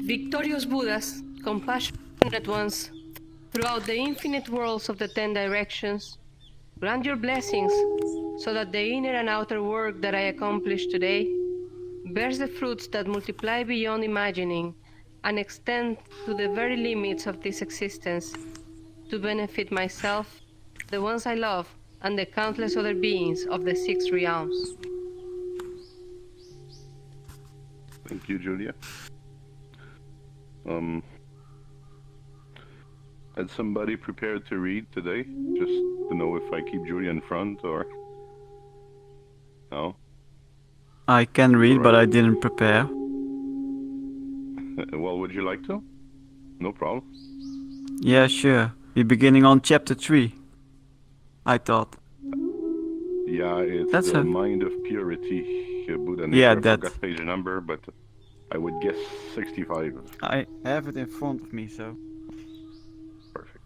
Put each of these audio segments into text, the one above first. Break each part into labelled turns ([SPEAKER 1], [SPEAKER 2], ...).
[SPEAKER 1] Victorious Buddhas, compassionate ones, throughout the infinite worlds of the 10 directions, grant your blessings so that the inner and outer work that I accomplish today bears the fruits that multiply beyond imagining and extend to the very limits of this existence to benefit myself, the ones I love, and the countless other beings of the 6 realms.
[SPEAKER 2] Thank you, Julia. Had somebody prepared to read today? Just to know if I keep Julia in front or... No?
[SPEAKER 3] I can read, but
[SPEAKER 2] Right.
[SPEAKER 3] I didn't prepare.
[SPEAKER 2] Well, would you like to? No problem.
[SPEAKER 3] Yeah, sure. We're beginning on chapter 3. I thought.
[SPEAKER 2] Yeah, it's
[SPEAKER 3] That's
[SPEAKER 2] the
[SPEAKER 3] a...
[SPEAKER 2] Mind of Purity, Buddha Nature.
[SPEAKER 3] Yeah,
[SPEAKER 2] I
[SPEAKER 3] that.
[SPEAKER 2] forgot page number, but I would guess 65.
[SPEAKER 3] I have it in front of me, so...
[SPEAKER 2] Perfect.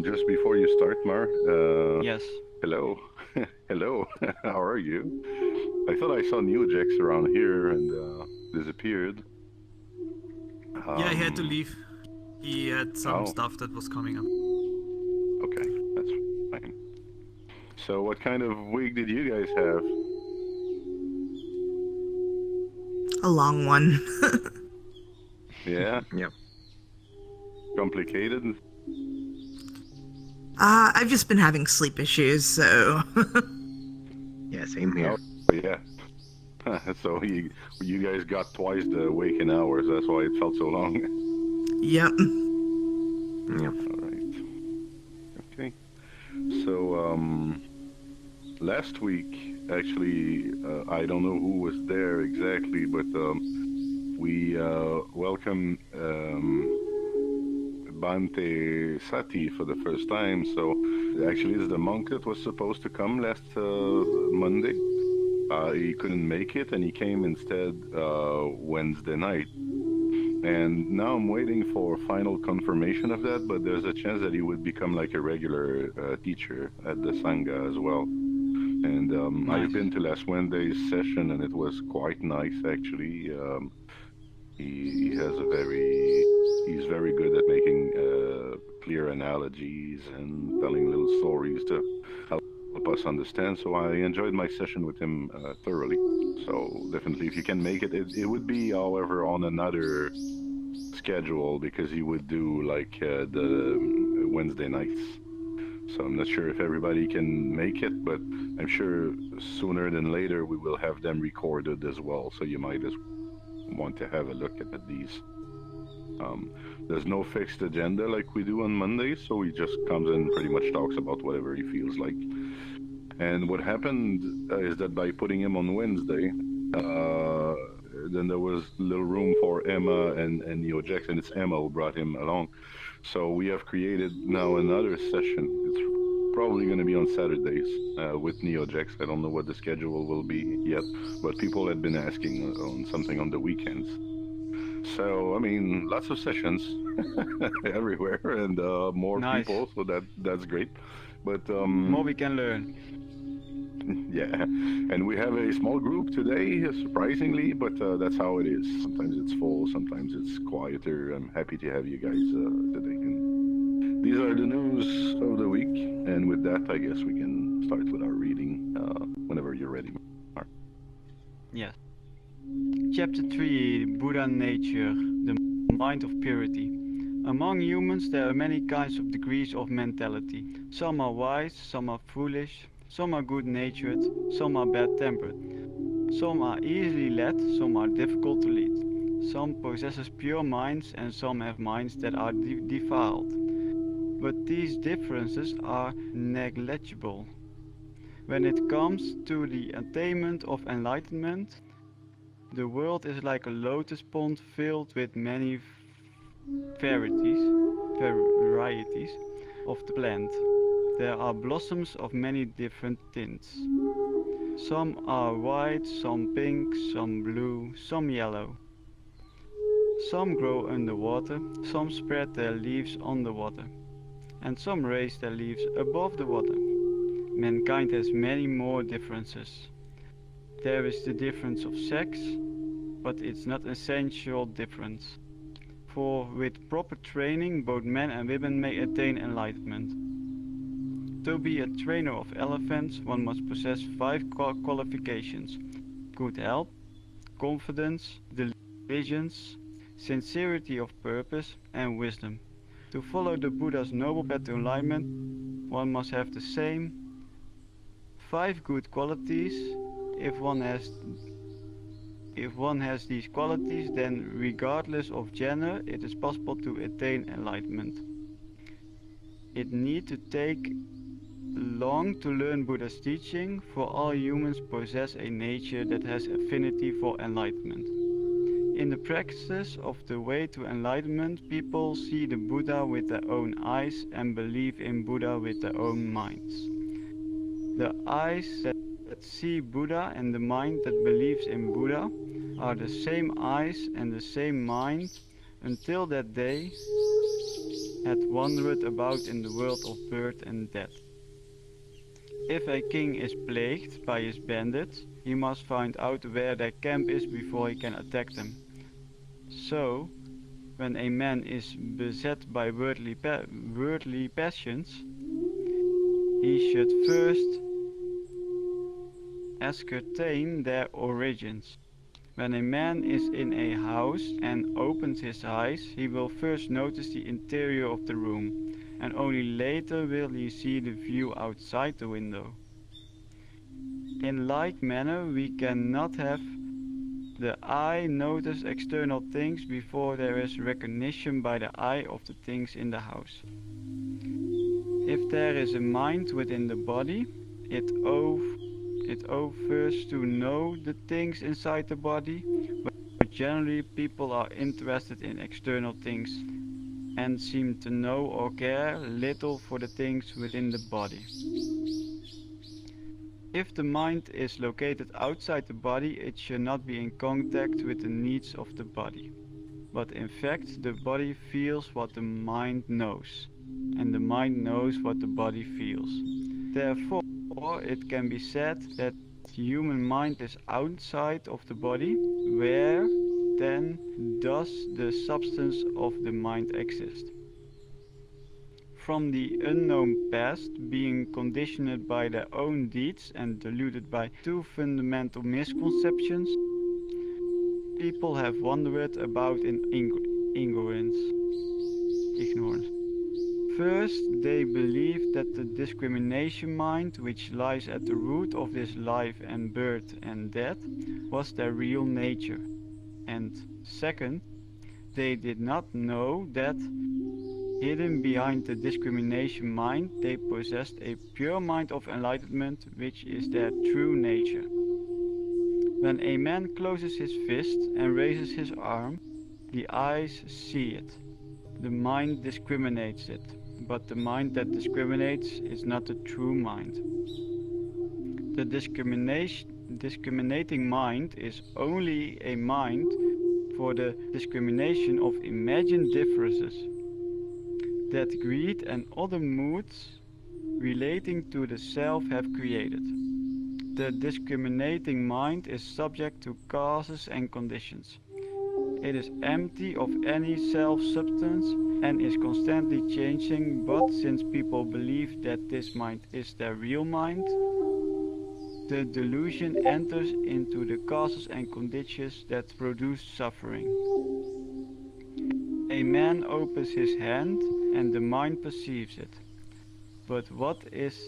[SPEAKER 2] Just before you start, Mar.
[SPEAKER 3] Yes.
[SPEAKER 2] Hello. Hello. How are you? I thought I saw Neojex around here and disappeared.
[SPEAKER 4] Yeah, he had to leave. He had some stuff that was coming up.
[SPEAKER 2] Okay, that's fine. So what kind of week did you guys have?
[SPEAKER 5] A long one.
[SPEAKER 2] Yeah?
[SPEAKER 6] Yep.
[SPEAKER 2] Complicated?
[SPEAKER 5] I've just been having sleep issues, so...
[SPEAKER 6] Yeah, same here.
[SPEAKER 2] Oh, yeah. So you guys got twice the waking hours, that's why it felt so long.
[SPEAKER 5] Yep.
[SPEAKER 6] Yep.
[SPEAKER 2] Alright. Okay. So, last week, actually, I don't know who was there exactly, but we welcomed Bante Sati for the first time. So actually it's the monk that was supposed to come last Monday. He couldn't make it and he came instead Wednesday night. And now I'm waiting for final confirmation of that, but there's a chance that he would become like a regular teacher at the Sangha as well. And
[SPEAKER 3] Nice.
[SPEAKER 2] I've been to last Wednesday's session and it was quite nice actually. He has he's very good at making clear analogies and telling little stories to help us understand. So I enjoyed my session with him thoroughly. So definitely, if you can make it, it would be, however, on another schedule because he would do like the Wednesday nights. So I'm not sure if everybody can make it, but I'm sure sooner than later we will have them recorded as well. So you might as want to have a look at these. There's no fixed agenda like we do on Mondays, so he just comes and pretty much talks about whatever he feels like. And what happened is that by putting him on Wednesday, then there was little room for Emma and Neo Jackson. It's Emma who brought him along. So we have created now another session. It's probably going to be on Saturdays with Neo Jax. I don't know what the schedule will be yet, but people had been asking on something on the weekends. So, I mean, lots of sessions everywhere and more
[SPEAKER 3] Nice.
[SPEAKER 2] people, so that's great. But
[SPEAKER 3] More we can learn.
[SPEAKER 2] yeah, and we have a small group today, surprisingly, but that's how it is. Sometimes it's full, sometimes it's quieter. I'm happy to have you guys today. And these are the news of the week, and with that, I guess we can start with our reading whenever you're ready, Mark.
[SPEAKER 3] Yes. Chapter 3, Buddha Nature, the Mind of Purity. Among humans there are many kinds of degrees of mentality. Some are wise, some are foolish, some are good-natured, some are bad-tempered. Some are easily led, some are difficult to lead. Some possess pure minds and some have minds that are defiled. But these differences are negligible. When it comes to the attainment of enlightenment, the world is like a lotus pond filled with many varieties of the plant. There are blossoms of many different tints. Some are white, some pink, some blue, some yellow. Some grow underwater, some spread their leaves on the water, and some raise their leaves above the water. Mankind has many more differences. There is the difference of sex, but it's not an essential difference. For with proper training, both men and women may attain enlightenment. To be a trainer of elephants, one must possess 5 qualifications: good health, confidence, diligence, sincerity of purpose, and wisdom. To follow the Buddha's noble path to enlightenment, one must have the same 5 good qualities. If one has these qualities, then regardless of gender, it is possible to attain enlightenment. It need to take long to learn Buddha's teaching, for all humans possess a nature that has affinity for enlightenment. In the practice of the way to enlightenment, people see the Buddha with their own eyes and believe in Buddha with their own minds. The eyes that see Buddha and the mind that believes in Buddha are the same eyes and the same mind until that they had wandered about in the world of birth and death. If a king is plagued by his bandits, he must find out where their camp is before he can attack them. So, when a man is beset by worldly passions, he should first ascertain their origins. When a man is in a house and opens his eyes, he will first notice the interior of the room, and only later will he see the view outside the window. In like manner, we cannot have the eye notice external things before there is recognition by the eye of the things in the house. If there is a mind within the body, it offers to know the things inside the body, but generally people are interested in external things and seem to know or care little for the things within the body. If the mind is located outside the body, it should not be in contact with the needs of the body. But in fact, the body feels what the mind knows, and the mind knows what the body feels. Therefore, it can be said that the human mind is outside of the body, where then does the substance of the mind exist? From the unknown past, being conditioned by their own deeds and deluded by 2 fundamental misconceptions, people have wandered about in ignorance. First, they believe that the discrimination mind, which lies at the root of this life and birth and death, was their real nature. And second, they did not know that hidden behind the discrimination mind, they possessed a pure mind of enlightenment, which is their true nature. When a man closes his fist and raises his arm, the eyes see it. The mind discriminates it, but the mind that discriminates is not the true mind. The discriminating mind is only a mind for the discrimination of imagined differences that greed and other moods relating to the self have created. The discriminating mind is subject to causes and conditions. It is empty of any self-substance and is constantly changing, but since people believe that this mind is their real mind, the delusion enters into the causes and conditions that produce suffering. A man opens his hand and the mind perceives it. But what is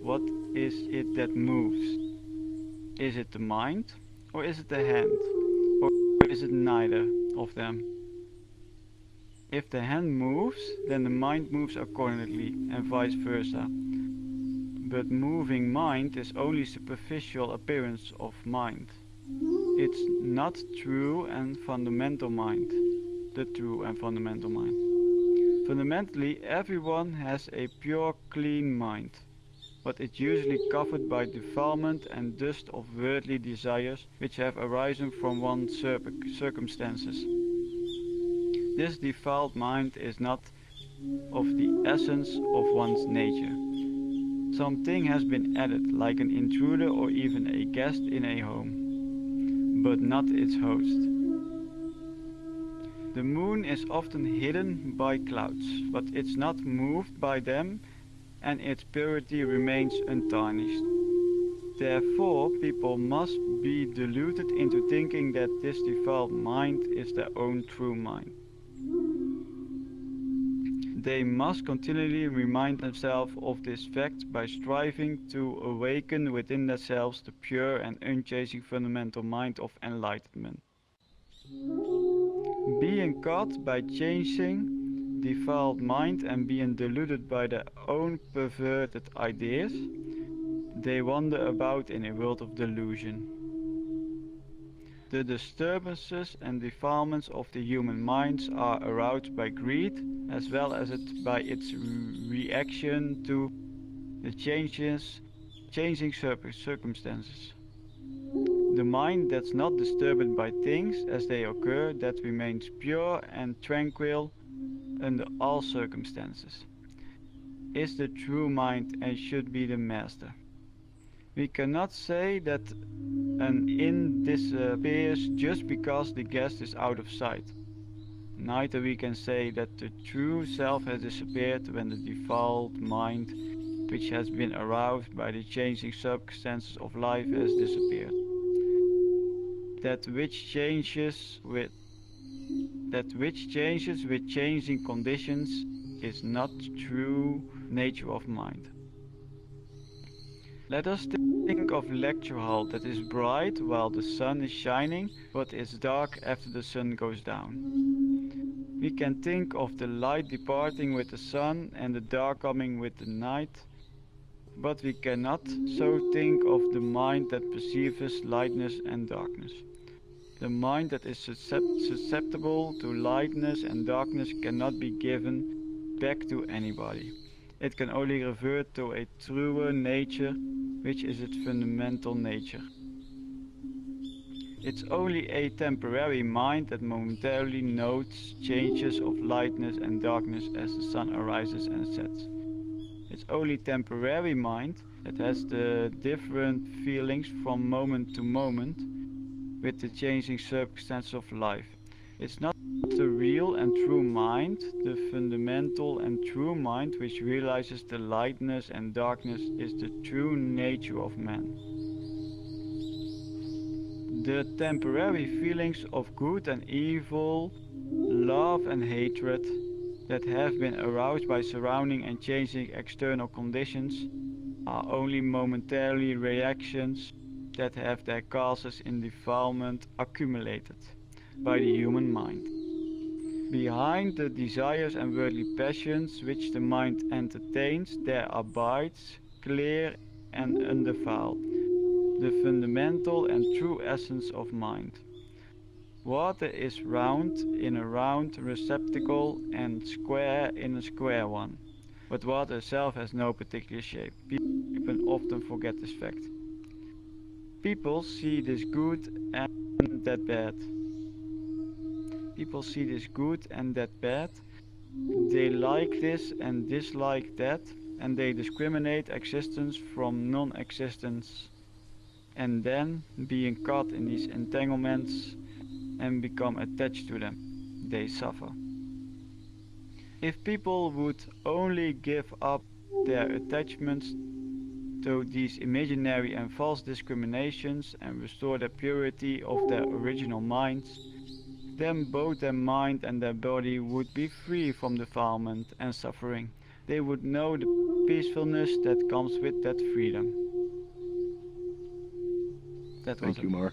[SPEAKER 3] it that moves? Is it the mind, or is it the hand, or is it neither of them? If the hand moves, then the mind moves accordingly, and vice versa. But moving mind is only superficial appearance of mind. It's not true and fundamental mind. The true and fundamental mind. Fundamentally, everyone has a pure, clean mind, but it's usually covered by defilement and dust of worldly desires which have arisen from one's circumstances. This defiled mind is not of the essence of one's nature. Something has been added, like an intruder or even a guest in a home. but not its host. The moon is often hidden by clouds, but it's not moved by them, and its purity remains untarnished. Therefore, people must be deluded into thinking that this defiled mind is their own true mind. They must continually remind themselves of this fact by striving to awaken within themselves the pure and unchanging fundamental mind of enlightenment. Being caught by changing, defiled mind and being deluded by their own perverted ideas, they wander about in a world of delusion. The disturbances and defilements of the human minds are aroused by greed, as well as by its reaction to the changing circumstances. The mind that's not disturbed by things as they occur, that remains pure and tranquil under all circumstances, is the true mind and should be the master. We cannot say that an inn disappears just because the guest is out of sight. Neither we can say that the true self has disappeared when the defiled mind, which has been aroused by the changing circumstances of life, has disappeared. That which changes with changing conditions is not true nature of mind. Let us think of lecture hall that is bright while the sun is shining, but is dark after the sun goes down. We can think of the light departing with the sun and the dark coming with the night, but we cannot so think of the mind that perceives lightness and darkness. The mind that is susceptible to lightness and darkness cannot be given back to anybody. It can only revert to a truer nature, which is its fundamental nature. It's only a temporary mind that momentarily notes changes of lightness and darkness as the sun arises and sets. It's only temporary mind that has the different feelings from moment to moment with the changing circumstances of life. It's not the real and true mind, the fundamental and true mind which realizes the lightness and darkness is the true nature of man. The temporary feelings of good and evil, love and hatred that have been aroused by surrounding and changing external conditions are only momentary reactions that have their causes in defilement accumulated by the human mind. Behind the desires and worldly passions which the mind entertains, there abides, clear and undefiled, the fundamental and true essence of mind. Water is round in a round receptacle and square in a square one, but water itself has no particular shape. People often forget this fact. People see this good and that bad. People see this good and that bad. They like this and dislike that, and they discriminate existence from non-existence. And then, being caught in these entanglements and become attached to them, they suffer. If people would only give up their attachments to these imaginary and false discriminations and restore the purity of their original minds, then both their mind and their body would be free from defilement and suffering. They would know the peacefulness that comes with that freedom. That was
[SPEAKER 2] Thank you, Mar.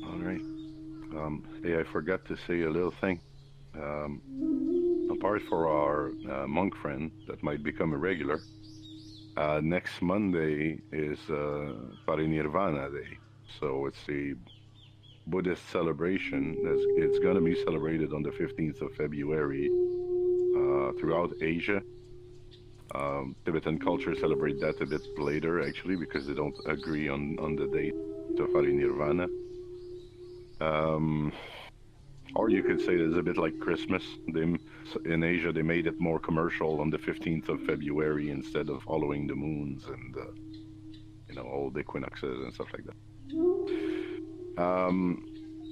[SPEAKER 2] All right. Hey, I forgot to say a little thing. Apart for our monk friend that might become a regular, next Monday is Parinirvana Day. So it's a Buddhist celebration. It's going to be celebrated on the 15th of February throughout Asia. Tibetan culture celebrate that a bit later, actually, because they don't agree on the date of Parinirvana. Or you could say it's a bit like Christmas. In Asia, they made it more commercial on the 15th of February instead of following the moons. And old equinoxes and stuff like that.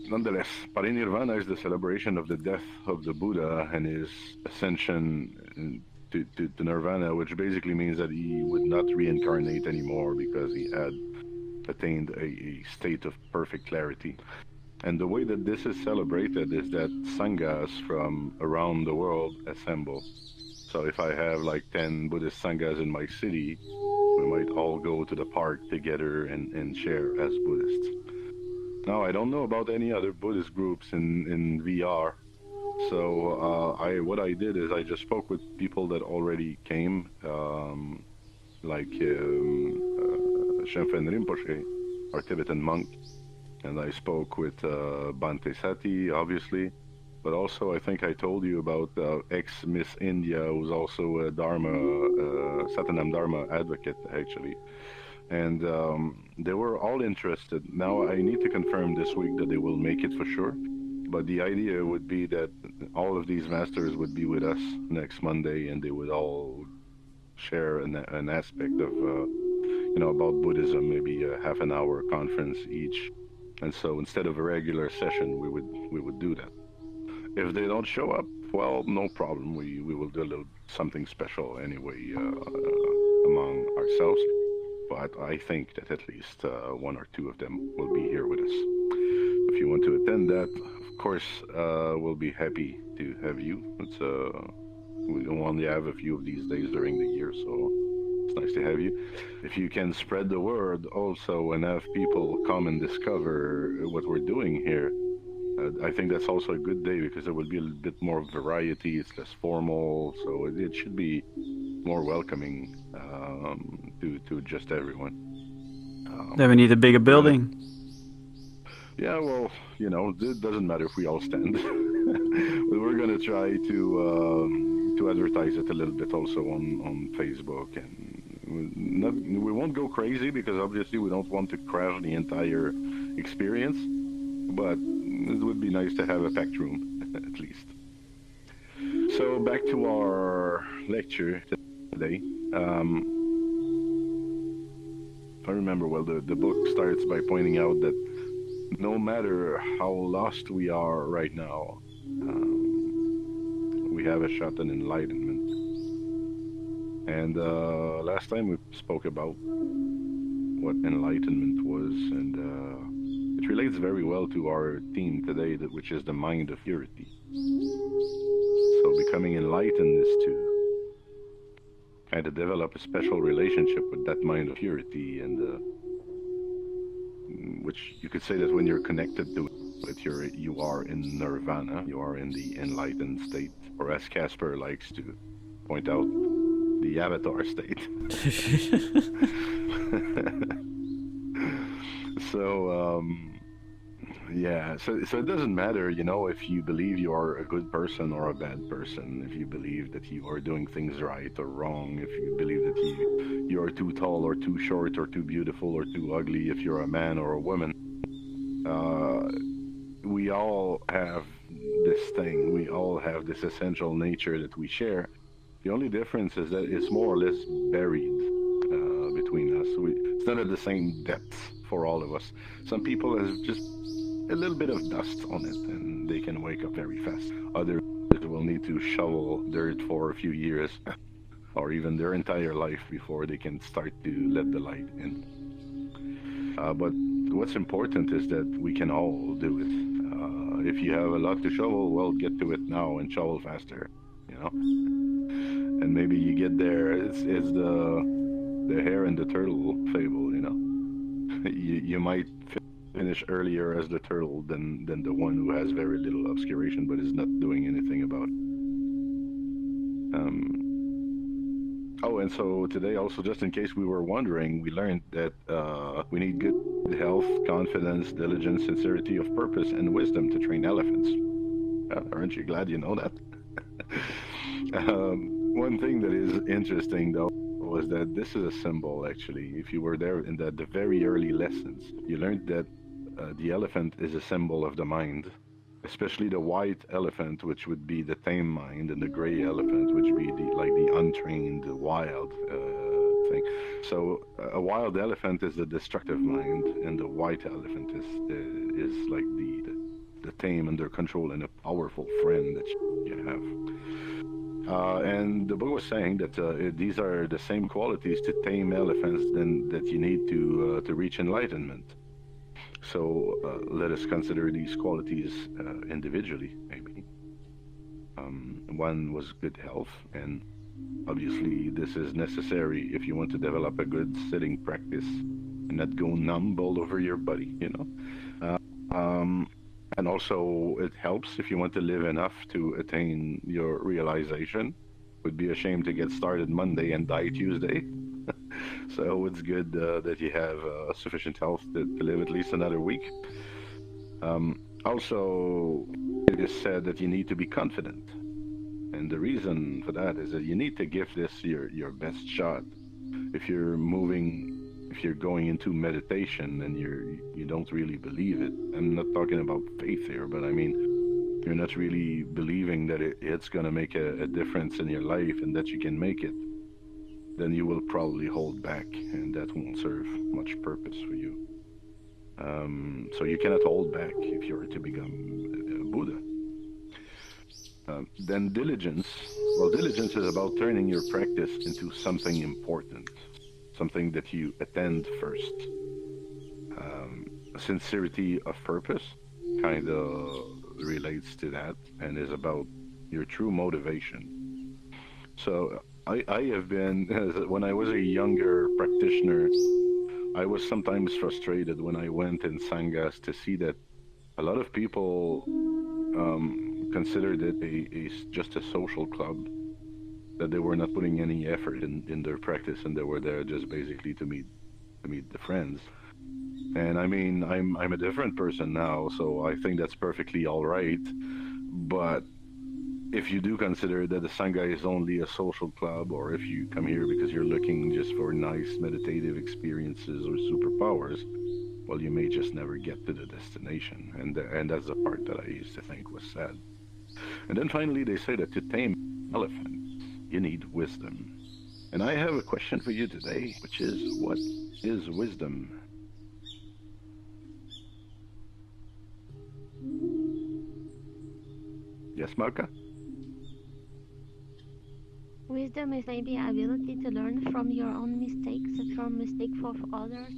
[SPEAKER 2] Nonetheless, Parinirvana is the celebration of the death of the Buddha and his ascension to Nirvana, which basically means that he would not reincarnate anymore because he had attained a state of perfect clarity. And the way that this is celebrated is that sanghas from around the world assemble. So if I have like 10 Buddhist sanghas in my city, we might all go to the park together and share as Buddhists. Now, I don't know about any other Buddhist groups in VR. So what I did is I just spoke with people that already came, like Shenfen Rinpoche, our Tibetan monk. And I spoke with Bhante Sati, obviously. But also, I think I told you about ex-Miss India, who's also a Satanam Dharma advocate, actually. And they were all interested. Now, I need to confirm this week that they will make it for sure. But the idea would be that all of these masters would be with us next Monday, and they would all share an aspect of, about Buddhism, maybe a half an hour conference each. And so instead of a regular session, we would do that. If they don't show up, well, no problem. We will do a little something special anyway among ourselves. But I think that at least one or two of them will be here with us. If you want to attend that, of course, we'll be happy to have you. We only have a few of these days during the year, so it's nice to have you. If you can spread the word also and have people come and discover what we're doing here, I think that's also a good day because there will be a little bit more variety. It's less formal, so it should be more welcoming to just everyone.
[SPEAKER 3] Then we need a bigger building.
[SPEAKER 2] Yeah, well, it doesn't matter if we all stand. But we're gonna try to advertise it a little bit also on Facebook, and we won't go crazy because obviously we don't want to crash the entire experience. But it would be nice to have a packed room at least. So back to our lecture today. If I remember well, the book starts by pointing out that no matter how lost we are right now, we have a shot at enlightenment. And last time we spoke about what enlightenment was, and it relates very well to our theme today, which is the mind of purity. So becoming enlightened is to kind of develop a special relationship with that mind of purity, and which you could say that when you're connected to it, you are in nirvana, you are in the enlightened state, or as Casper likes to point out, the avatar state. So so it doesn't matter, if you believe you are a good person or a bad person, if you believe that you are doing things right or wrong, if you believe that you are too tall or too short or too beautiful or too ugly, if you're a man or a woman. We all have this thing. We all have this essential nature that we share. The only difference is that it's more or less buried between us. It's not at the same depth for all of us. Some people have just a little bit of dust on it and they can wake up very fast. Others will need to shovel dirt for a few years or even their entire life before they can start to let the light in. But what's important is that we can all do it. If you have a lot to shovel, well, get to it now and shovel faster, And maybe you get there. It's the hare and the turtle fable, You might finish earlier as the turtle than the one who has very little obscuration but is not doing anything about it. And so today also, just in case we were wondering, we learned that we need good health, confidence, diligence, sincerity of purpose, and wisdom to train elephants. Aren't you glad you know that? One thing that is interesting, though, was that this is a symbol, actually. If you were there in the very early lessons, you learned that the elephant is a symbol of the mind, especially the white elephant, which would be the tame mind, and the gray elephant, which would be the untrained, wild thing. So a wild elephant is the destructive mind, and the white elephant is like the tame, under control, and a powerful friend that you have. And the book was saying that these are the same qualities to tame elephants that you need to reach enlightenment. So let us consider these qualities individually, maybe. One was good health, and obviously this is necessary if you want to develop a good sitting practice and not go numb all over your body, you know. And also it helps if you want to live enough to attain your realization. Would be a shame to get started Monday and die Tuesday. So it's good that you have sufficient health to live at least another week. Also, it is said that you need to be confident. And the reason for that is that you need to give this your best shot. If you're going into meditation and you don't really believe it, I'm not talking about faith here, but I mean, you're not really believing that it's going to make a difference in your life and that you can make it, then you will probably hold back, and that won't serve much purpose for you. So you cannot hold back if you're to become a Buddha. Then diligence. Well, diligence is about turning your practice into something important, something that you attend first. Sincerity of purpose kind of relates to that and is about your true motivation. So I have been, when I was a younger practitioner, I was sometimes frustrated when I went in Sanghas to see that a lot of people considered it just a social club, that they were not putting any effort in their practice, and they were there just basically to meet the friends. And I mean, I'm a different person now, so I think that's perfectly all right. But if you do consider that the Sangha is only a social club, or if you come here because you're looking just for nice meditative experiences or superpowers, well, you may just never get to the destination. And that's the part that I used to think was sad. And then finally, they say that to tame elephants, you need wisdom. And I have a question for you today, which is, what is wisdom? Yes, Malka?
[SPEAKER 7] Wisdom is maybe ability to learn from your own mistakes and from mistakes of others,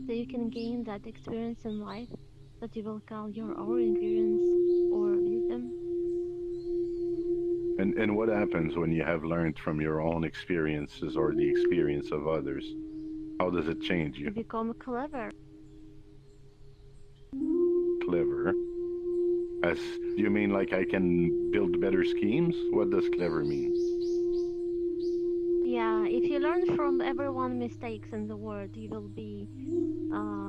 [SPEAKER 7] so you can gain that experience in life that you will call your own experience or wisdom.
[SPEAKER 2] And what happens when you have learned from your own experiences or the experience of others? How does it change
[SPEAKER 7] You
[SPEAKER 2] you?
[SPEAKER 7] become clever.
[SPEAKER 2] Clever? As you mean like I can build better schemes? What does clever mean?
[SPEAKER 7] Yeah, if you learn from everyone's mistakes in the world, you will be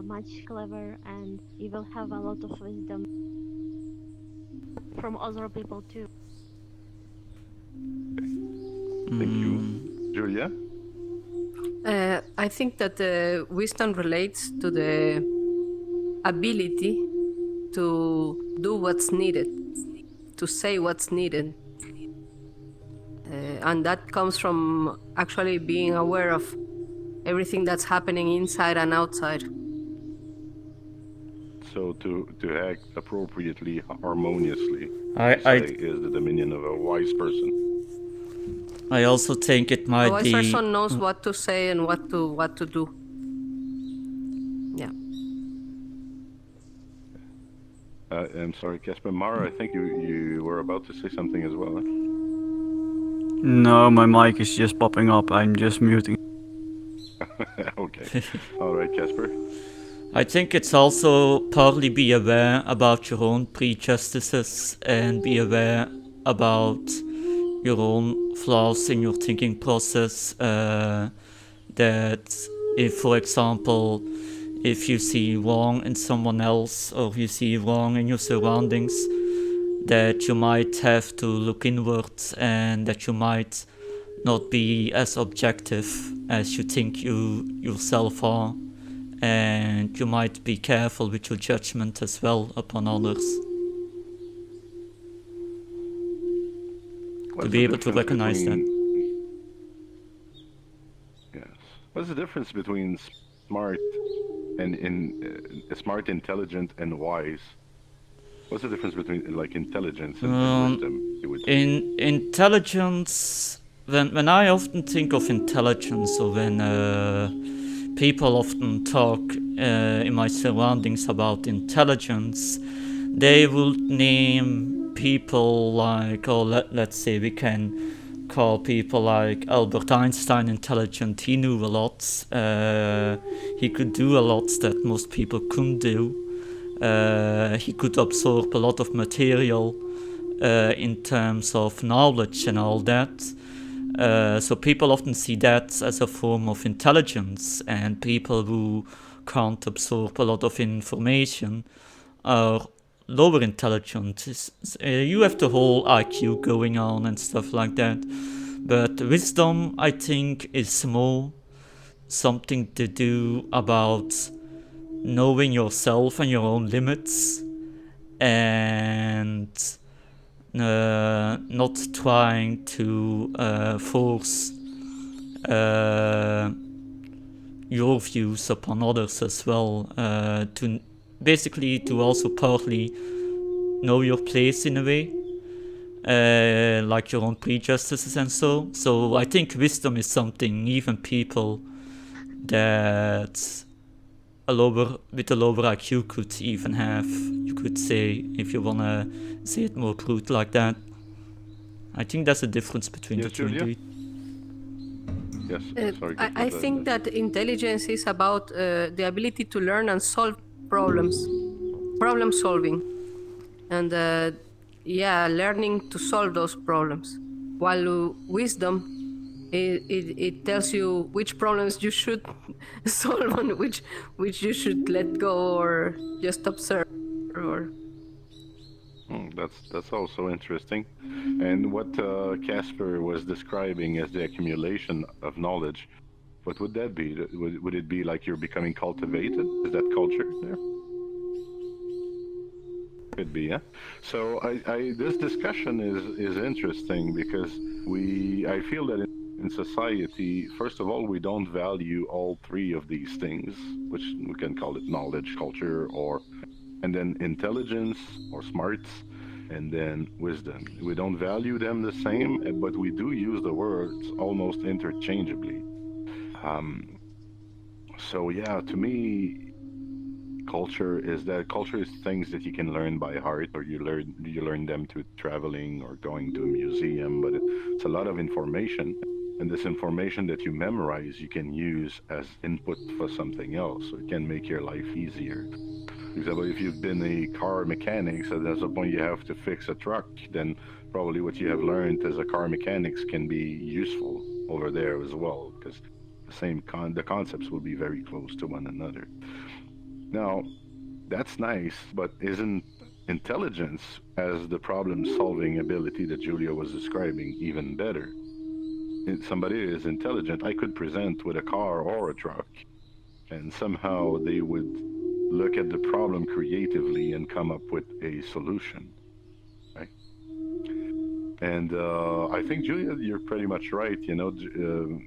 [SPEAKER 7] much clever and you will have a lot of wisdom from other people too.
[SPEAKER 2] Thank you. Julia?
[SPEAKER 1] I think that the wisdom relates to the ability to do what's needed, to say what's needed. And that comes from actually being aware of everything that's happening inside and outside.
[SPEAKER 2] So to act appropriately, harmoniously,
[SPEAKER 8] I
[SPEAKER 2] you say, is the dominion of a wise person.
[SPEAKER 8] I also think it
[SPEAKER 1] A
[SPEAKER 8] might
[SPEAKER 1] wise
[SPEAKER 8] be
[SPEAKER 1] person knows what to say and what to do. Yeah.
[SPEAKER 2] I'm sorry, Casper. Mara, I think you were about to say something as well. Huh?
[SPEAKER 3] No, my mic is just popping up. I'm just muting.
[SPEAKER 2] Okay. All right, Casper.
[SPEAKER 8] I think it's also partly be aware about your own prejudices and be aware about your own flaws in your thinking process. That if, for example, if you see wrong in someone else or you see wrong in your surroundings, that you might have to look inwards and that you might not be as objective as you think you yourself are, and you might be careful with your judgment as well upon others.
[SPEAKER 2] What's
[SPEAKER 8] To be able to recognize that.
[SPEAKER 2] Yes. What's the difference between smart and smart, intelligent, and wise? What's the difference between like intelligence and wisdom? You would say.
[SPEAKER 8] In intelligence, when I often think of intelligence, or when people often talk in my surroundings about intelligence, they would name people like, or let's say we can call people like Albert Einstein intelligent. He knew a lot. He could do a lot that most people couldn't do. He could absorb a lot of material in terms of knowledge and all that. So people often see that as a form of intelligence, and people who can't absorb a lot of information are lower intelligence. You have the whole IQ going on and stuff like that. But wisdom, I think, is more something to do about knowing yourself and your own limits, and not trying to force your views upon others as well. To basically to also partly know your place in a way, like your own prejudices and so. So I think wisdom is something even people that with a lower IQ could even have, you could say, if you wanna say it more brute like that. I think that's the difference between the two,
[SPEAKER 2] Julia?
[SPEAKER 8] indeed.
[SPEAKER 2] Yes, sorry.
[SPEAKER 1] I think that intelligence is about the ability to learn and solve problems, problem solving, and learning to solve those problems. While wisdom, it tells you which problems you should solve and which you should let go or just observe. Or
[SPEAKER 2] That's also interesting. And what Casper was describing as the accumulation of knowledge, what would that be? Would it be like you're becoming cultivated? Is that culture there? Could be, yeah. So this discussion is interesting because I feel that in society, first of all, we don't value all three of these things, which we can call it knowledge, culture, and then intelligence or smarts, and then wisdom. We don't value them the same, but we do use the words almost interchangeably. So yeah, to me, culture is things that you can learn by heart, or you learn them through traveling or going to a museum. But it's a lot of information, and this information that you memorize, you can use as input for something else. So it can make your life easier. For example, if you've been a car mechanic, so there's a point you have to fix a truck, then probably what you have learned as a car mechanics can be useful over there as well, because the concepts will be very close to one another. Now, that's nice, but isn't intelligence as the problem-solving ability that Julia was describing even better? If somebody is intelligent, I could present with a car or a truck, and somehow they would look at the problem creatively and come up with a solution, right? And I think, Julia, you're pretty much right.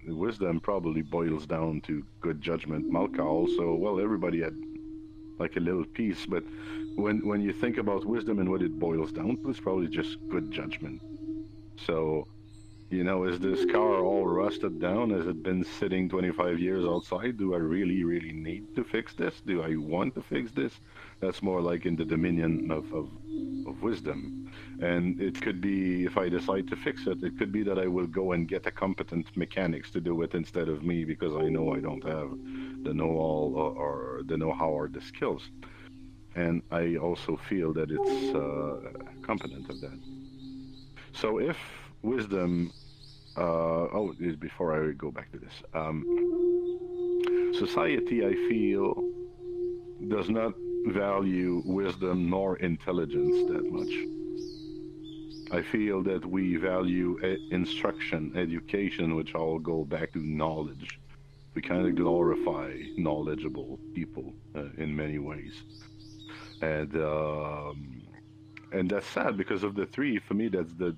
[SPEAKER 2] Wisdom probably boils down to good judgment. Malka also, well, everybody had like a little piece, but when you think about wisdom and what it boils down to, it's probably just good judgment. So, is this car all rusted down? Has it been sitting 25 years outside? Do I really, really need to fix this? Do I want to fix this? That's more like in the dominion of wisdom. And it could be, if I decide to fix it, it could be that I will go and get a competent mechanics to do it instead of me, because I know I don't have the know-all or the know-how or the skills. And I also feel that it's competent of that. So if wisdom, before I go back to this, society, I feel, does not value wisdom nor intelligence that much. I feel that we value instruction, education, which all go back to knowledge. We kind of glorify knowledgeable people in many ways. And that's sad, because of the three, for me, that's the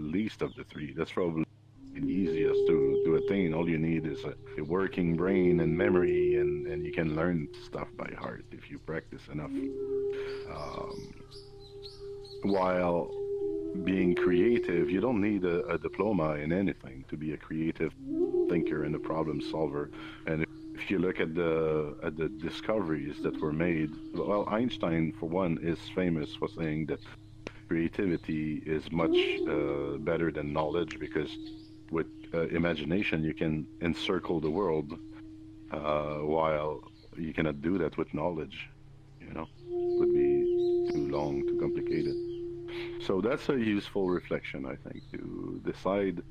[SPEAKER 2] least of the three. That's probably the easiest to attain. All you need is a working brain and memory, and you can learn stuff by heart if you practice enough. While being creative, you don't need a diploma in anything to be a creative thinker and a problem solver. And if you look at the discoveries that were made, well, Einstein, for one, is famous for saying that creativity is much better than knowledge, because with imagination you can encircle the world, while you cannot do that with knowledge. Would be too long, too complicated. So that's a useful reflection, I think, to decide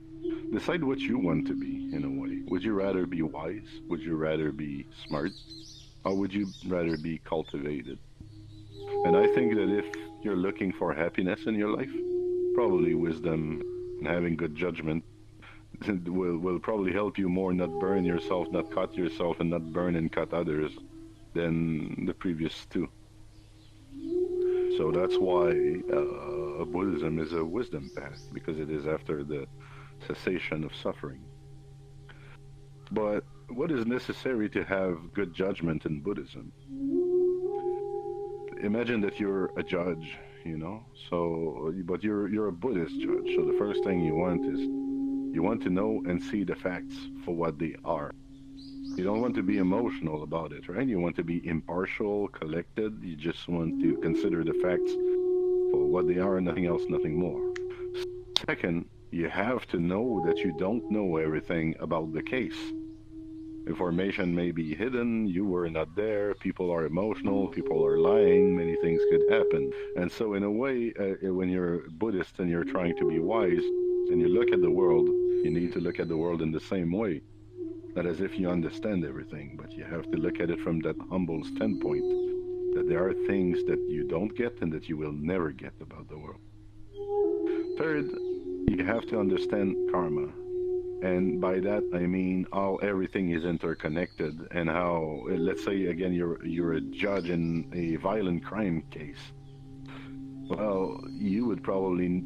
[SPEAKER 2] what you want to be in a way. Would you rather be wise? Would you rather be smart? Or would you rather be cultivated? And I think that if you're looking for happiness in your life, probably wisdom and having good judgment will probably help you more not burn yourself, not cut yourself, and not burn and cut others than the previous two. So that's why Buddhism is a wisdom path, because it is after the cessation of suffering. But what is necessary to have good judgment in Buddhism? Imagine that you're a judge, but you're a Buddhist judge. So the first thing you want is you want to know and see the facts for what they are. You don't want to be emotional about it, right? You want to be impartial, collected. You just want to consider the facts for what they are and nothing else, nothing more. Second, you have to know that you don't know everything about the case. Information may be hidden, you were not there, people are emotional, people are lying, many things could happen. And so in a way, when you're Buddhist and you're trying to be wise, and you look at the world, you need to look at the world in the same way. Not as if you understand everything, but you have to look at it from that humble standpoint, that there are things that you don't get and that you will never get about the world. Third, you have to understand karma. And by that, I mean how everything is interconnected, and how, let's say again, you're a judge in a violent crime case. Well, you would probably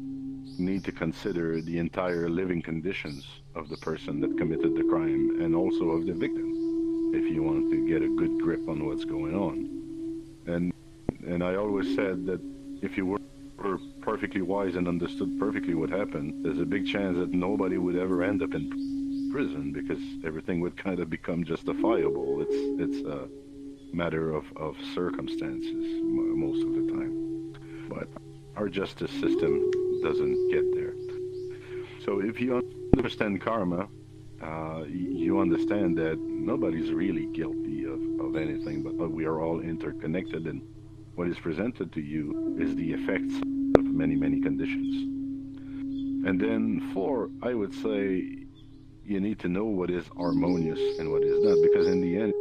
[SPEAKER 2] need to consider the entire living conditions of the person that committed the crime, and also of the victim, if you want to get a good grip on what's going on. And I always said that if you were perfectly wise and understood perfectly what happened, there's a big chance that nobody would ever end up in prison, because everything would kind of become justifiable. It's a matter of circumstances most of the time. But our justice system doesn't get there. So if you understand karma, you understand that nobody's really guilty of anything, but we are all interconnected, and what is presented to you is the effects of many, many conditions. And then 4, I would say you need to know what is harmonious and what is not, because in the end,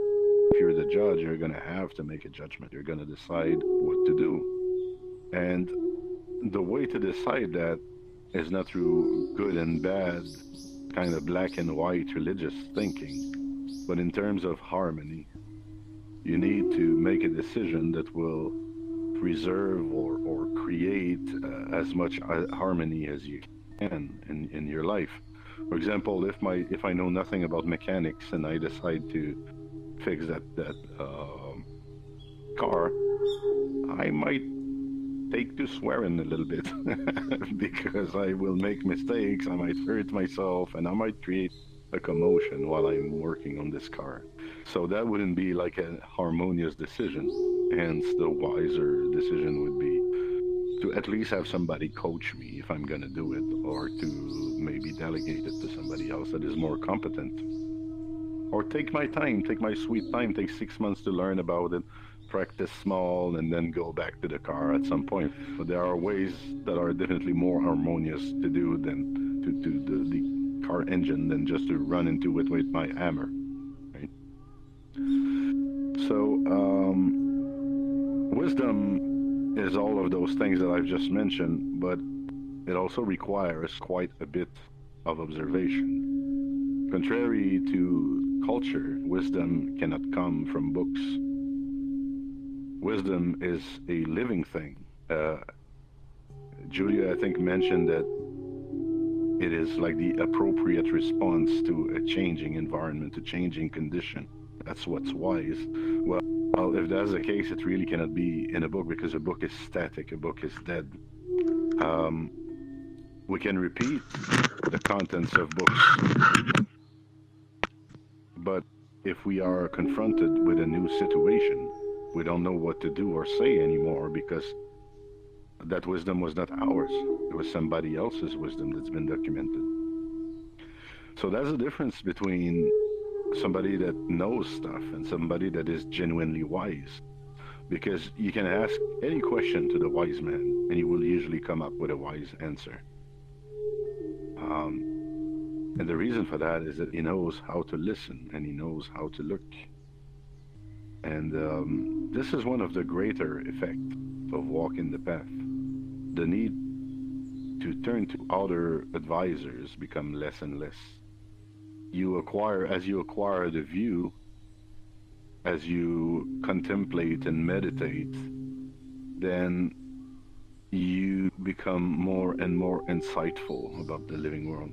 [SPEAKER 2] if you're the judge, you're going to have to make a judgment. You're going to decide what to do. And the way to decide that is not through good and bad, kind of black and white religious thinking, but in terms of harmony. You need to make a decision that will preserve or create as much harmony as you can in your life. For example, if I know nothing about mechanics and I decide to fix that car, I might take to swearing a little bit because I will make mistakes, I might hurt myself, and I might create a commotion while I'm working on this car. So that wouldn't be like a harmonious decision. Hence, the wiser decision would be to at least have somebody coach me if I'm going to do it, or to maybe delegate it to somebody else that is more competent. Or take my time, take my sweet time, take 6 months to learn about it, practice small, and then go back to the car at some point. But there are ways that are definitely more harmonious to do than to the car engine than just to run into it with my hammer, right? So, wisdom is all of those things that I've just mentioned, but it also requires quite a bit of observation. Contrary to culture, wisdom cannot come from books. Wisdom is a living thing. Julia, I think, mentioned that It is like the appropriate response to a changing environment, a changing condition. That's what's wise. Well, if that's the case, it really cannot be in a book because a book is static, a book is dead. We can repeat the contents of books, but if we are confronted with a new situation, we don't know what to do or say anymore because that wisdom was not ours. It was somebody else's wisdom that's been documented. So that's the difference between somebody that knows stuff and somebody that is genuinely wise. Because you can ask any question to the wise man and he will usually come up with a wise answer. And the reason for that is that he knows how to listen and he knows how to look. And this is one of the greater effects of walking the path. The need to turn to other advisors become less and less. As you acquire the view, as you contemplate and meditate, then you become more and more insightful about the living world.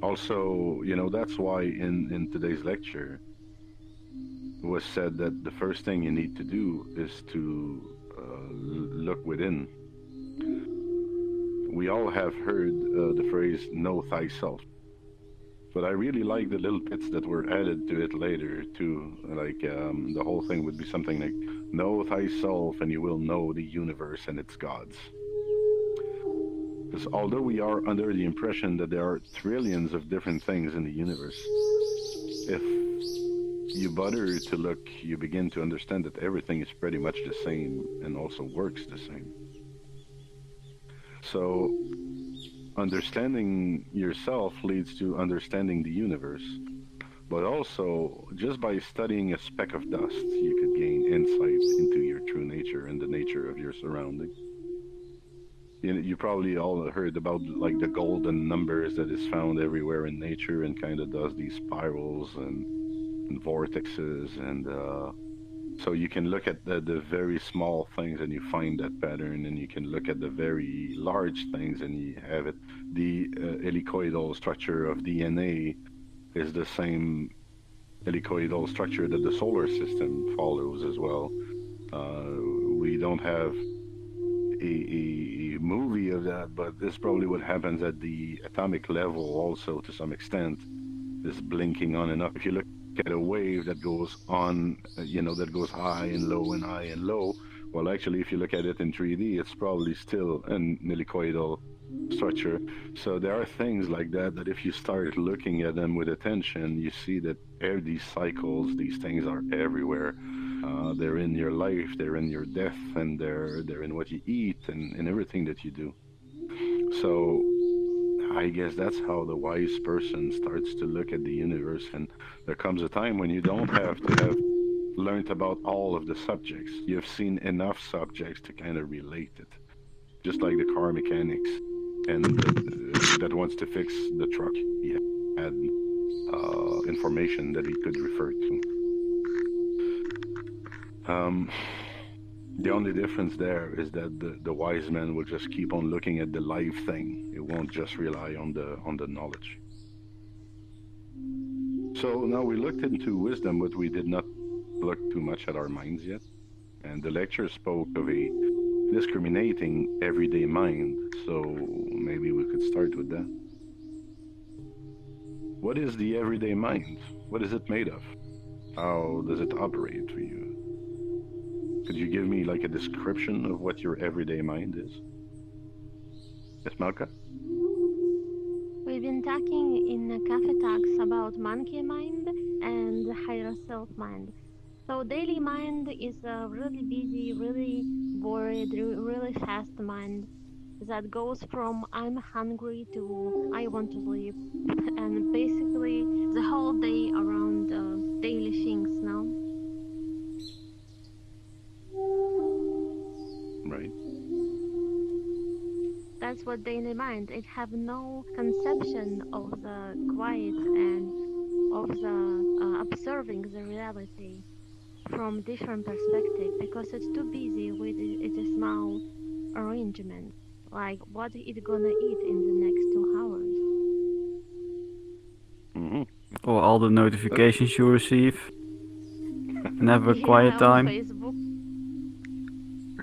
[SPEAKER 2] Also, that's why in today's lecture, it was said that the first thing you need to do is to look within. We all have heard the phrase, know thyself. But I really like the little bits that were added to it later, too. Like, the whole thing would be something like, know thyself and you will know the universe and its gods. Because although we are under the impression that there are trillions of different things in the universe, if you bother to look, you begin to understand that everything is pretty much the same and also works the same. So, understanding yourself leads to understanding the universe. But also, just by studying a speck of dust, you could gain insight into your true nature and the nature of your surroundings. You probably all heard about like the golden numbers that is found everywhere in nature and kind of does these spirals and vortexes, and so you can look at the very small things and you find that pattern, and you can look at the very large things and you have it. The helicoidal structure of DNA is the same helicoidal structure that the solar system follows as well. We don't have a movie of that, but this is probably what happens at the atomic level also to some extent, this blinking on and off. If you look at a wave that goes on, that goes high and low and high and low, well, actually, if you look at it in 3D, it's probably still an helicoidal structure. So there are things like that if you start looking at them with attention, you see that these cycles, these things are everywhere. They're in your life, they're in your death, and they're in what you eat and everything that you do. So I guess that's how the wise person starts to look at the universe, and there comes a time when you don't have to have learned about all of the subjects. You've seen enough subjects to kind of relate it. Just like the car mechanics and that wants to fix the truck, he had information that he could refer to. The only difference there is that the wise man will just keep on looking at the live thing. It won't just rely on the knowledge. So now we looked into wisdom, but we did not look too much at our minds yet. And the lecture spoke of a discriminating everyday mind, so maybe we could start with that. What is the everyday mind? What is it made of? How does it operate for you? Could you give me like a description of what your everyday mind is? Yes, Malka?
[SPEAKER 7] We've been talking in Cafe Talks about monkey mind and higher self mind. So daily mind is a really busy, really worried, really fast mind that goes from I'm hungry to I want to sleep, and basically the whole day around daily things now.
[SPEAKER 2] Right.
[SPEAKER 7] That's what daily mind. It have no conception of the quiet and of the observing the reality from different perspective because it's too busy with its small arrangement. like what it gonna eat in the next 2 hours.
[SPEAKER 3] Or all the notifications you receive. Never quiet
[SPEAKER 7] Yeah, on
[SPEAKER 3] time.
[SPEAKER 7] Facebook.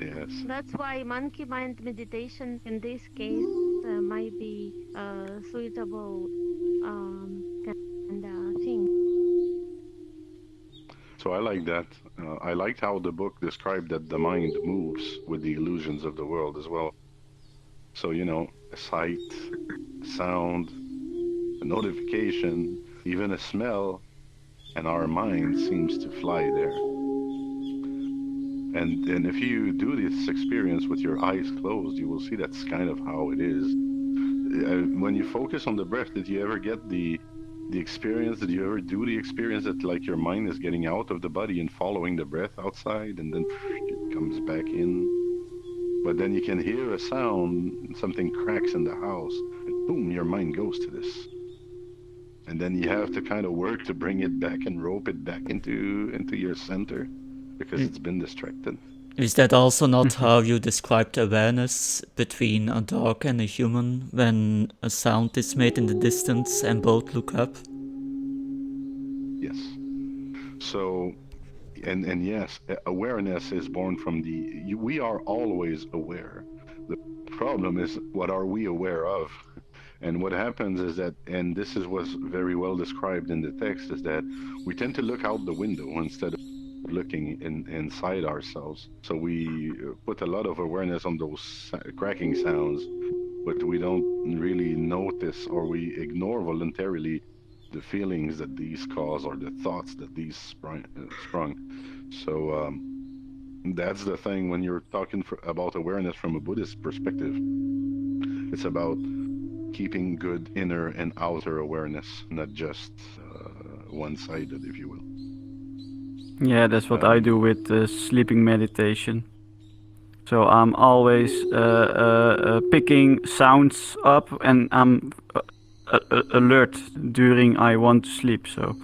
[SPEAKER 2] Yes.
[SPEAKER 7] That's why monkey mind meditation in this case might be a suitable kind of thing.
[SPEAKER 2] So I like that. I liked how the book described that the mind moves with the illusions of the world as well. So, a sight, a sound, a notification, even a smell, and our mind seems to fly there. And if you do this experience with your eyes closed, you will see that's kind of how it is. When you focus on the breath, did you ever get the experience? Did you ever do the experience that like your mind is getting out of the body and following the breath outside, and then it comes back in? But then you can hear a sound, something cracks in the house, and boom, your mind goes to this. And then you have to kind of work to bring it back and rope it back into your center because it's been distracted.
[SPEAKER 8] Is that also not how you described awareness between a dog and a human when a sound is made in the distance and both look up?
[SPEAKER 2] Yes. So, and yes, awareness is born from we are always aware. The problem is, what are we aware of? And what happens is that, and this was very well described in the text, is that we tend to look out the window instead of looking inside ourselves. So we put a lot of awareness on those cracking sounds, but we don't really notice, or we ignore voluntarily the feelings that these cause or the thoughts that these sprung. So that's the thing when you're talking about awareness from a Buddhist perspective. It's about keeping good inner and outer awareness, not just one-sided, if you will.
[SPEAKER 3] Yeah, that's what I do with sleeping meditation. So I'm always picking sounds up, and I'm alert during I want to sleep. So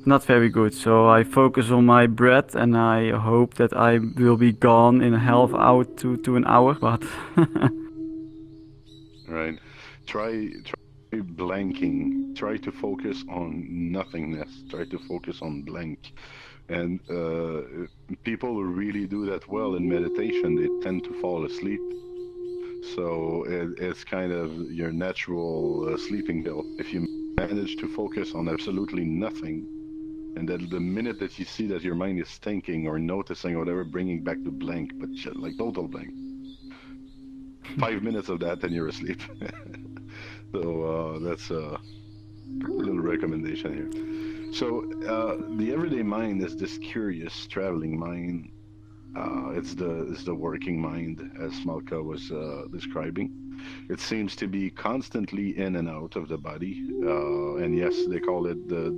[SPEAKER 3] not very good. So I focus on my breath, and I hope that I will be gone in a half hour to an hour. But
[SPEAKER 2] right, try blanking. Try to focus on nothingness. Try to focus on blank. And people who really do that well in meditation, they tend to fall asleep. So it's kind of your natural sleeping pill. If you manage to focus on absolutely nothing, and that the minute that you see that your mind is thinking or noticing or whatever, bringing back to blank, but like total blank. 5 minutes of that and you're asleep. So that's a little recommendation here. So the everyday mind is this curious traveling mind. It's the working mind, as Malka was describing. It seems to be constantly in and out of the body. And yes, they call it the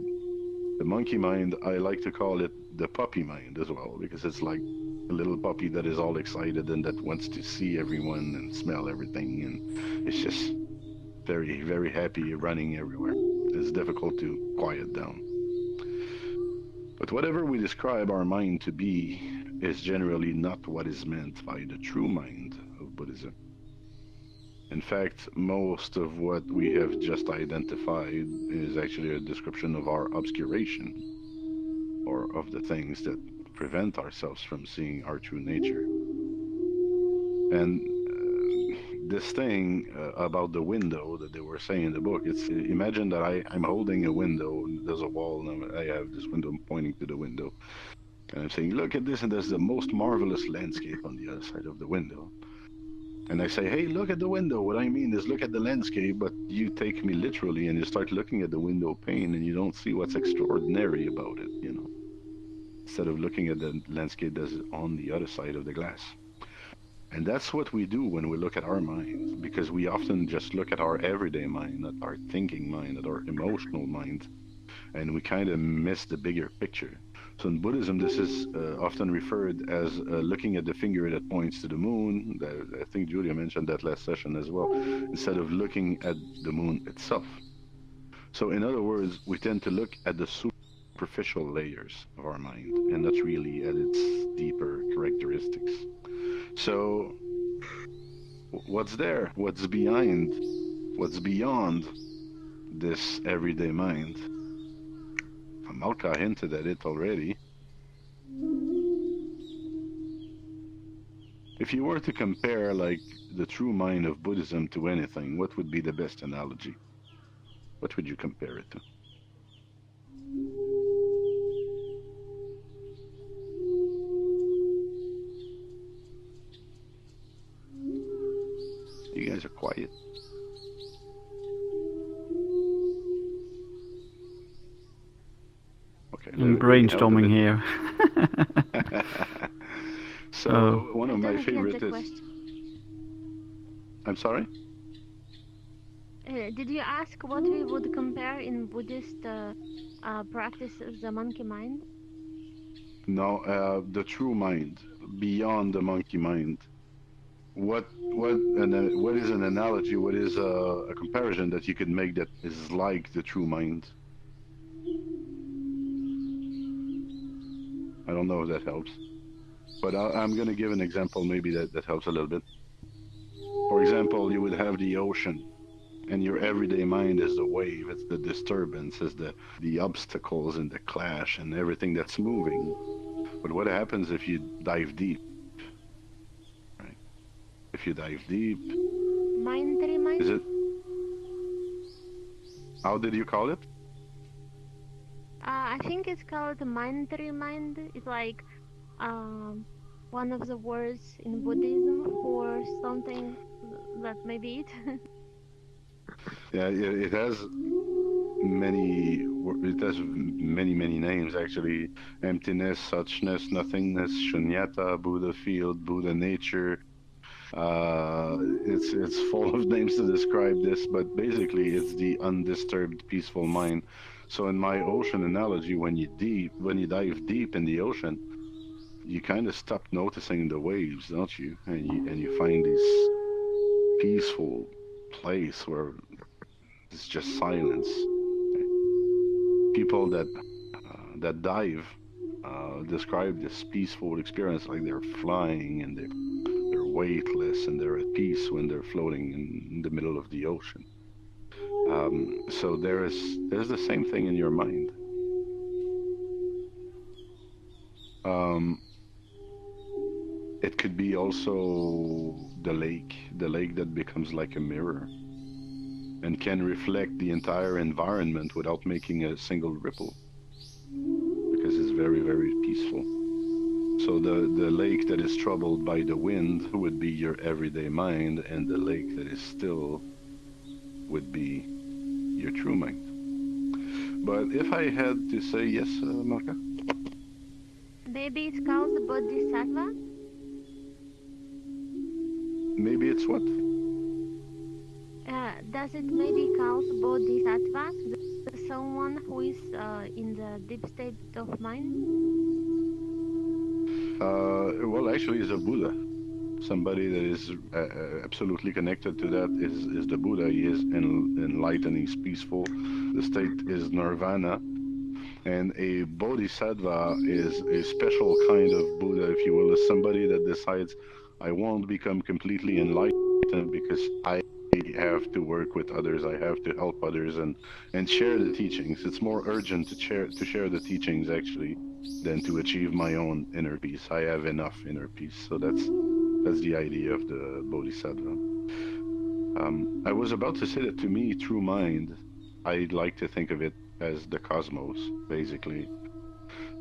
[SPEAKER 2] monkey mind. I like to call it the puppy mind as well, because it's like a little puppy that is all excited and that wants to see everyone and smell everything, and it's just very, very happy running everywhere. It's difficult to quiet down. But whatever we describe our mind to be is generally not what is meant by the true mind of Buddhism. In fact, most of what we have just identified is actually a description of our obscuration, or of the things that prevent ourselves from seeing our true nature. And this thing about the window that they were saying in the book, it's imagine that I'm holding a window, and there's a wall, and I have this window pointing to the window. And I'm saying, look at this, and there's the most marvelous landscape on the other side of the window. And I say, hey, look at the window. What I mean is look at the landscape, but you take me literally and you start looking at the window pane and you don't see what's extraordinary about it, instead of looking at the landscape that's on the other side of the glass. And that's what we do when we look at our minds, because we often just look at our everyday mind, not our thinking mind, not our emotional mind, and we kind of miss the bigger picture. So in Buddhism, this is often referred as looking at the finger that points to the moon. I think Julia mentioned that last session as well, instead of looking at the moon itself. So in other words, we tend to look at the superficial layers of our mind, and not really at its deeper characteristics. So What's there? What's behind? What's beyond this everyday mind? Malka hinted at it already. If you were to compare like the true mind of Buddhism to anything, what would be the best analogy? What would you compare it to? You guys are quiet. Okay,
[SPEAKER 3] I'm
[SPEAKER 2] let me help a
[SPEAKER 3] brainstorming
[SPEAKER 2] bit.
[SPEAKER 3] here.
[SPEAKER 2] So one
[SPEAKER 7] I
[SPEAKER 2] of my
[SPEAKER 7] don't get
[SPEAKER 2] favorite
[SPEAKER 7] the
[SPEAKER 2] is.
[SPEAKER 7] question.
[SPEAKER 2] I'm sorry.
[SPEAKER 7] Did you ask what we would compare in Buddhist practice of the monkey mind?
[SPEAKER 2] No, the true mind beyond the monkey mind. What is an analogy? What is a comparison that you could make that is like the true mind? I don't know if that helps, but I'm going to give an example maybe that helps a little bit. For example, you would have the ocean, and your everyday mind is the wave, it's the disturbance, it's the obstacles and the clash and everything that's moving. But what happens if you dive deep, right? If you dive deep,
[SPEAKER 7] Mind mind?
[SPEAKER 2] is it? How did you call it?
[SPEAKER 7] I think it's called mind mind. It's like one of the words in Buddhism for something that may be it.
[SPEAKER 2] Yeah, it has many. It has many names actually. Emptiness, suchness, nothingness, shunyata, Buddha field, Buddha nature. It's full of names to describe this, but basically it's the undisturbed, peaceful mind. So in my ocean analogy, when you dive deep in the ocean, you kind of stop noticing the waves, don't you? And you find this peaceful place where it's just silence. People that dive describe this peaceful experience like they're flying and they're weightless and they're at peace when they're floating in the middle of the ocean. So there's the same thing in your mind. Um, it could be also the lake that becomes like a mirror and can reflect the entire environment without making a single ripple because it's very peaceful. So the lake that is troubled by the wind would be your everyday mind, and the lake that is still would be your true mind. But if I had to say yes, Marka?
[SPEAKER 7] Maybe it's called the Bodhisattva.
[SPEAKER 2] Maybe it's what?
[SPEAKER 7] Does it maybe called Bodhisattva? Someone who is in the deep state of mind?
[SPEAKER 2] Well, actually, it's a Buddha. Somebody that is absolutely connected to that is the Buddha. He is enlightened, he's peaceful. The state is nirvana. And a bodhisattva is a special kind of Buddha, if you will, is somebody that decides, I won't become completely enlightened because I have to work with others, I have to help others and share the teachings. It's more urgent to share the teachings actually than to achieve my own inner peace. I have enough inner peace. So that's the idea of the bodhisattva. I was about to say that to me, true mind, I like to think of it as the cosmos, basically.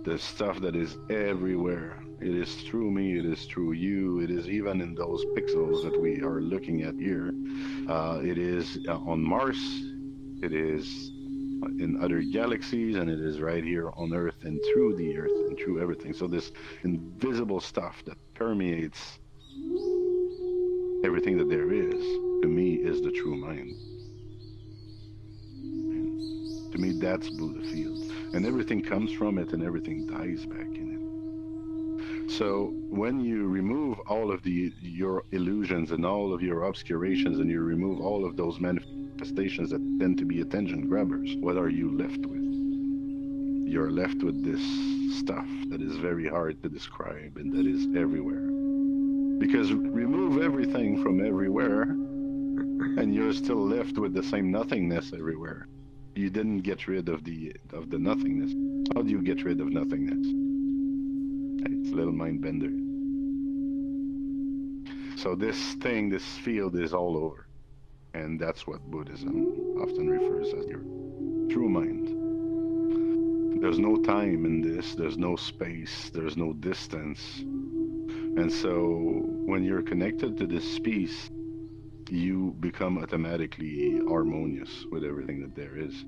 [SPEAKER 2] The stuff that is everywhere. It is through me, it is through you, it is even in those pixels that we are looking at here. It is on Mars, it is in other galaxies, and it is right here on Earth and through the Earth and through everything. So this invisible stuff that permeates everything that there is, to me, is the true mind. And to me, that's Buddha field. And everything comes from it and everything dies back in it. So when you remove all of your illusions and all of your obscurations and you remove all of those manifestations that tend to be attention grabbers, what are you left with? You're left with this stuff that is very hard to describe and that is everywhere. Because remove everything from everywhere, and you're still left with the same nothingness everywhere. You didn't get rid of the nothingness. How do you get rid of nothingness? It's a little mind bender. So this field is all over. And that's what Buddhism often refers as your true mind. There's no time in this, there's no space, there's no distance. And so when you're connected to this peace, you become automatically harmonious with everything that there is.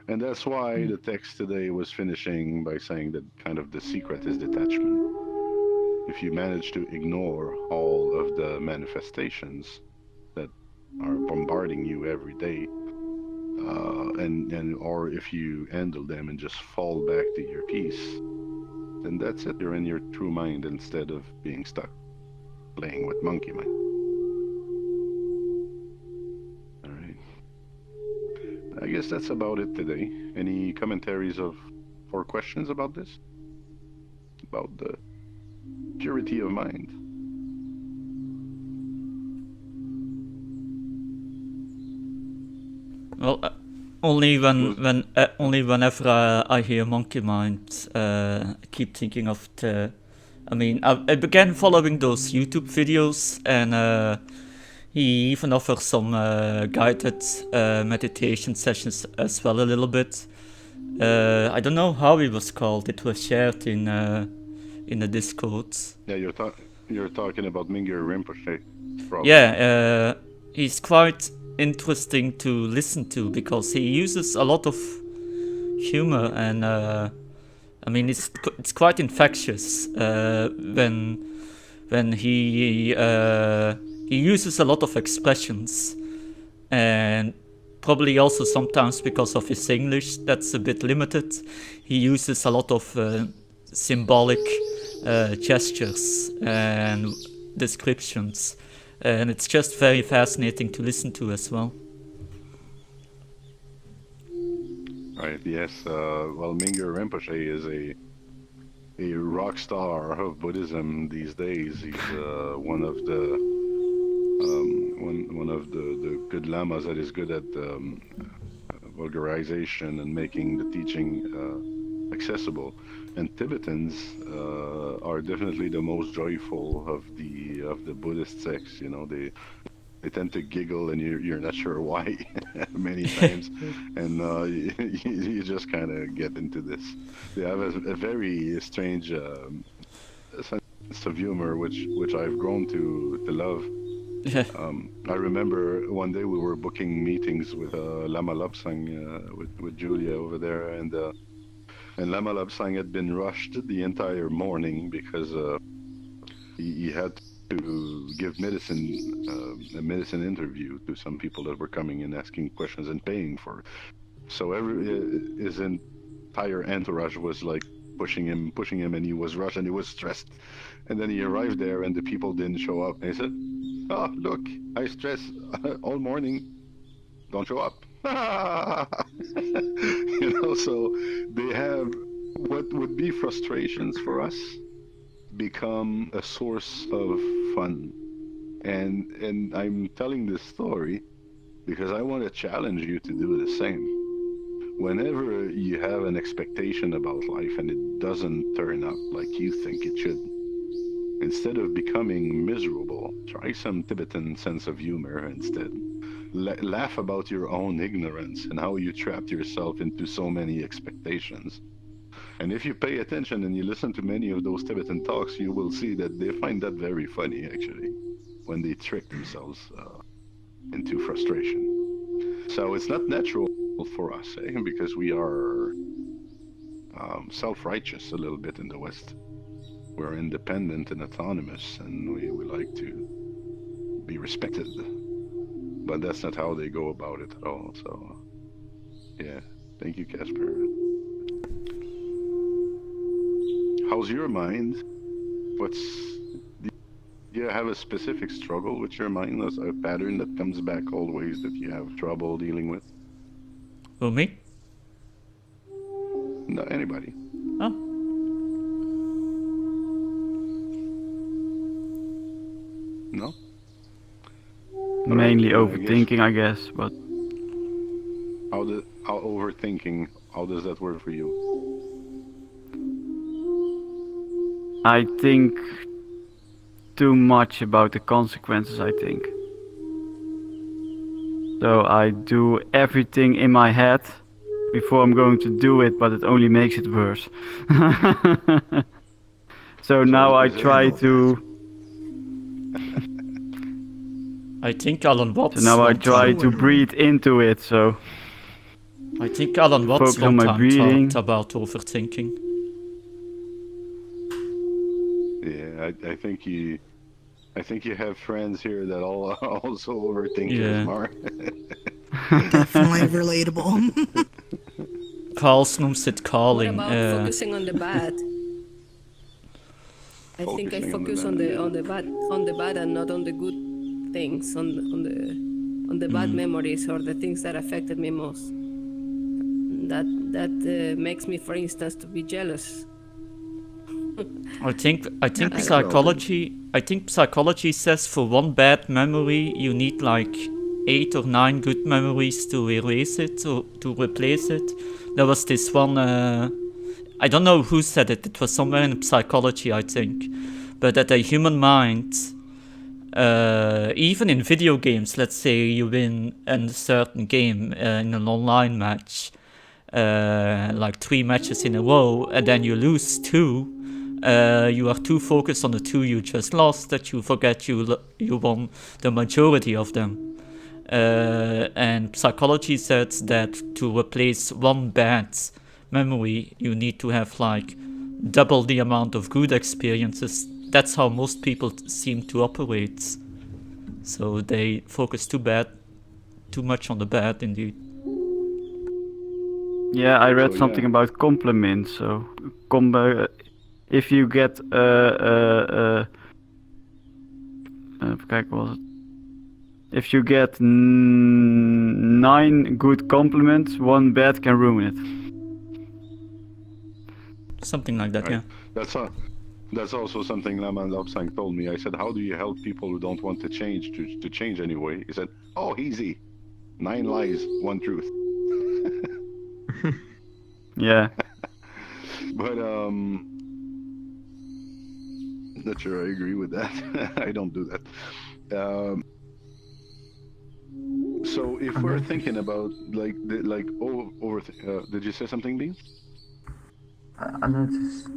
[SPEAKER 2] And that's why the text today was finishing by saying that kind of the secret is detachment. If you manage to ignore all of the manifestations that are bombarding you every day, or if you handle them and just fall back to your peace, then that's it. You're in your true mind instead of being stuck playing with monkey mind. All right. I guess that's about it today. Any commentaries or questions about this? About the purity of mind?
[SPEAKER 8] Well, only whenever I hear monkey mind, I keep thinking of the. I mean, I began following those YouTube videos, and he even offers some guided meditation sessions as well a little bit. I don't know how it was called. It was shared in the Discord.
[SPEAKER 2] Yeah, you're talking about Mingyur Rinpoche. Probably.
[SPEAKER 8] Yeah, he's quite interesting to listen to because he uses a lot of humor, and I mean it's quite infectious when he uses a lot of expressions, and probably also sometimes because of his English that's a bit limited, he uses a lot of symbolic gestures and descriptions, and it's just very fascinating to listen to as well.
[SPEAKER 2] Right, yes. Well, Mingyur Rinpoche is a rock star of Buddhism these days. He's one of the good lamas that is good at vulgarization and making the teaching accessible. And Tibetans are definitely the most joyful of the Buddhist sects. You know, they tend to giggle, and you're not sure why many times, and you just kind of get into this. They have a very strange sense of humor, which I've grown to love. I remember one day we were booking meetings with Lama Lapsang, with Julia over there, and Lama Lapsang had been rushed the entire morning because he had to give a medicine interview to some people that were coming and asking questions and paying for it. So his entire entourage was like pushing him, and he was rushed and he was stressed. And then he arrived there, and the people didn't show up. And he said, "Oh, look, I stress all morning. Don't show up." So they have what would be frustrations for us become a source of fun. And I'm telling this story because I want to challenge you to do the same. Whenever you have an expectation about life and it doesn't turn up like you think it should, instead of becoming miserable, try some Tibetan sense of humor instead. Laugh about your own ignorance and how you trapped yourself into so many expectations. And if you pay attention and you listen to many of those Tibetan talks, you will see that they find that very funny, actually, when they trick themselves into frustration. So it's not natural for us, because we are self-righteous a little bit in the West. We're independent and autonomous, and we like to be respected. But that's not how they go about it at all. So, yeah. Thank you, Casper. How's your mind? Do you have a specific struggle with your mind? There's a pattern that comes back always that you have trouble dealing with?
[SPEAKER 8] Who, me?
[SPEAKER 2] No, anybody.
[SPEAKER 8] Oh.
[SPEAKER 2] No.
[SPEAKER 3] Mainly
[SPEAKER 2] Alright,
[SPEAKER 3] overthinking, I guess, but
[SPEAKER 2] how overthinking? How does that work for you?
[SPEAKER 3] I think too much about the consequences, I think. So I do everything in my head before I'm going to do it, but it only makes it worse. So now I
[SPEAKER 2] is it-
[SPEAKER 3] try to.
[SPEAKER 8] I think Alan
[SPEAKER 3] So
[SPEAKER 8] Watts
[SPEAKER 3] now I
[SPEAKER 8] one
[SPEAKER 3] try
[SPEAKER 8] time.
[SPEAKER 3] to breathe into it. So
[SPEAKER 8] I think Alan Watts
[SPEAKER 3] focus on
[SPEAKER 8] one
[SPEAKER 3] my
[SPEAKER 8] time
[SPEAKER 3] breathing.
[SPEAKER 8] talked about overthinking.
[SPEAKER 2] Yeah, I think you have friends here that all also overthink
[SPEAKER 8] Yeah.
[SPEAKER 2] as Mar.
[SPEAKER 5] Definitely relatable.
[SPEAKER 8] Carl's noemt het
[SPEAKER 1] What
[SPEAKER 8] calling.
[SPEAKER 1] about focusing on the bad? I think I
[SPEAKER 2] Focusing on the
[SPEAKER 1] focus
[SPEAKER 2] bad,
[SPEAKER 1] on the
[SPEAKER 2] yeah.
[SPEAKER 1] on the bad and not on the good things, on the bad memories or the things that affected me most. That makes me, for instance, to be jealous.
[SPEAKER 8] I think
[SPEAKER 6] think
[SPEAKER 8] psychology. I think psychology says for one bad memory you need like 8 or 9 good memories to erase it or to replace it. There was this one. I don't know who said it. It was somewhere in psychology, I think, but that a human mind, even in video games, let's say you win in a certain game in an online match, like 3 matches in a row, and then you lose 2. You are too focused on the 2 you just lost that you forget you won the majority of them. And psychology says that to replace one bad memory, you need to have like double the amount of good experiences. That's how most people seem to operate. So they focus too much on the bad, indeed.
[SPEAKER 3] Yeah, I read
[SPEAKER 2] So,
[SPEAKER 3] something
[SPEAKER 2] yeah.
[SPEAKER 3] about compliments. So, if you get kijk, wat was het? If you get 9 good compliments, 1 bad can ruin it.
[SPEAKER 8] Something like that,
[SPEAKER 2] Right.
[SPEAKER 8] yeah.
[SPEAKER 2] That's also something Laman Lapsang told me. I said, how do you help people who don't want to change to change anyway? He said, oh, easy. 9 lies, 1 truth.
[SPEAKER 3] Yeah.
[SPEAKER 2] But not sure I agree with that. I don't do that. So if we're thinking about did you say something, Lee?
[SPEAKER 9] I noticed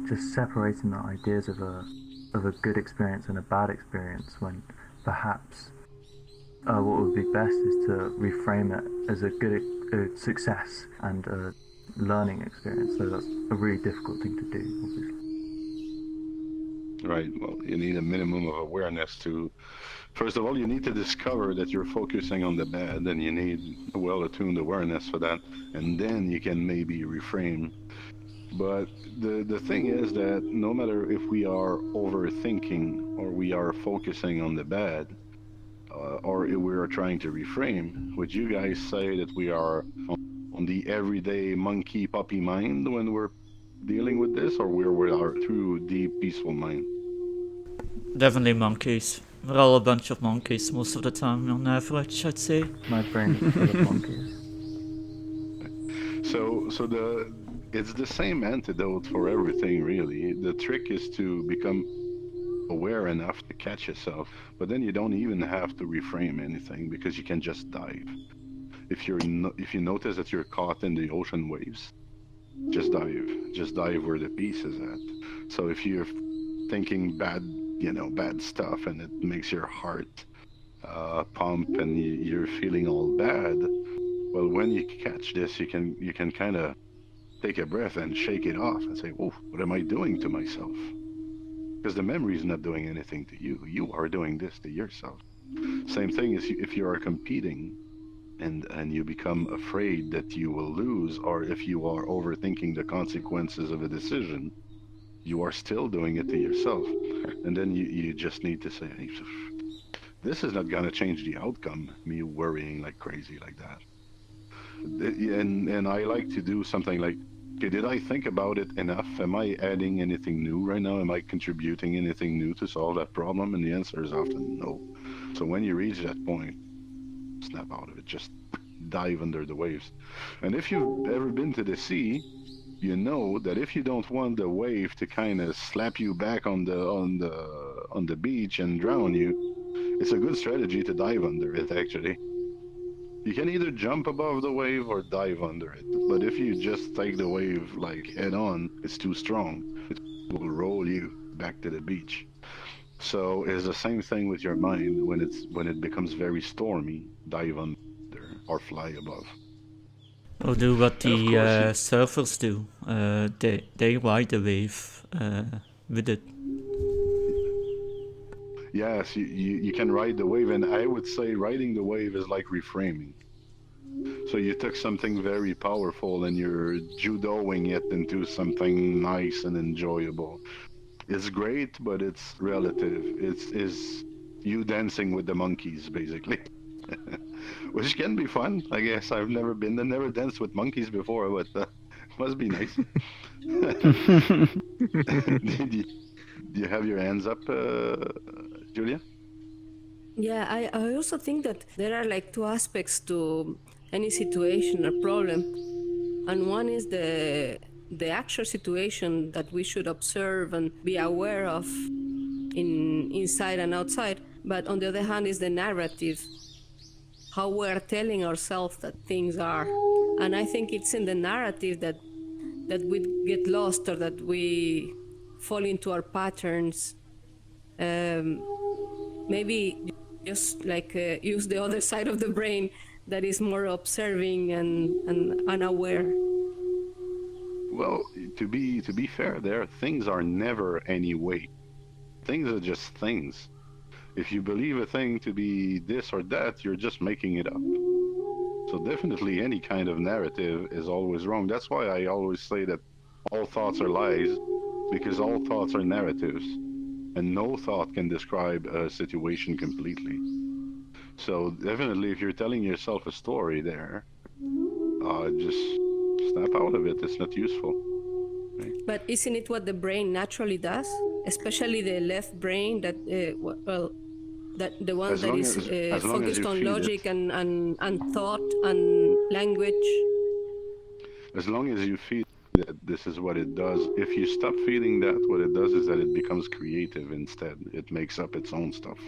[SPEAKER 9] just separating the ideas of a good experience and a bad experience, when perhaps what would be best is to reframe it as a good success and a learning experience. So that's a really difficult thing to do, obviously.
[SPEAKER 2] Right. Well, you need a minimum of awareness to. First of all, you need to discover that you're focusing on the bad, and you need a well-attuned awareness for that, and then you can maybe reframe. But the thing is that no matter if we are overthinking or we are focusing on the bad, or if we are trying to reframe, would you guys say that we are on the everyday monkey puppy mind when we're dealing with this, or we are true deep peaceful mind?
[SPEAKER 8] Definitely monkeys. We're all a bunch of monkeys most of the time on average, I'd say.
[SPEAKER 9] My brain is full of monkeys.
[SPEAKER 2] So it's the same antidote for everything, really. The trick is to become aware enough to catch yourself, but then you don't even have to reframe anything because you can just dive. If you notice that you're caught in the ocean waves, just dive where the peace is at. So if you're thinking bad stuff and it makes your heart pump and you're feeling all bad, well, when you catch this, you can kind of take a breath and shake it off and say, "Whoa, what am I doing to myself?" Because the memory is not doing anything to you. You are doing this to yourself. Same thing as if you are competing and you become afraid that you will lose, or if you are overthinking the consequences of a decision, you are still doing it to yourself. And then you just need to say, hey, this is not going to change the outcome, me worrying like crazy like that. And I like to do something like Okay, did I think about it enough? Am I adding anything new right now? Am I contributing anything new to solve that problem? And the answer is often no. So when you reach that point, snap out of it. Just dive under the waves. And if you've ever been to the sea, you know that if you don't want the wave to kind of slap you back on the beach and drown you, it's a good strategy to dive under it actually. You can either jump above the wave or dive under it. But if you just take the wave like head on, it's too strong. It will roll you back to the beach. So it's the same thing with your mind. When it becomes very stormy, dive under or fly above.
[SPEAKER 8] Or do what
[SPEAKER 2] And of
[SPEAKER 8] the
[SPEAKER 2] course,
[SPEAKER 8] surfers do. They ride the wave with it.
[SPEAKER 2] yes, you can ride the wave, and I would say riding the wave is like reframing. So you took something very powerful and you're judoing it into something nice and enjoyable. It's great, but it's relative. It's you dancing with the monkeys, basically. Which can be fun, I guess. I've never danced with monkeys before, but must be nice. Do you have your hands up, Julia?
[SPEAKER 1] Yeah, I also think that there are like two aspects to any situation or problem. And one is the actual situation that we should observe and be aware of inside and outside. But on the other hand is the narrative, how we're telling ourselves that things are. And I think it's in the narrative that we get lost or that we fall into our patterns. Maybe just like use the other side of the brain that is more observing and unaware.
[SPEAKER 2] Well, to be fair, there things are never any way. Things are just things. If you believe a thing to be this or that, you're just making it up. So definitely any kind of narrative is always wrong. That's why I always say that all thoughts are lies, because all thoughts are narratives, and no thought can describe a situation completely. So definitely if you're telling yourself a story there, just snap out of it. It's not useful. Right?
[SPEAKER 1] But isn't it what the brain naturally does? Especially the left brain, that well, that the one
[SPEAKER 2] As
[SPEAKER 1] that
[SPEAKER 2] long
[SPEAKER 1] is
[SPEAKER 2] as long as
[SPEAKER 1] focused
[SPEAKER 2] you
[SPEAKER 1] on
[SPEAKER 2] feed
[SPEAKER 1] logic
[SPEAKER 2] it.
[SPEAKER 1] and thought and language.
[SPEAKER 2] As long as you feel that this is what it does, if you stop feeling that, what it does is that it becomes creative instead. It makes up its own stuff.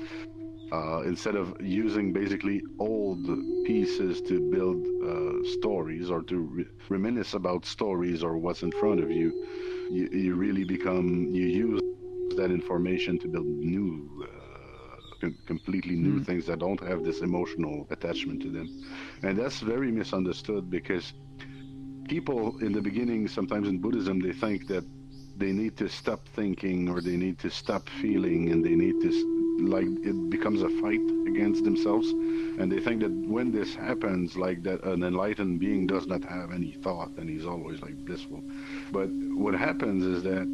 [SPEAKER 2] Instead of using basically old pieces to build stories or to reminisce about stories or what's in front of you, you really you use that information to build new, completely new things that don't have this emotional attachment to them. And that's very misunderstood because people in the beginning, sometimes in Buddhism, they think that they need to stop thinking or they need to stop feeling and they need to, like, it becomes a fight against themselves. And they think that when this happens, like that an enlightened being does not have any thought and he's always like blissful. But what happens is that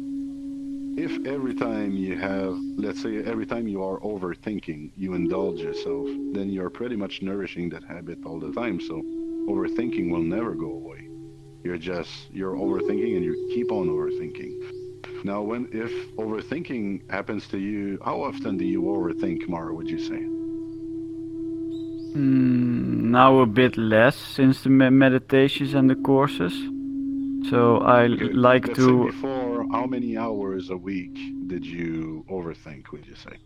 [SPEAKER 2] if every time you have, let's say, every time you are overthinking, you indulge yourself, then you're pretty much nourishing that habit all the time. So overthinking will never go away. You're overthinking and you keep on overthinking. Now, if overthinking happens to you, how often do you overthink, Mara, would you say?
[SPEAKER 3] Now a bit less since the meditations and the courses. So I like
[SPEAKER 2] Let's
[SPEAKER 3] to.
[SPEAKER 2] say before, how many hours a week did you overthink, would you say?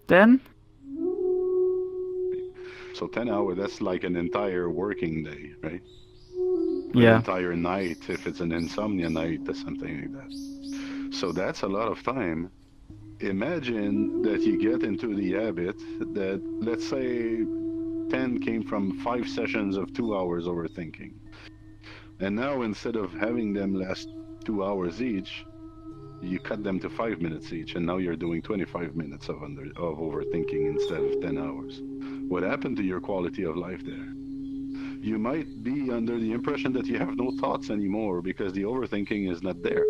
[SPEAKER 3] 10?
[SPEAKER 2] So 10 hours, that's like an entire working day, right?
[SPEAKER 3] Yeah.
[SPEAKER 2] An entire night, if it's an insomnia night or something like that. So that's a lot of time. Imagine that you get into the habit that, let's say, 10 came from 5 sessions of 2 hours overthinking. And now instead of having them last 2 hours each, you cut them to 5 minutes each, and now you're doing 25 minutes of overthinking instead of 10 hours. What happened to your quality of life there? You might be under the impression that you have no thoughts anymore because the overthinking is not there.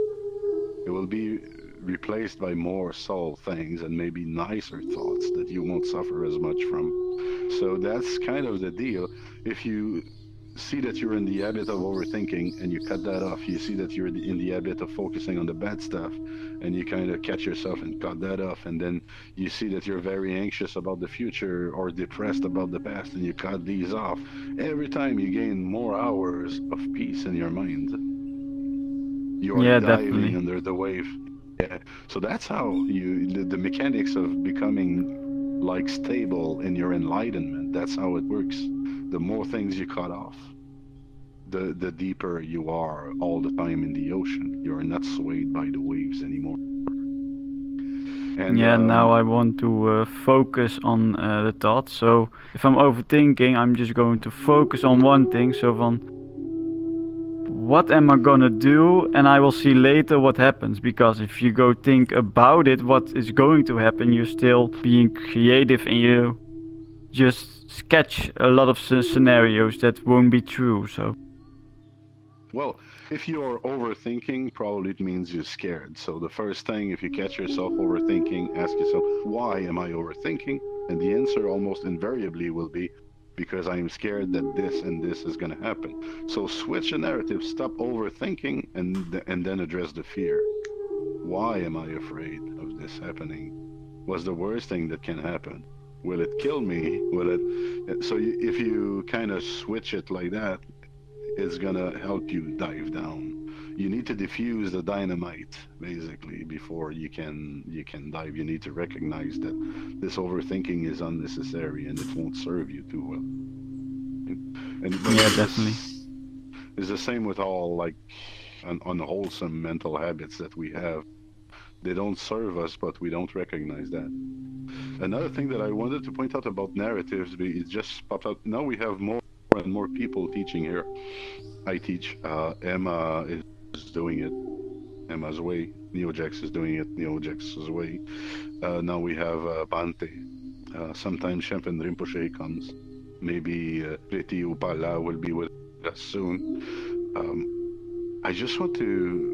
[SPEAKER 2] It will be replaced by more subtle things and maybe nicer thoughts that you won't suffer as much from. So that's kind of the deal. If you see that you're in the habit of overthinking and you cut that off, you see that you're in the habit of focusing on the bad stuff and you kind of catch yourself and cut that off, and then you see that you're very anxious about the future or depressed about the past and you cut these off. Every time you gain more hours of peace in your mind, you are
[SPEAKER 3] Yeah,
[SPEAKER 2] diving
[SPEAKER 3] definitely.
[SPEAKER 2] under the wave. Yeah. So that's how the mechanics of becoming like stable in your enlightenment, that's how it works. The more things you cut off, the deeper you are all the time in the ocean. You're not swayed by the waves anymore. And
[SPEAKER 3] Yeah, now I want to focus on the thoughts. So if I'm overthinking, I'm just going to focus on one thing. So from what am I gonna do, and I will see later what happens. Because if you go think about it, what is going to happen, you're still being creative and you just sketch a lot of scenarios that won't be true. So
[SPEAKER 2] well, if you're overthinking, probably it means you're scared. So the first thing, if you catch yourself overthinking, ask yourself, why am I overthinking? And the answer almost invariably will be, because I am scared that this and this is going to happen. So switch the narrative, stop overthinking, and then address the fear. Why am I afraid of this happening? What's the worst thing that can happen? Will it kill me? Will it? So if you kind of switch it like that, it's gonna help you dive down. You need to diffuse the dynamite basically before you can dive. You need to recognize that this overthinking is unnecessary and it won't serve you too well. But
[SPEAKER 3] yeah, definitely.
[SPEAKER 2] it's the same with all like unwholesome mental habits that we have. They don't serve us, but we don't recognize that. Another thing that I wanted to point out about narratives, it just popped out. Now we have more and more people teaching here. I teach. Emma is doing it. Emma's way. Neojax is doing it. Neojax's way. Now we have Bante. Sometimes Shempen Rinpoche comes. Maybe Priti Upala will be with us soon. I just want to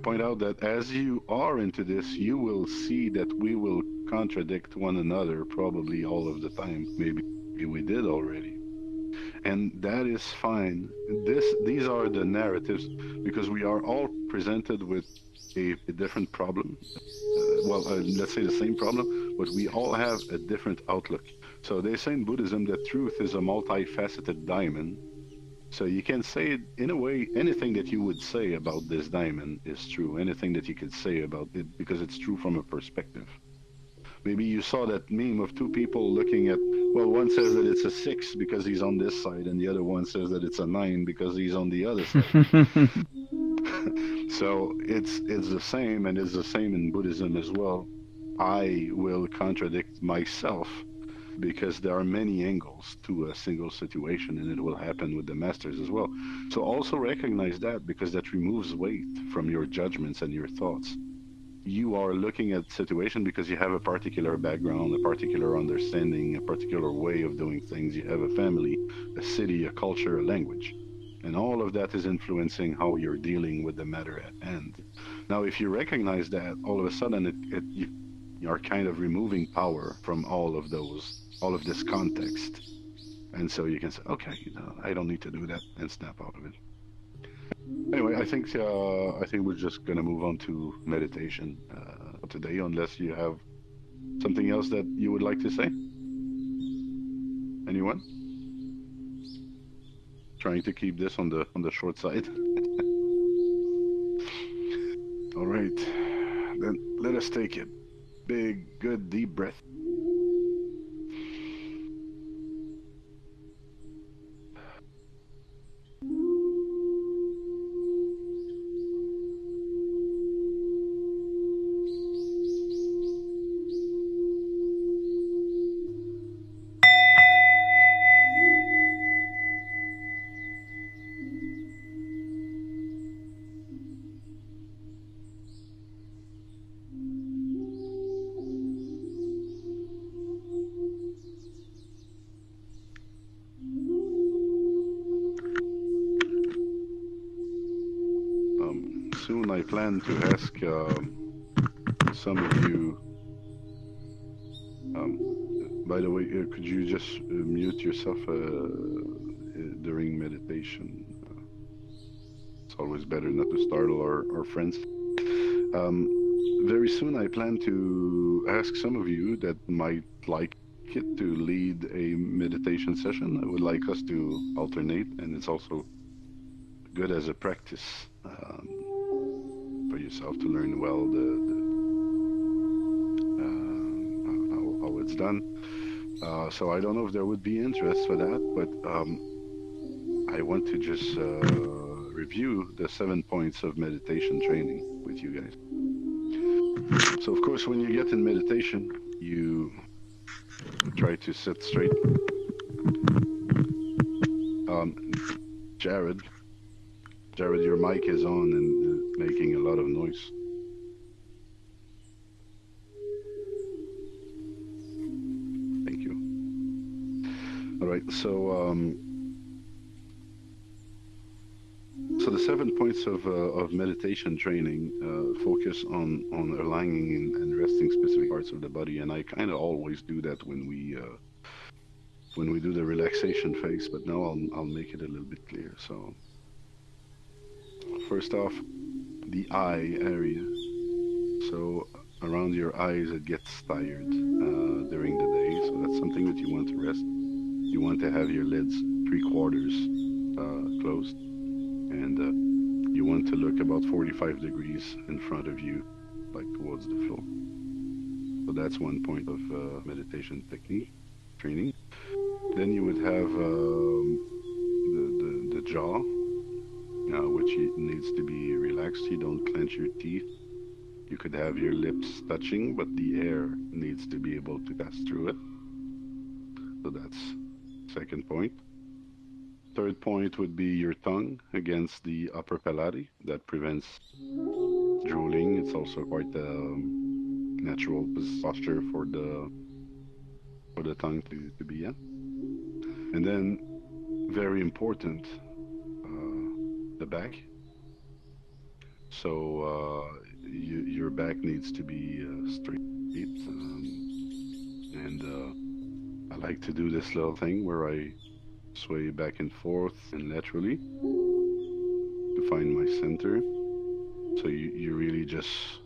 [SPEAKER 2] point out that as you are into this, you will see that we will contradict one another probably all of the time. Maybe we did already. And that is fine. These are the narratives because we are all presented with a different problem. Let's say the same problem, but we all have a different outlook. So they say in Buddhism that truth is a multifaceted diamond. So you can say it in a way, anything that you would say about this diamond is true. Anything that you could say about it because it's true from a perspective. Maybe you saw that meme of two people looking at, well, one says that it's a 6 because he's on this side, and the other one says that it's a 9 because he's on the other side. So it's the same, and it's the same in Buddhism as well. I will contradict myself because there are many angles to a single situation, and it will happen with the masters as well. So also recognize that because that removes weight from your judgments and your thoughts. You are looking at situation because you have a particular background, a particular understanding, a particular way of doing things. You have a family, a city, a culture, a language. And all of that is influencing how you're dealing with the matter at hand. Now, if you recognize that, all of a sudden you are kind of removing power from all of this context. And so you can say, okay, I don't need to do that, and snap out of it. Anyway, I think we're just gonna move on to meditation today, unless you have something else that you would like to say. Anyone? Trying to keep this on the short side. All right, then let us take a big, good, deep breath. Soon I plan to ask some of you. By the way, could you just mute yourself during meditation? It's always better not to startle our friends. Very soon, I plan to ask some of you that might like it to lead a meditation session. I would like us to alternate, and it's also good as a practice for yourself to learn well how it's done. So I don't know if there would be interest for that, but I want to just review the 7 points of meditation training with you guys. So of course, when you get in meditation, you try to sit straight. Jared, your mic is on and making a lot of noise. Thank you. All right, so the 7 points of meditation training focus on aligning and resting specific parts of the body, and I kind of always do that when we do the relaxation phase, but now I'll make it a little bit clear. So first off, the eye area. So around your eyes, it gets tired during the day, so that's something that you want to rest. You want to have your lids 3/4 closed, and you want to look about 45 degrees in front of you, like towards the floor. So that's one point of meditation technique training. Then you would have the jaw, which needs to be relaxed. You don't clench your teeth. You could have your lips touching, but the air needs to be able to pass through it. So that's second point. Third point would be your tongue against the upper palate. That prevents drooling. It's also quite a natural posture for the tongue to be in. And then, very important, the back. So your back needs to be straight. And I like to do this little thing where I sway back and forth and laterally to find my center. So you really just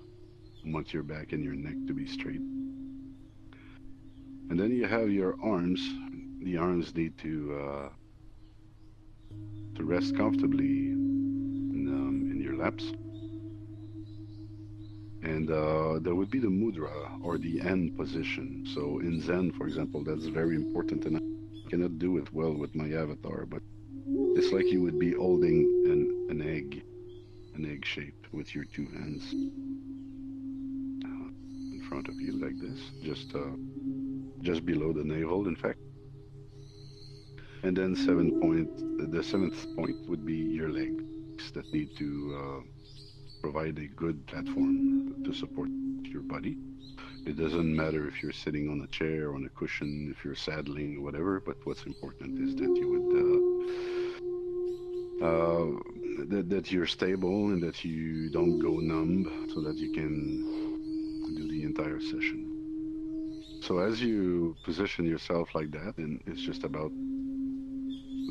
[SPEAKER 2] want your back and your neck to be straight. And then you have your arms. The arms need to rest comfortably in your laps. And there would be the mudra, or the end position. So in Zen, for example, that's very important, and I cannot do it well with my avatar, but it's like you would be holding an egg shape with your two hands in front of you like this, just below the navel, in fact. And then the seventh point would be your legs that need to provide a good platform to support your body. It doesn't matter if you're sitting on a chair, on a cushion, if you're saddling, whatever, but what's important is that you would that you're stable and that you don't go numb, so that you can do the entire session. So as you position yourself like that, and it's just about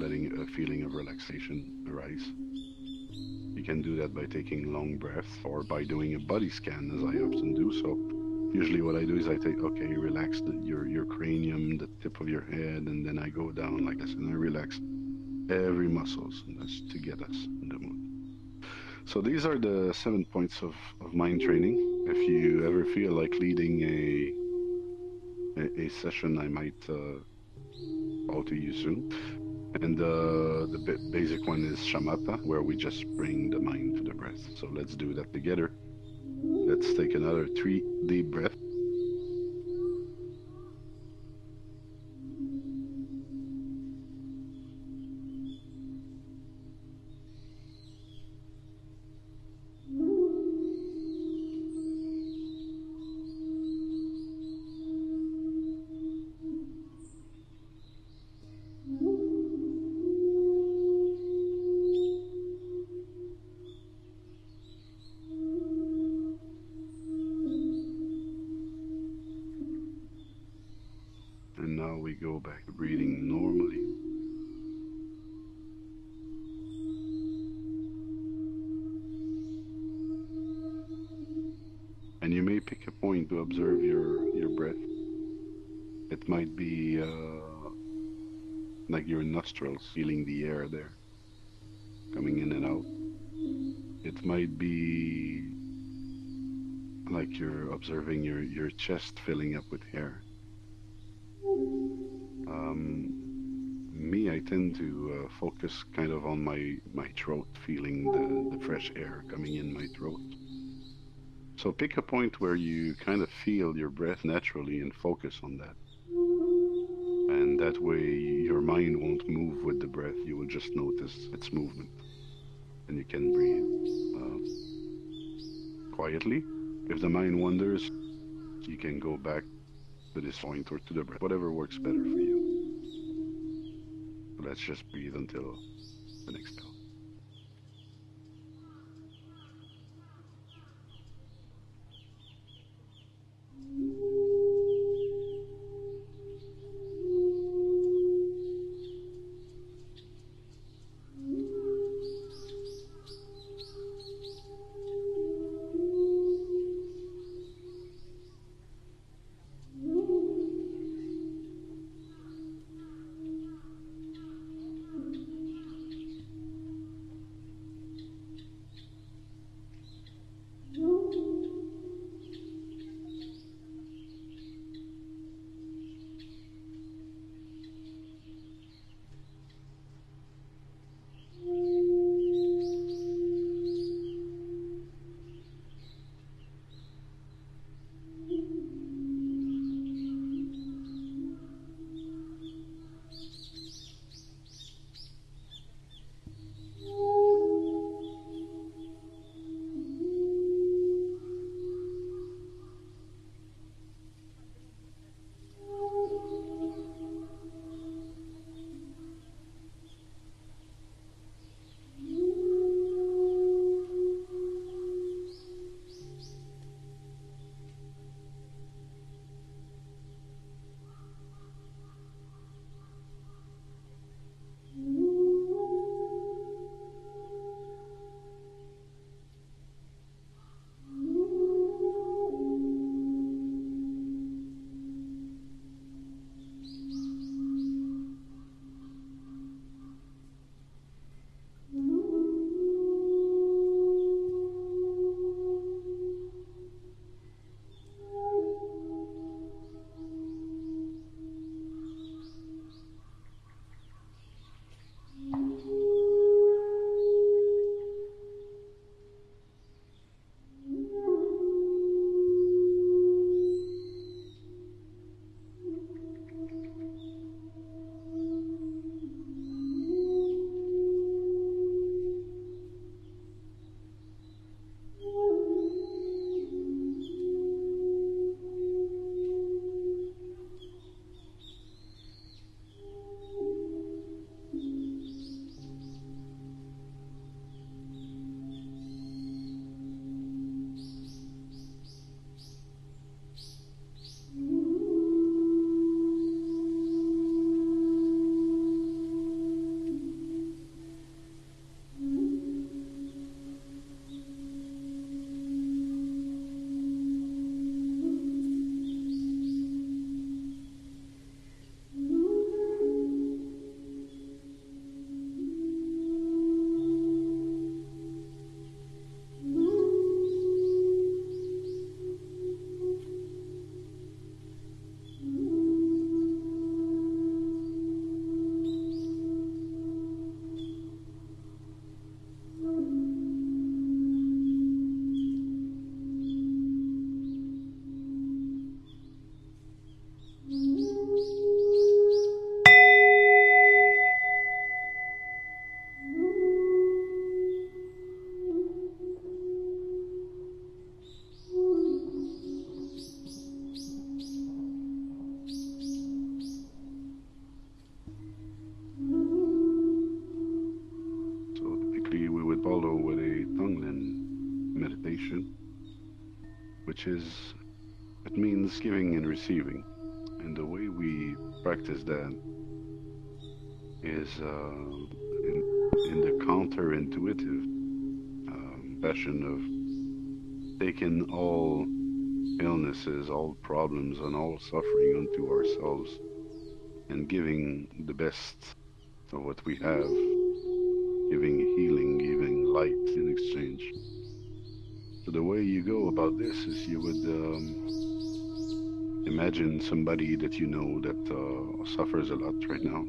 [SPEAKER 2] letting a feeling of relaxation arise. You can do that by taking long breaths or by doing a body scan, as I often do. So usually what I do is I take, okay, relax your cranium, the tip of your head, and then I go down like this, and I relax every muscles, and that's to get us in the mood. So these are the 7 points of mind training. If you ever feel like leading a session, I might call to you soon. And the basic one is shamatha, where we just bring the mind to the breath. So let's do that together. Let's take another 3 deep breaths. And now we go back to breathing normally. And you may pick a point to observe your breath. It might be like your nostrils, feeling the air there, coming in and out. It might be like you're observing your chest filling up with hair. Me, I tend to focus kind of on my throat, feeling the fresh air coming in my throat. So pick a point where you kind of feel your breath naturally and focus on that. And that way your mind won't move with the breath, you will just notice its movement. And you can breathe quietly. If the mind wanders, you can go back to this point or to the breath, whatever works better for you. Let's just breathe until the next bell. follow with a Tonglen meditation, which is, it means giving and receiving. And the way we practice that is in the counterintuitive fashion of taking all illnesses, all problems, and all suffering onto ourselves and giving the best of what we have, giving healing, giving light in exchange. So the way you go about this is you would imagine somebody that you know that suffers a lot right now.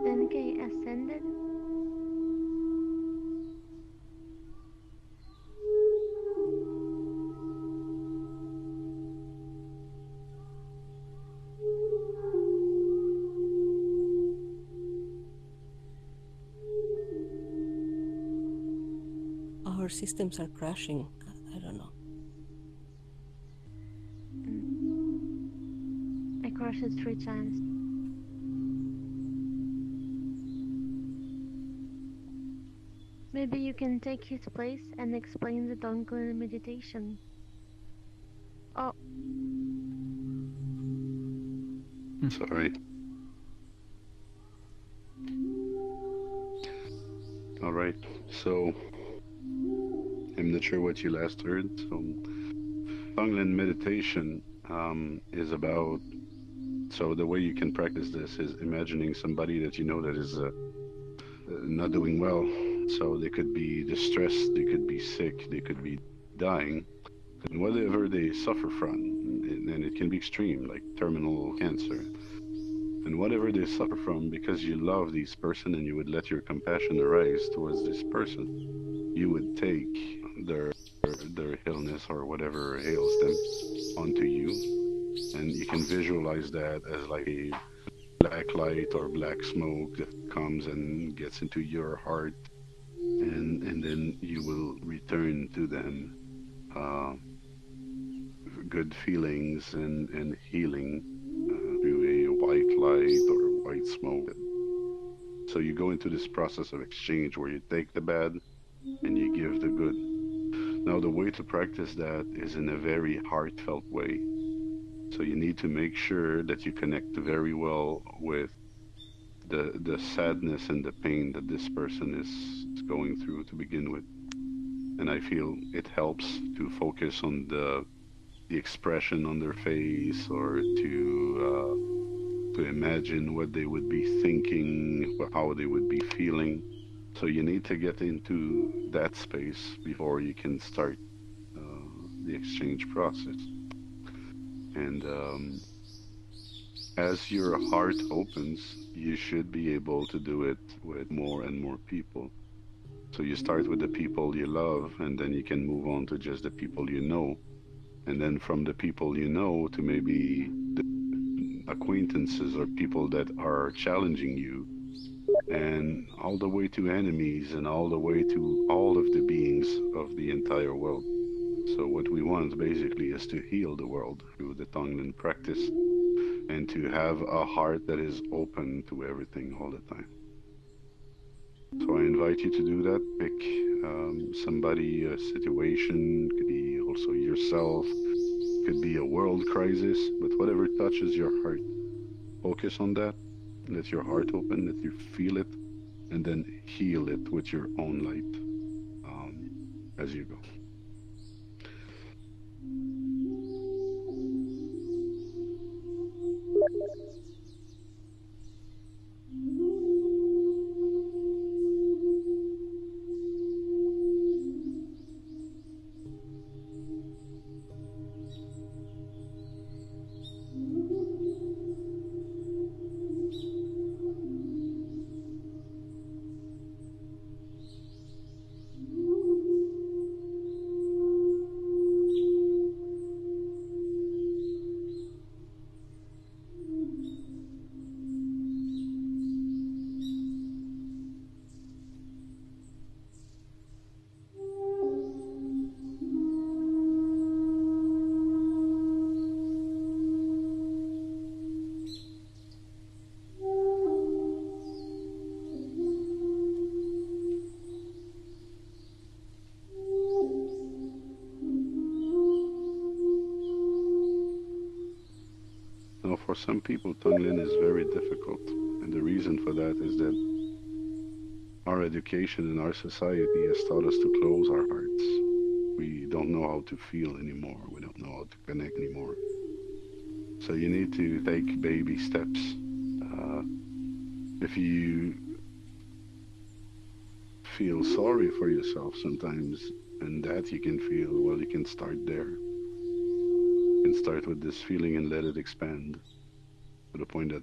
[SPEAKER 7] Denke ascended.
[SPEAKER 1] Our systems are crashing. I don't know.
[SPEAKER 7] I crashed it 3 times. Maybe you can take his place and explain the Donglen meditation. Oh,
[SPEAKER 2] Sorry. All right. So I'm not sure what you last heard. So Tonglen meditation is about. So the way you can practice this is imagining somebody that you know that is not doing well. So they could be distressed, they could be sick, they could be dying, and whatever they suffer from, and it can be extreme, like terminal cancer, and whatever they suffer from, because you love this person and you would let your compassion arise towards this person, you would take their illness or whatever ails them onto you, and you can visualize that as like a black light or black smoke that comes and gets into your heart, and then you will return to them uh, good feelings and healing through a white light or white smoke. So you go into this process of exchange where you take the bad and you give the good. Now the way to practice that is in a very heartfelt way. So you need to make sure that you connect very well with the sadness and the pain that this person is going through to begin with. And I feel it helps to focus on the expression on their face, or to imagine what they would be thinking, or how they would be feeling. So you need to get into that space before you can start the exchange process. And as your heart opens, you should be able to do it with more and more people. So you start with the people you love, and then you can move on to just the people you know. And then from the people you know to maybe the acquaintances or people that are challenging you, and all the way to enemies, and all the way to all of the beings of the entire world. So what we want basically is to heal the world through the Tonglen practice, and to have a heart that is open to everything all the time. So I invite you to do that. Pick somebody, a situation, could be also yourself, could be a world crisis, but whatever touches your heart, focus on that. Let your heart open, let you feel it, and then heal it with your own light as you go. for some people, Tonglen is very difficult. And the reason for that is that our education and our society has taught us to close our hearts. We don't know how to feel anymore. We don't know how to connect anymore. So you need to take baby steps. If you feel sorry for yourself sometimes, and that you can feel, well, you can start there. You can start with this feeling and let it expand to the point that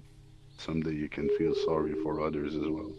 [SPEAKER 2] someday you can feel sorry for others as well.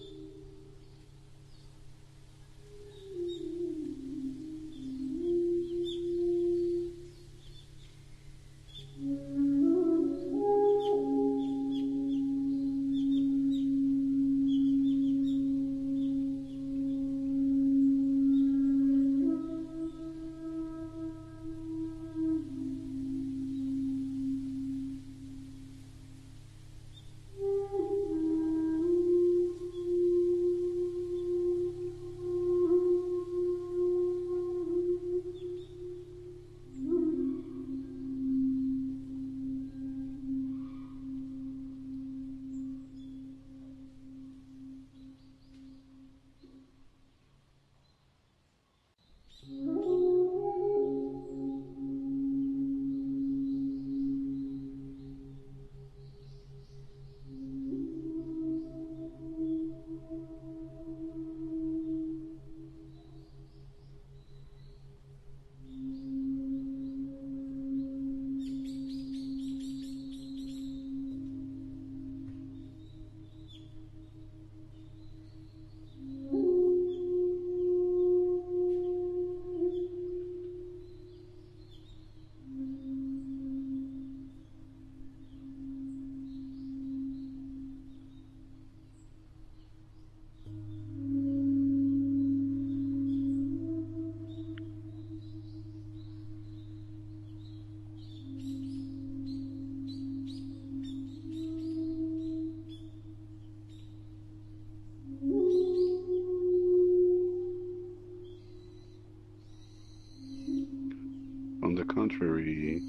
[SPEAKER 2] On the contrary,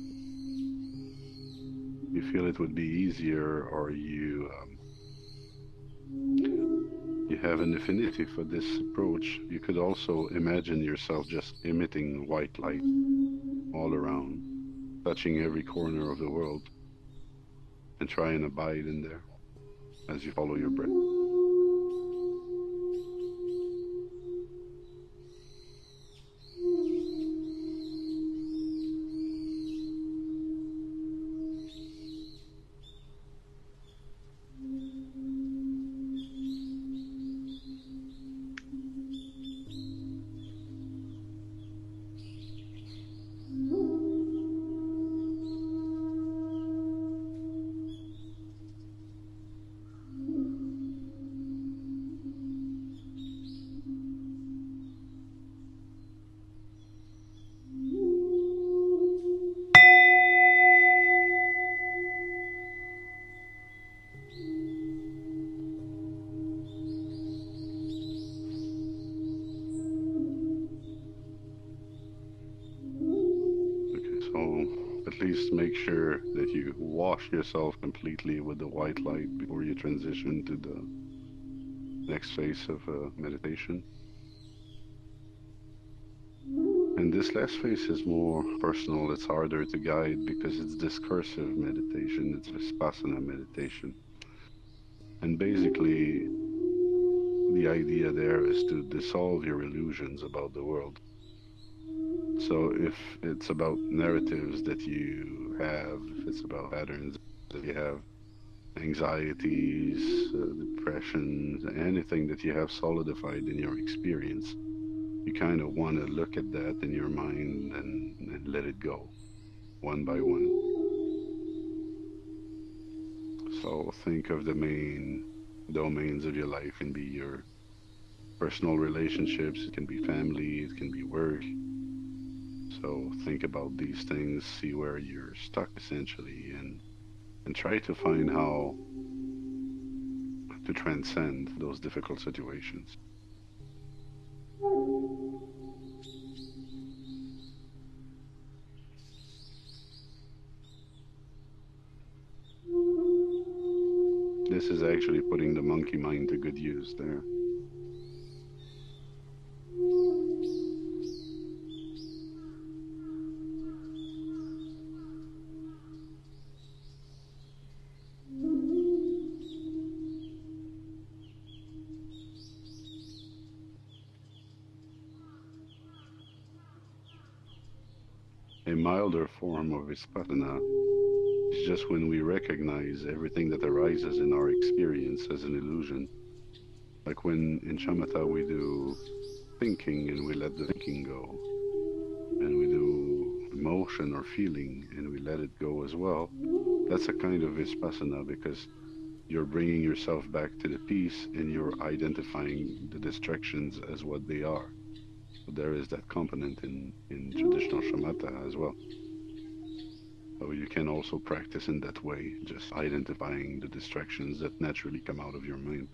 [SPEAKER 2] you feel it would be easier, or you have an affinity for this approach, you could also imagine yourself just emitting white light all around, touching every corner of the world, and try and abide in there as you follow your breath. So at least make sure that you wash yourself completely with the white light before you transition to the next phase of meditation. And this last phase is more personal, it's harder to guide because it's discursive meditation, it's Vipassana meditation. And basically, the idea there is to dissolve your illusions about the world. So if it's about narratives that you have, if it's about patterns that you have, anxieties, depressions, anything that you have solidified in your experience, you kind of want to look at that in your mind and let it go one by one. So think of the main domains of your life and be your personal relationships, it can be family, it can be work. So think about these things, see where you're stuck essentially, and try to find how to transcend those difficult situations. This is actually putting the monkey mind to good use there. A milder form of vipassana is just when we recognize everything that arises in our experience as an illusion. Like when in shamatha we do thinking and we let the thinking go, and we do emotion or feeling and we let it go as well. That's a kind of vipassana because you're bringing yourself back to the peace and you're identifying the distractions as what they are. So there is that component in traditional shamatha as well. So you can also practice in that way, just identifying the distractions that naturally come out of your mind.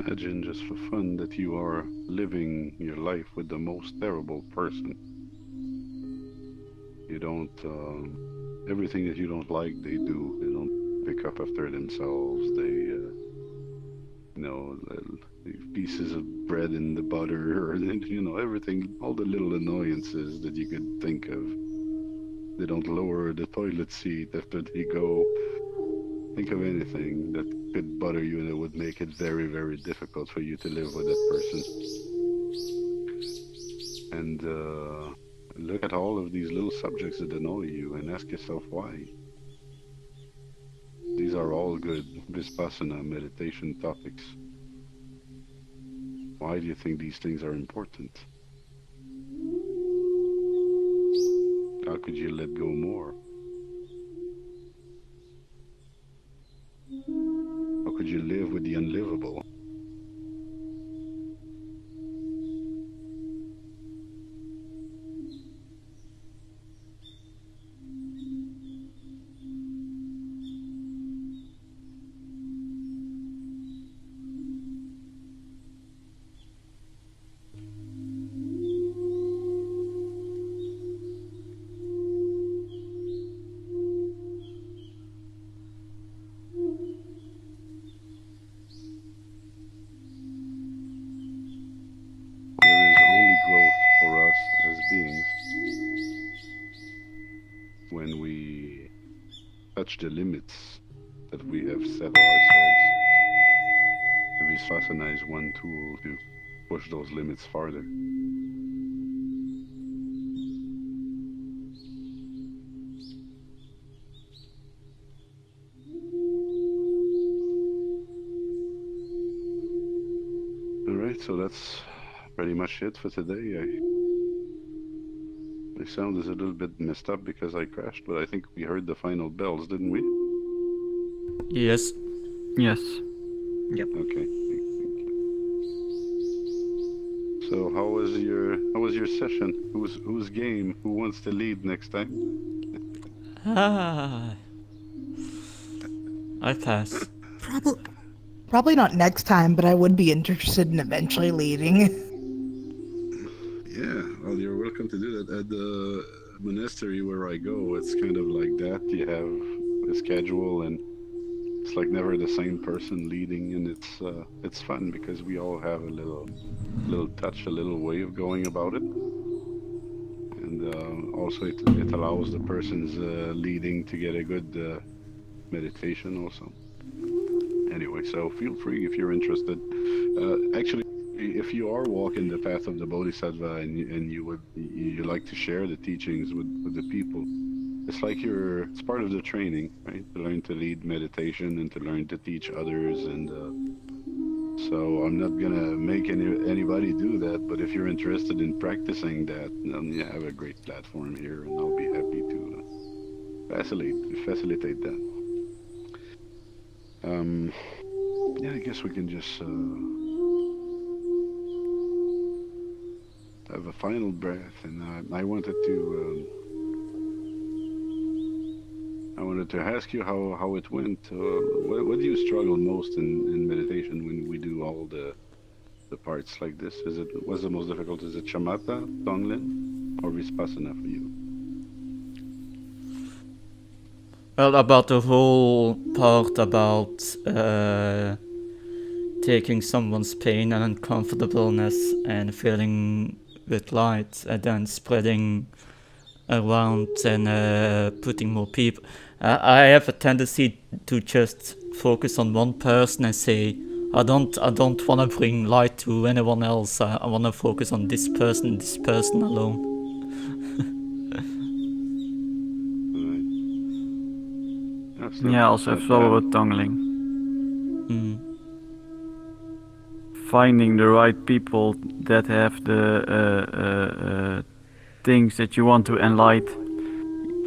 [SPEAKER 2] Imagine just for fun that you are living your life with the most terrible person. You don't, everything that you don't like, they do. They don't pick up after themselves. They, leave pieces of bread in the butter, or everything, all the little annoyances that you could think of. They don't lower the toilet seat after they go. Think of anything that could butter you, and it would make it very, very difficult for you to live with that person. And look at all of these little subjects that annoy you and ask yourself why. These are all good Vipassana meditation topics. Why do you think these things are important? How could you let go more? How could you live with the unlivable? There is only growth for us as beings when we touch the limits that we have set for ourselves. And Vipassana is one tool to push those limits farther. All right, so that's pretty much it for today. My sound is a little bit messed up because I crashed, but I think we heard the final bells, didn't we?
[SPEAKER 8] Yes.
[SPEAKER 3] Yes.
[SPEAKER 2] Okay. Thank you. So how was your session? Whose game? Who wants to lead next time?
[SPEAKER 8] Ah, I pass.
[SPEAKER 5] Probably not next time, but I would be interested in eventually leading.
[SPEAKER 2] Yeah, well, you're welcome to do that. At the monastery where I go, it's kind of like that. You have a schedule, and it's like never the same person leading, and it's fun because we all have a little touch, a little way of going about it, and also it allows the person's leading to get a good meditation also. Anyway, so feel free if you're interested. Actually, if you are walking the path of the Bodhisattva and you like to share the teachings with the people, it's like it's part of the training, right? To learn to lead meditation and to learn to teach others. And so I'm not gonna make anybody do that, but if you're interested in practicing that, then you have a great platform here, and I'll be happy to facilitate that. Yeah, I guess we can just have a final breath, and I wanted to ask you how it went. What do you struggle most in meditation when we do all the parts like this? What's the most difficult? Is it shamatha, tonglen, or vipassana for you?
[SPEAKER 8] Well, about the whole part about taking someone's pain and uncomfortableness and filling with light and then spreading around and putting more people. I have a tendency to just focus on one person and say, I don't want to bring light to anyone else. I want to focus on this person alone.
[SPEAKER 2] Right.
[SPEAKER 3] Yeah, also have trouble with tongling. Finding the right people that have the things that you want to enlighten.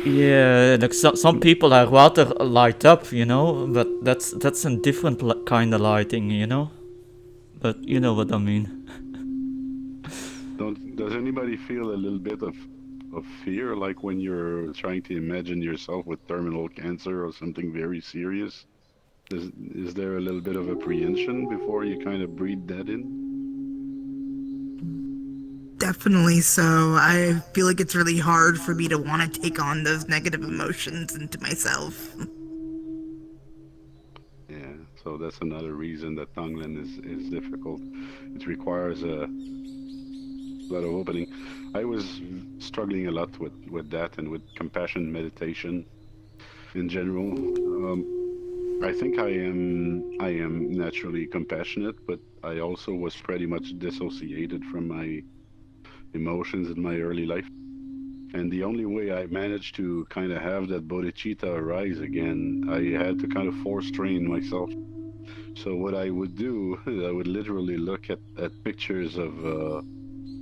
[SPEAKER 8] Yeah, like some people are rather light up, but that's a different kind of lighting, But you know what I mean.
[SPEAKER 2] Does anybody feel a little bit of fear, like when you're trying to imagine yourself with terminal cancer or something very serious? Is there a little bit of apprehension before you kind of breathe that in?
[SPEAKER 5] Definitely so. I feel like it's really hard for me to want to take on those negative emotions into myself.
[SPEAKER 2] Yeah, so that's another reason that Tonglen is difficult. It requires a lot of opening. I was struggling a lot with that and with compassion meditation in general. I think I am naturally compassionate, but I also was pretty much dissociated from my emotions in my early life. And the only way I managed to kind of have that bodhicitta arise again, I had to kind of force train myself. So what I would do, I would literally look at pictures of,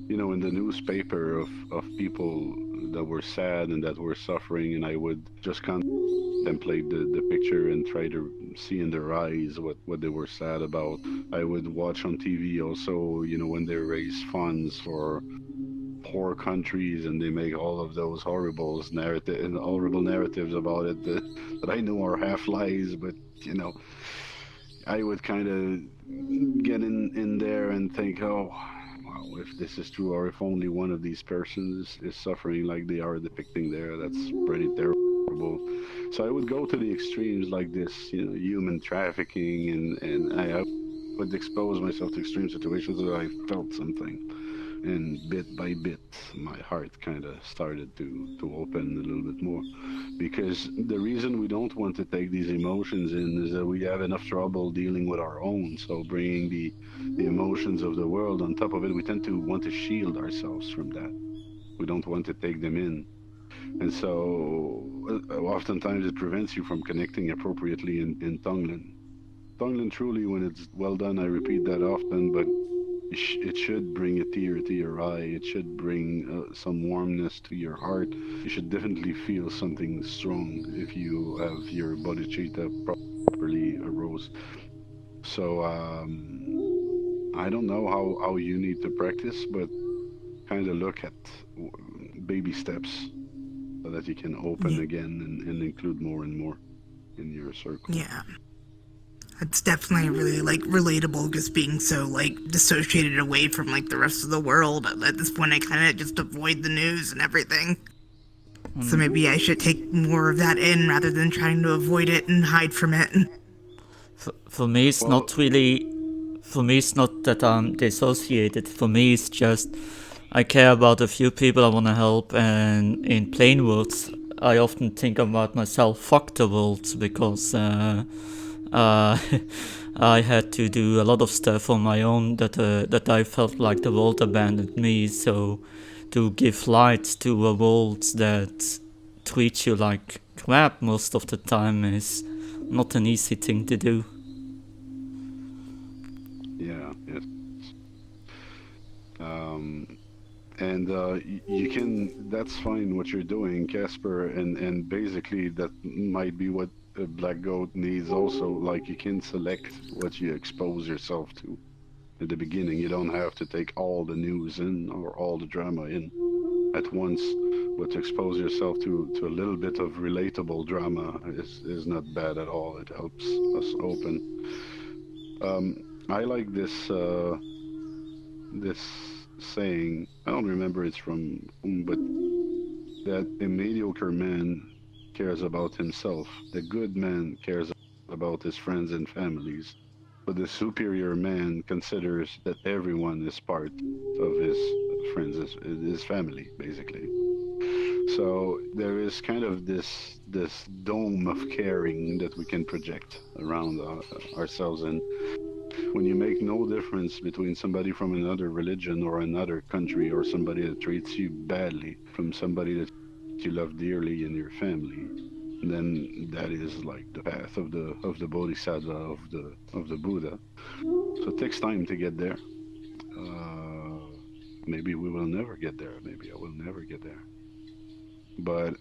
[SPEAKER 2] in the newspaper of people that were sad and that were suffering, and I would just contemplate the picture and try to see in their eyes what they were sad about. I would watch on TV also, when they raise funds for poor countries and they make all of those horrible narratives about it that I know are half lies, but you know, I would kind of get in there and think, oh, wow, if this is true, or if only one of these persons is suffering like they are depicting there, that's pretty terrible. So I would go to the extremes like this, human trafficking, and I would expose myself to extreme situations so that I felt something. And bit by bit, my heart kind of started to open a little bit more, because the reason we don't want to take these emotions in is that we have enough trouble dealing with our own. So bringing the emotions of the world on top of it, we tend to want to shield ourselves from that. We don't want to take them in, and so oftentimes it prevents you from connecting appropriately in Tonglen. Tonglen truly, when it's well done, I repeat that often, but it should bring a tear to your eye. It should bring some warmness to your heart. You should definitely feel something strong if you have your bodhicitta properly arose. So I don't know how you need to practice, but kind of look at baby steps so that you can open again and include more and more in your circle.
[SPEAKER 5] Yeah. It's definitely really relatable, just being so dissociated away from the rest of the world. At this point I kind of just avoid the news and everything. So maybe I should take more of that in rather than trying to avoid it and hide from it.
[SPEAKER 8] For me, it's not really. For me, it's not that I'm dissociated. For me, it's just I care about a few people I want to help, and in plain words, I often think about myself. Fuck the world, because I had to do a lot of stuff on my own that I felt like the world abandoned me. So to give light to a world that treats you like crap most of the time is not an easy thing to do.
[SPEAKER 2] Yeah, yes. And you can, that's fine what you're doing, Casper, and basically that might be what a black goat needs also. Like, you can select what you expose yourself to at the beginning. You don't have to take all the news in or all the drama in at once, but to expose yourself to a little bit of relatable drama is not bad at all. It helps us open. I like this saying. I don't remember it's from whom, but that a mediocre man cares about himself. The good man cares about his friends and families. But the superior man considers that everyone is part of his friends, his family, basically. So there is kind of this dome of caring that we can project around ourselves, and when you make no difference between somebody from another religion or another country, or somebody that treats you badly from somebody that you love dearly in your family, then that is like the path of the bodhisattva of the Buddha. So it takes time to get there. Maybe we will never get there. Maybe I will never get there. But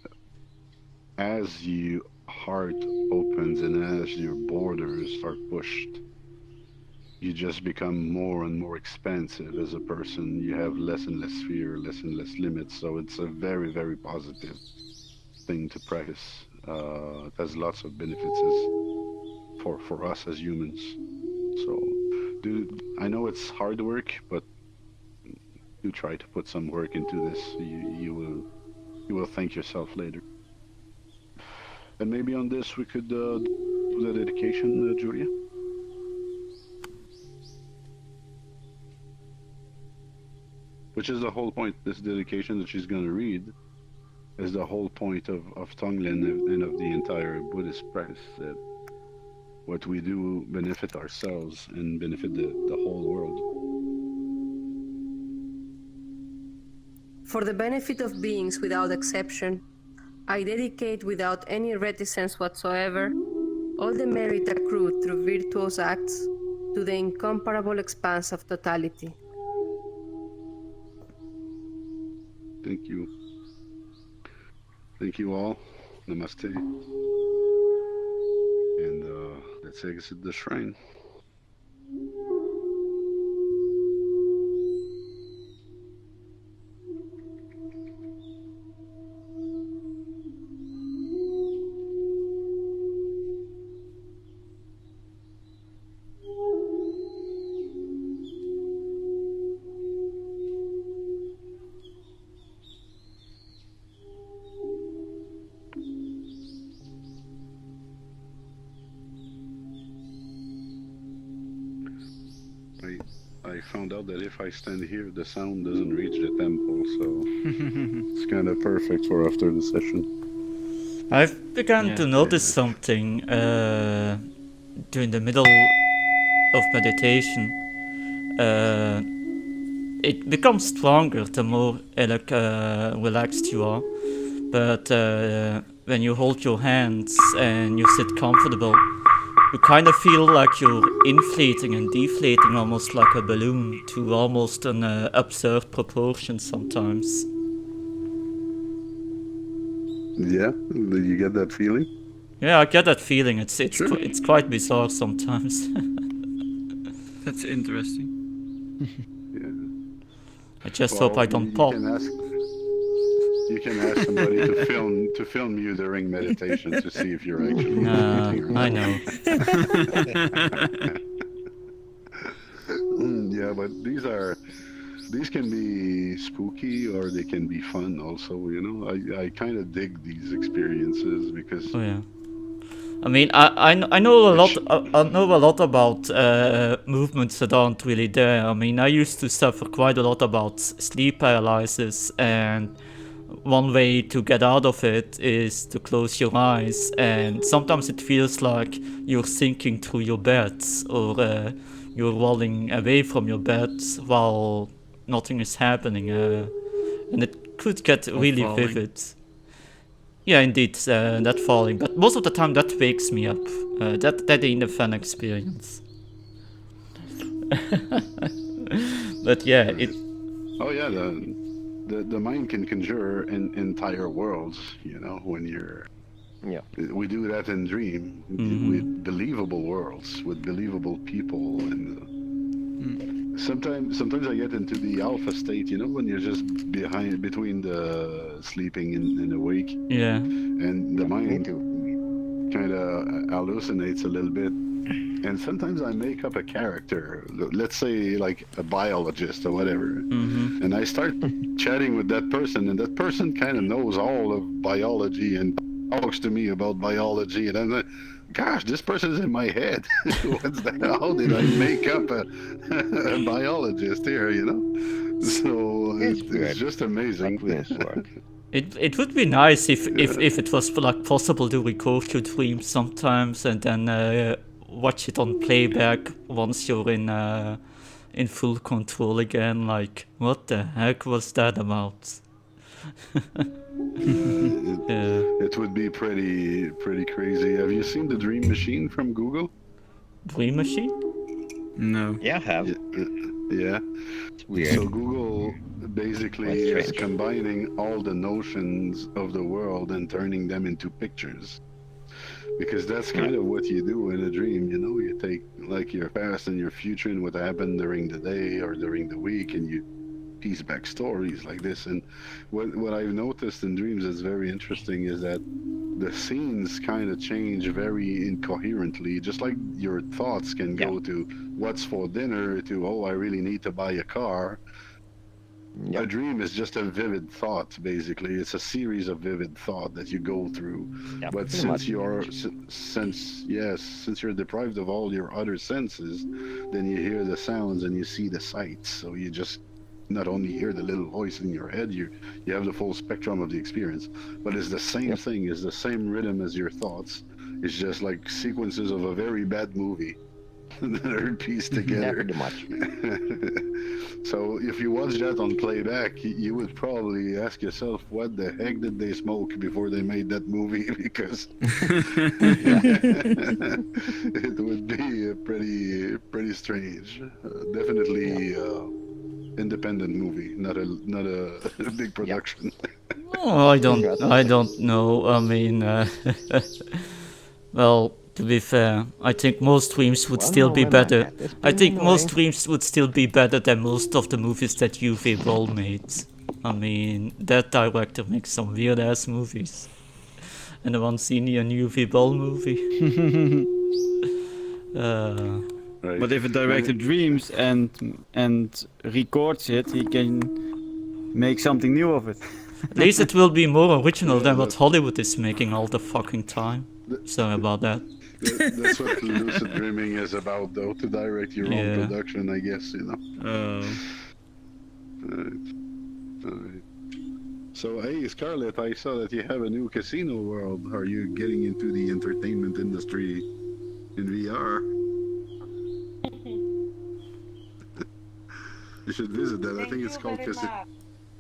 [SPEAKER 2] as your heart opens and as your borders are pushed, you just become more and more expansive as a person. You have less and less fear, less and less limits. So it's a very, very positive thing to practice. It has lots of benefits, for us as humans. So, I know it's hard work, but do try to put some work into this. You will thank yourself later. And maybe on this we could do the dedication, Julia. Which is the whole point. This dedication that she's going to read is the whole point of Tonglen and of the entire Buddhist practice. That what we do benefit ourselves and benefit the whole world.
[SPEAKER 1] For the benefit of beings without exception, I dedicate without any reticence whatsoever all the merit accrued through virtuous acts to the incomparable expanse of totality.
[SPEAKER 2] Thank you. Thank you all. Namaste. And let's exit the shrine. I found out that if I stand here, the sound doesn't reach the temple, so it's kind of perfect for after the session.
[SPEAKER 8] I've begun to notice something during the middle of meditation. It becomes stronger the more relaxed you are, but when you hold your hands and you sit comfortable, you kind of feel like you're inflating and deflating almost like a balloon to almost an absurd proportion sometimes.
[SPEAKER 2] Yeah? Did you get that feeling?
[SPEAKER 8] Yeah, I get that feeling. It's quite bizarre sometimes.
[SPEAKER 3] That's interesting.
[SPEAKER 2] Yeah.
[SPEAKER 8] I just hope I don't pop.
[SPEAKER 2] You can ask somebody to film you during meditation to see if you're actually meditating or not.
[SPEAKER 8] I know.
[SPEAKER 2] Yeah, but these can be spooky or they can be fun also, you know. I kind of dig these experiences because
[SPEAKER 8] Oh yeah. I mean, I know a lot. I know a lot about movements that aren't really there. I mean, I used to suffer quite a lot about sleep paralysis, and one way to get out of it is to close your eyes. And sometimes it feels like you're sinking through your bed, or you're rolling away from your bed while nothing is happening, and it could get really vivid. Yeah, indeed, that falling. But most of the time that wakes me up. That ain't a fun experience. But yeah, it...
[SPEAKER 2] Oh yeah, the mind can conjure entire worlds, you know, when you're...
[SPEAKER 6] Yeah.
[SPEAKER 2] We do that in Dream, with believable worlds, with believable people, and... Sometimes I get into the alpha state, you know, when you're just between the sleeping and awake.
[SPEAKER 8] Yeah.
[SPEAKER 2] And the mind kind of hallucinates a little bit. And sometimes I make up a character, let's say like a biologist or whatever. And I start chatting with that person, and that person kind of knows all of biology and talks to me about biology. And I'm like, gosh, this person's in my head. What's that? How did I make up a biologist here, you know? So it's just amazing.
[SPEAKER 8] It would be nice if it was like possible to record your dreams sometimes and then watch it on playback once you're in full control again. Like, what the heck was that about?
[SPEAKER 2] It would be pretty crazy. Have you seen the Dream Machine from Google?
[SPEAKER 8] Dream Machine?
[SPEAKER 3] No.
[SPEAKER 6] Yeah, I have.
[SPEAKER 2] Yeah.
[SPEAKER 6] It's weird.
[SPEAKER 2] So Google basically is combining all the notions of the world and turning them into pictures. Because that's kind of what you do in a dream, you know? You take like your past and your future and what happened during the day or during the week, and you piece back stories like this. And what I've noticed in dreams is very interesting is that the scenes kind of change very incoherently, just like your thoughts can go to what's for dinner to, oh, I really need to buy a car. A dream is just a vivid thought, basically. It's a series of vivid thought that you go through. But since you're deprived of all your other senses, then you hear the sounds and you see the sights. So you just not only hear the little voice in your head, you have the full spectrum of the experience. But it's the same thing, it's the same rhythm as your thoughts. It's just like sequences of a very bad movie that are pieced together.
[SPEAKER 10] Pretty much.
[SPEAKER 2] So if you watch that on playback, you would probably ask yourself, what the heck did they smoke before they made that movie? Because it would be pretty strange. Definitely independent movie, not a big production.
[SPEAKER 8] Oh, I don't know. I mean, well, to be fair, I think most dreams would still be better. I think most dreams would still be better than most of the movies that UV Ball made. I mean, that director makes some weird ass movies. Anyone seen a UV Ball movie?
[SPEAKER 2] Right.
[SPEAKER 3] But if a director dreams and records it, he can make something new of it.
[SPEAKER 8] At least it will be more original than what Hollywood is making all the fucking time. Sorry about that.
[SPEAKER 2] That's what lucid dreaming is about, though, to direct your own production, I guess, you know. Alright. So, hey, Scarlett, I saw that you have a new casino world. Are you getting into the entertainment industry in VR? You should visit that. I think it's called Casino.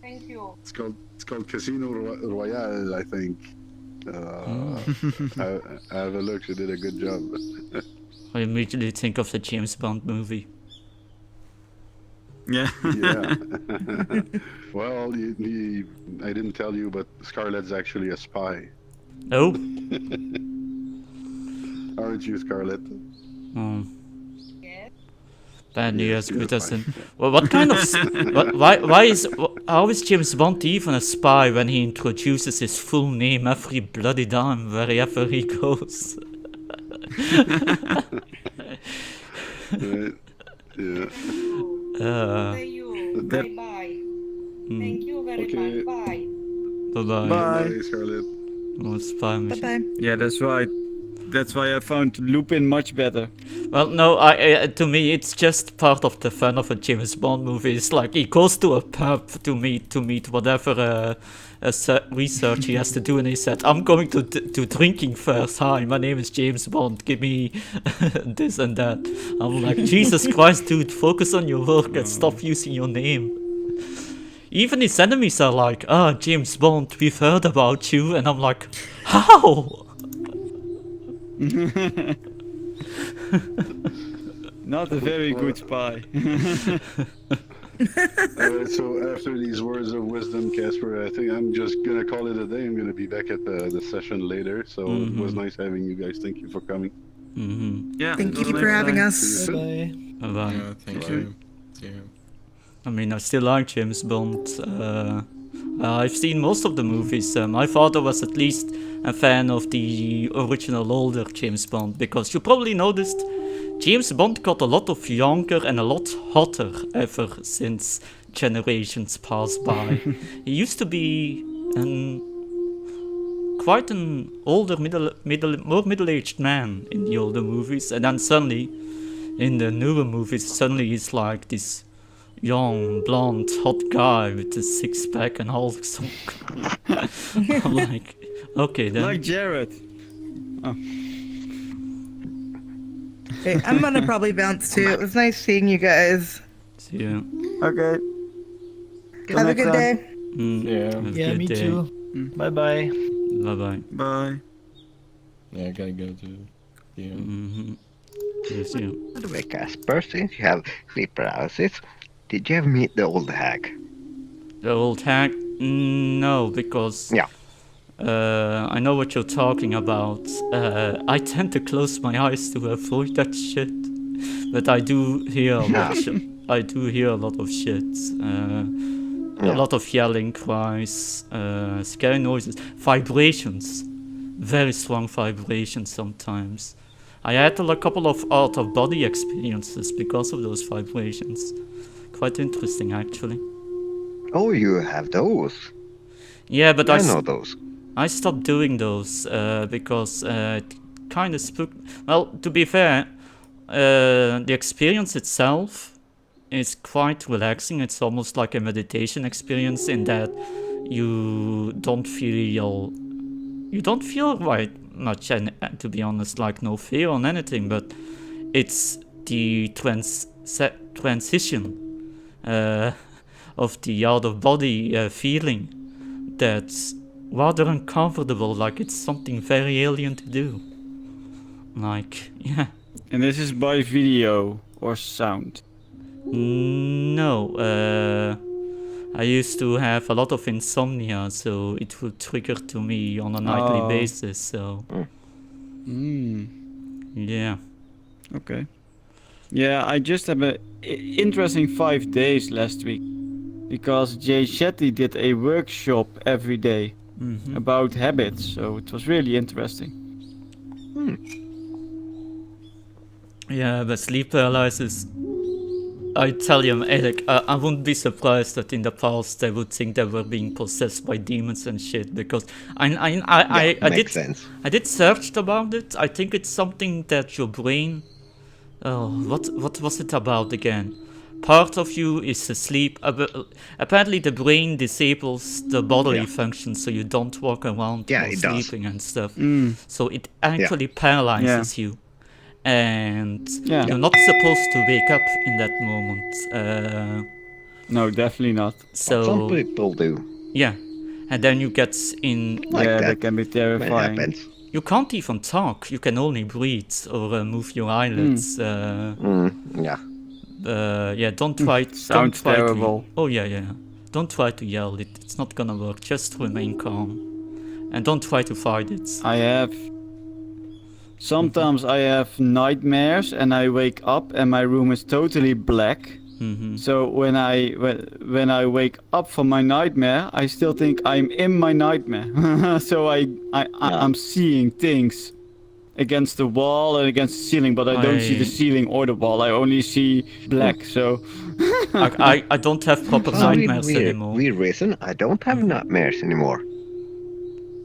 [SPEAKER 1] Thank you.
[SPEAKER 2] It's called Casino Royale, I think. Have a look. You did a good job.
[SPEAKER 8] I immediately think of the James Bond movie.
[SPEAKER 3] Yeah.
[SPEAKER 2] Yeah. Well, I didn't tell you, but Scarlett's actually a spy.
[SPEAKER 8] Oh.
[SPEAKER 2] Aren't you, Scarlett?
[SPEAKER 8] Badly as good as in. Well, what kind of? How is James Bond even a spy when he introduces his full name every bloody time wherever he goes?
[SPEAKER 2] Right. Yeah.
[SPEAKER 1] Bye-bye. Thank you very much. Bye.
[SPEAKER 8] Bye-bye.
[SPEAKER 2] Bye, Scarlett.
[SPEAKER 8] Oh, spy mission.
[SPEAKER 5] Bye-bye.
[SPEAKER 3] Yeah, that's right. That's why I found Lupin much better.
[SPEAKER 8] Well, no, to me it's just part of the fun of a James Bond movie. It's like he goes to a pub to meet whatever research he has to do, and he said, "I'm going to drinking first. Hi, my name is James Bond. Give me this and that." I'm like, Jesus Christ, dude, focus on your work and stop using your name. Even his enemies are like, James Bond, we've heard about you, and I'm like, how?
[SPEAKER 3] Not a very good spy.
[SPEAKER 2] Alright, so after these words of wisdom, Casper, I think I'm just gonna call it a day. I'm gonna be back at the session later. So it was nice having you guys. Thank you for coming.
[SPEAKER 3] Yeah.
[SPEAKER 5] Thank you for having us.
[SPEAKER 8] Bye.
[SPEAKER 11] Yeah, thank you. See you.
[SPEAKER 8] I mean, I still like James Bond. I've seen most of the movies. My father was at least a fan of the original older James Bond, because you probably noticed James Bond got a lot of younger and a lot hotter ever since generations passed by. He used to be quite an older, more middle-aged man in the older movies, and then suddenly, in the newer movies, suddenly he's like this young, blonde, hot guy with a six-pack and all. I'm like, okay then.
[SPEAKER 3] Like Jared. Oh.
[SPEAKER 5] Hey, I'm gonna probably bounce too. It was nice seeing you guys.
[SPEAKER 8] See you.
[SPEAKER 3] Okay.
[SPEAKER 5] Have a good day.
[SPEAKER 12] Yeah, me too. Bye-bye.
[SPEAKER 8] Bye-bye.
[SPEAKER 3] Bye.
[SPEAKER 11] Yeah, I gotta go to. Yeah.
[SPEAKER 8] Yes, yeah.
[SPEAKER 10] By the way, Casper, since you have sleep paralysis, did you ever meet the old hag?
[SPEAKER 8] The old hag? No, because I know what you're talking about. I tend to close my eyes to avoid that shit, but I do hear a lot. I do hear a lot of shit. A lot of yelling, cries, scary noises, vibrations. very strong vibrations sometimes. I had a couple of out-of-body experiences because of those vibrations. Quite interesting, actually.
[SPEAKER 10] Oh, you have those?
[SPEAKER 8] Yeah, but
[SPEAKER 10] I know those.
[SPEAKER 8] I stopped doing those because it kind of spooked. Well, to be fair, the experience itself is quite relaxing. It's almost like a meditation experience in that you don't feel right much, and to be honest, like no fear on anything. But it's the transition of the out of body feeling that's rather uncomfortable. Like it's something very alien to do. Like, yeah.
[SPEAKER 3] And this is by video or sound?
[SPEAKER 8] No, I used to have a lot of insomnia, so it would trigger to me on a nightly basis, so... Yeah.
[SPEAKER 3] Okay. Yeah, I just had an interesting 5 days last week, because Jay Shetty did a workshop every day about habits, so it was really interesting.
[SPEAKER 8] Yeah, but sleep paralysis... I tell you, Eric, I wouldn't be surprised that in the past they would think they were being possessed by demons and shit, because I did search about it. I think it's something that your brain... Oh, what was it about again? Part of you is asleep. Apparently the brain disables the bodily functions, so you don't walk around while sleeping and stuff. So it actually paralyzes you. And you're not supposed to wake up in that moment.
[SPEAKER 3] No, definitely not.
[SPEAKER 8] So
[SPEAKER 10] some people do.
[SPEAKER 8] Yeah, and then you get in.
[SPEAKER 3] That can be terrifying.
[SPEAKER 8] You can't even talk. You can only breathe or move your eyelids.
[SPEAKER 10] Yeah.
[SPEAKER 8] Don't try.
[SPEAKER 3] Sounds terrible.
[SPEAKER 8] Don't try to yell. It's not gonna work. Just remain calm, and don't try to fight it.
[SPEAKER 3] Sometimes I have nightmares and I wake up and my room is totally black. So when I wake up from my nightmare, I still think I'm in my nightmare. So I'm seeing things against the wall and against the ceiling, but I don't see the ceiling or the wall. I only see black. So
[SPEAKER 8] I don't have proper nightmares anymore.
[SPEAKER 10] Weird reason. I don't have nightmares anymore.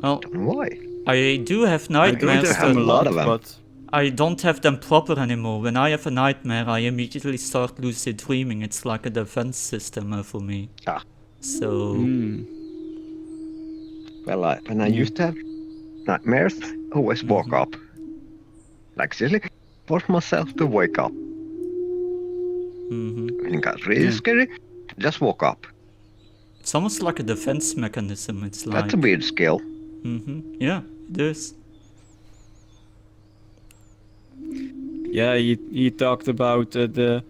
[SPEAKER 8] Well,
[SPEAKER 10] don't know why.
[SPEAKER 8] I do have nightmares.
[SPEAKER 10] I have a lot of them.
[SPEAKER 3] But
[SPEAKER 8] I don't have them proper anymore. When I have a nightmare, I immediately start lucid dreaming. It's like a defense system for me. So...
[SPEAKER 10] Well, when I used to have nightmares, I always woke up. Like seriously, force myself to wake up. When it got really scary, just woke up.
[SPEAKER 8] It's almost like a defense mechanism. It's like...
[SPEAKER 10] That's a weird skill.
[SPEAKER 8] Yeah, it is.
[SPEAKER 3] Yeah, he talked about the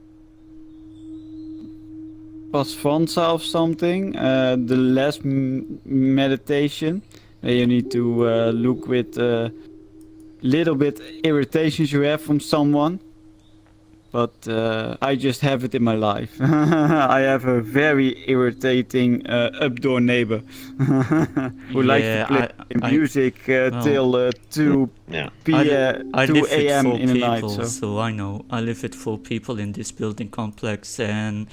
[SPEAKER 3] Pasvanza of something, the last meditation. You need to look with little bit irritations you have from someone. But I just have it in my life. I have a very irritating updoor neighbor who likes to play music till 2 p.m. 2 a.m. in the night.
[SPEAKER 8] So I know. I live with 4 people in this building complex, and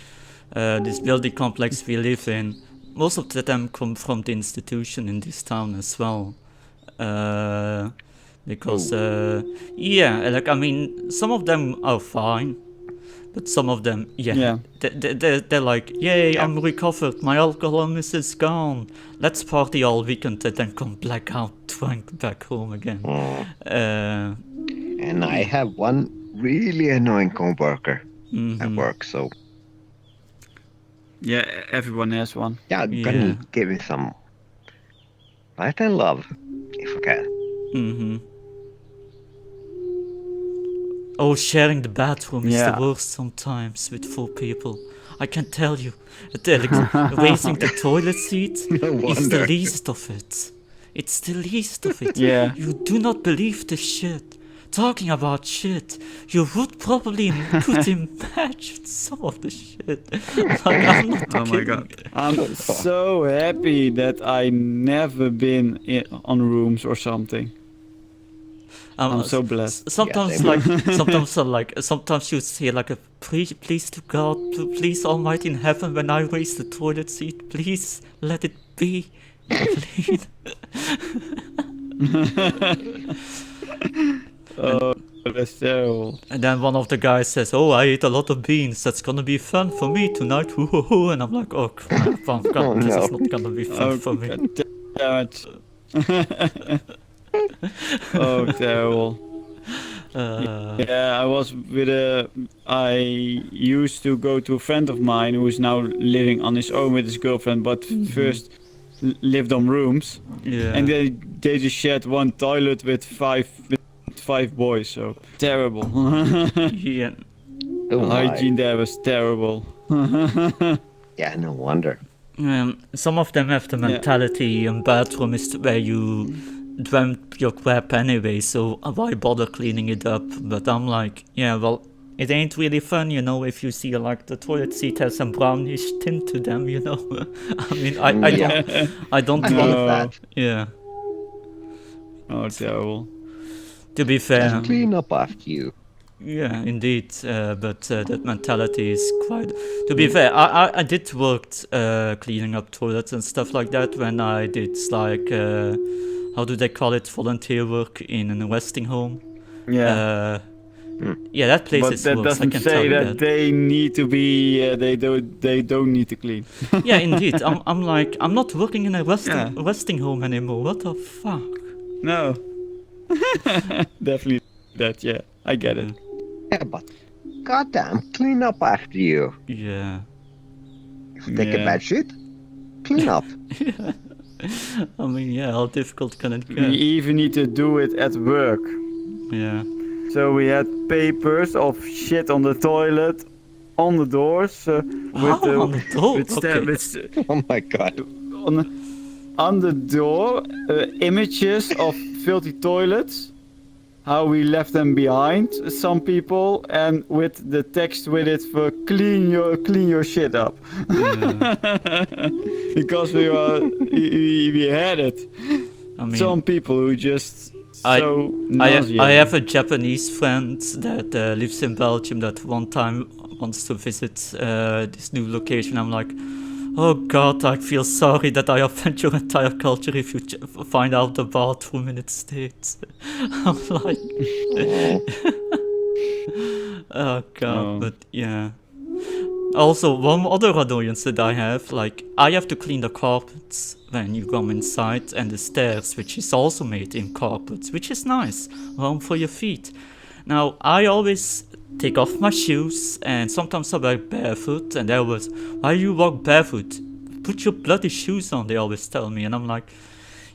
[SPEAKER 8] this building complex we live in, most of them come from the institution in this town as well. Because like I mean, some of them are fine, but some of them, they're like, yay, I'm recovered, my alcoholism is gone, let's party all weekend and then come blackout drunk back home again.
[SPEAKER 10] And I have one really annoying coworker at work, so
[SPEAKER 3] yeah, everyone has one.
[SPEAKER 10] Yeah, I'm gonna give me some light and love if I can.
[SPEAKER 8] Oh, sharing the bathroom is the worst sometimes with 4 people. I can tell you, raising the toilet seat is the least of it. It's the least of it. You do not believe the shit. Talking about shit, you would probably could imagine some of the shit. Like, I'm not kidding.
[SPEAKER 3] My god. I'm so happy that I never been on rooms or something. I'm so blessed.
[SPEAKER 8] Sometimes, sometimes you say like, please to God, please Almighty in heaven, when I raise the toilet seat, please let it be clean.
[SPEAKER 3] Oh, that's terrible.
[SPEAKER 8] And then one of the guys says, "Oh, I ate a lot of beans. That's gonna be fun for me tonight." And I'm like, "Oh crap! This is not gonna be fun for me."
[SPEAKER 3] Damn it. Oh, terrible. I was I used to go to a friend of mine who is now living on his own with his girlfriend, but first lived on rooms.
[SPEAKER 8] Yeah.
[SPEAKER 3] And they just shared one toilet with five boys, so terrible.
[SPEAKER 8] Yeah.
[SPEAKER 10] Oh
[SPEAKER 3] Hygiene there was terrible.
[SPEAKER 10] Yeah, no wonder.
[SPEAKER 8] Some of them have the mentality in bathroom is where you dreamt your crap anyway, so why bother cleaning it up? But I'm like, yeah, well, it ain't really fun, you know, if you see like the toilet seat has some brownish tint to them, you know. I mean, I don't want
[SPEAKER 10] that.
[SPEAKER 8] Yeah.
[SPEAKER 3] Oh, terrible.
[SPEAKER 8] To be fair.
[SPEAKER 10] Just clean up after you.
[SPEAKER 8] Yeah, indeed, but that mentality is quite... To be fair, I did work cleaning up toilets and stuff like that when I did, like, how do they call it, volunteer work in a resting home.
[SPEAKER 3] Yeah.
[SPEAKER 8] Yeah, that place
[SPEAKER 3] but
[SPEAKER 8] is
[SPEAKER 3] that
[SPEAKER 8] worse, I
[SPEAKER 3] doesn't
[SPEAKER 8] can
[SPEAKER 3] say
[SPEAKER 8] tell you
[SPEAKER 3] that they need to be, they don't need to clean.
[SPEAKER 8] Yeah, indeed, I'm like, I'm not working in a resting home anymore, what the fuck?
[SPEAKER 3] No. Definitely that, yeah, I get it.
[SPEAKER 10] Yeah, but goddamn, clean up after you.
[SPEAKER 8] Yeah.
[SPEAKER 10] If you take a bad shit, clean up.
[SPEAKER 8] Yeah. I mean, yeah, how difficult can it get?
[SPEAKER 3] We even need to do it at work.
[SPEAKER 8] Yeah.
[SPEAKER 3] So we had papers of shit on the toilet, on the doors.
[SPEAKER 8] On the door?
[SPEAKER 10] Oh my god.
[SPEAKER 3] On the door, images of filthy toilets. How we left them behind, some people, and with the text with it for clean your shit up. Yeah. Because we had it.
[SPEAKER 8] I mean,
[SPEAKER 3] some people who just
[SPEAKER 8] I have a Japanese friend that lives in Belgium that one time wants to visit this new location. I'm like, oh god, I feel sorry that I offend your entire culture if you find out the bathroom in its state. I'm like, oh god, but yeah. Also, one other annoyance that I have, like, I have to clean the carpets when you come inside, and the stairs, which is also made in carpets, which is nice, home for your feet. Now, I always take off my shoes, and sometimes I wear barefoot, and they always, why you walk barefoot? Put your bloody shoes on, they always tell me, and I'm like,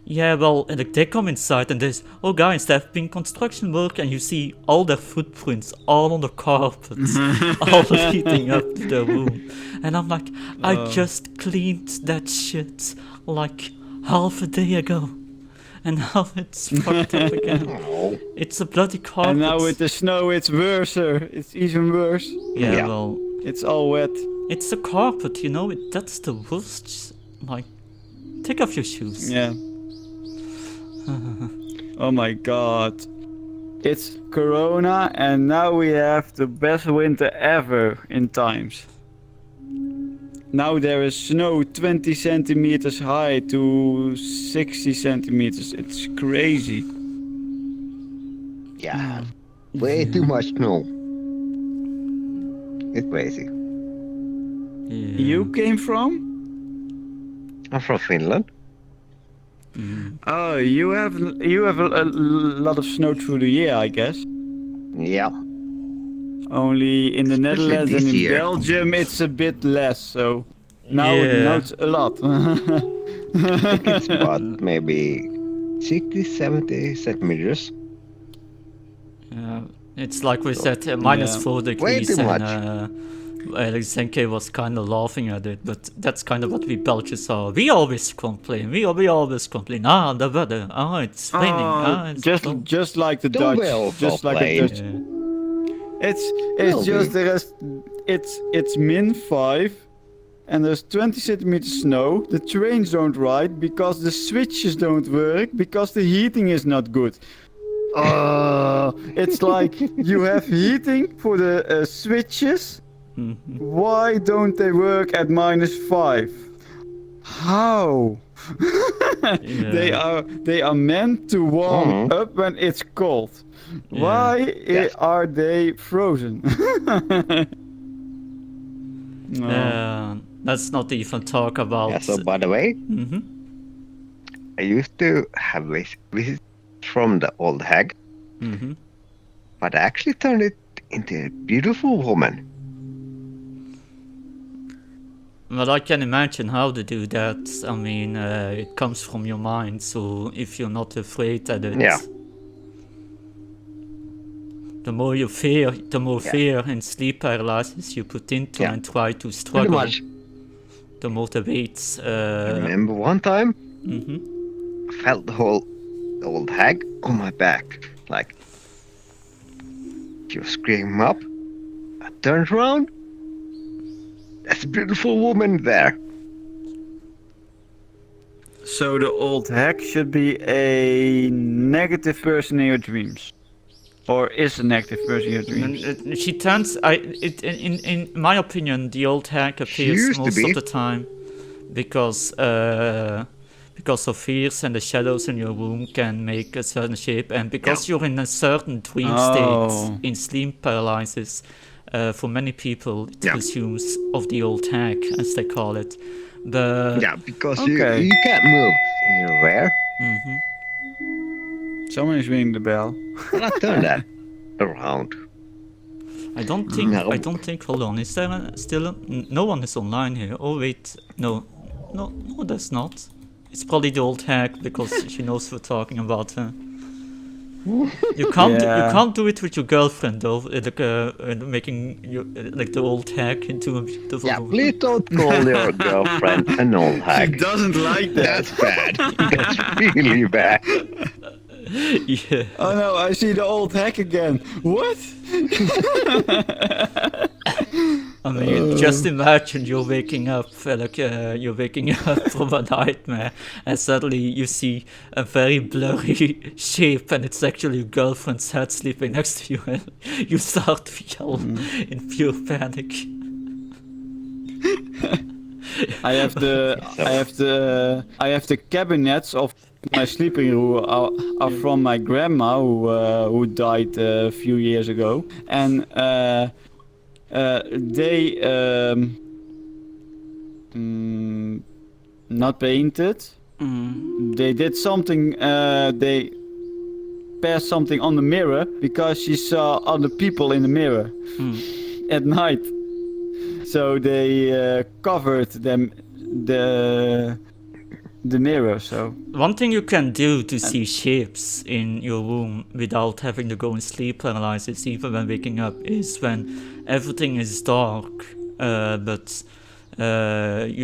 [SPEAKER 8] yeah, well, and they come inside and there's, oh guys, there have been construction work, and you see all their footprints all on the carpets, all leading up to the room. And I'm like, I just cleaned that shit like half a day ago. And now it's fucked up again. It's a bloody carpet.
[SPEAKER 3] And now with the snow it's worse, it's even worse.
[SPEAKER 8] Yeah, well...
[SPEAKER 3] It's all wet.
[SPEAKER 8] It's a carpet, you know, that's the worst. Like, take off your shoes.
[SPEAKER 3] Yeah. Oh my god. It's Corona and now we have the best winter ever in times. Now there is snow 20 centimeters high to 60 centimeters. It's crazy.
[SPEAKER 10] Yeah, way too much snow. It's crazy.
[SPEAKER 8] Yeah.
[SPEAKER 3] You came from?
[SPEAKER 10] I'm from Finland.
[SPEAKER 3] Oh, you have a lot of snow through the year, I guess.
[SPEAKER 10] Yeah.
[SPEAKER 3] Only in the Netherlands and in
[SPEAKER 10] year.
[SPEAKER 3] Belgium it's a bit less, so now it's a lot.
[SPEAKER 10] I think it's about maybe 60, 70 centimeters.
[SPEAKER 8] Yeah, it's like we said, -4 degrees.
[SPEAKER 10] Way too much.
[SPEAKER 8] And Zenke was kind of laughing at it, but that's kind of what we Belgians are. We always complain. We always complain. The weather. It's raining. It's
[SPEAKER 3] just like the Dutch. Just like the Dutch.
[SPEAKER 8] Yeah.
[SPEAKER 3] It's just the rest. It's -5, and there's 20 centimeters snow. The trains don't ride because the switches don't work because the heating is not good. It's like you have heating for the switches. Why don't they work at -5? How? They are meant to warm up when it's cold. Why are they frozen? No.
[SPEAKER 8] Let's not even talk about.
[SPEAKER 10] Yeah, so by the way, I used to have visits from the old hag, but I actually turned it into a beautiful woman.
[SPEAKER 8] Well, I can imagine how to do that. I mean, it comes from your mind, so if you're not afraid at it, the more you fear, the more fear and sleep paralysis you put into and try to struggle, the more the weights.
[SPEAKER 10] I remember one time, I felt the whole old hag on my back, like she was screaming up. I turned around. There's a beautiful woman there.
[SPEAKER 3] So the old hag should be a negative person in your dreams, or is a negative person in your dreams.
[SPEAKER 8] She turns. In my opinion, the old hag appears most of the time because of fears and the shadows in your room can make a certain shape, and because you're in a certain dream state in sleep paralysis. For many people, it assumes of the old hag, as they call it. But
[SPEAKER 10] because you can't move and you're aware.
[SPEAKER 3] Someone is ringing the bell.
[SPEAKER 10] And I turn that around.
[SPEAKER 8] I don't think. I don't think. Hold on. Is there still? No one is online here. Oh wait, no, there's not. It's probably the old hag because she knows we're talking about her. You can't do it with your girlfriend though, making you like the old hag into a beautiful woman.
[SPEAKER 10] Please don't call your girlfriend an old hag.
[SPEAKER 3] She doesn't like that.
[SPEAKER 10] That's bad. That's really bad.
[SPEAKER 8] Yeah.
[SPEAKER 3] Oh no, I see the old hag again. What?
[SPEAKER 8] I mean, just imagine you're waking up, you're waking up from a nightmare, and suddenly you see a very blurry shape, and it's actually your girlfriend's head sleeping next to you, and you start to yell in pure panic.
[SPEAKER 3] I have the cabinets of my sleeping room are from my grandma who died a few years ago, and they not painted. They did something. They passed something on the mirror because she saw other people in the mirror at night. So they covered them the mirror. So
[SPEAKER 8] one thing you can do to see shapes in your room without having to go in sleep paralysis, even when waking up, is when everything is dark, but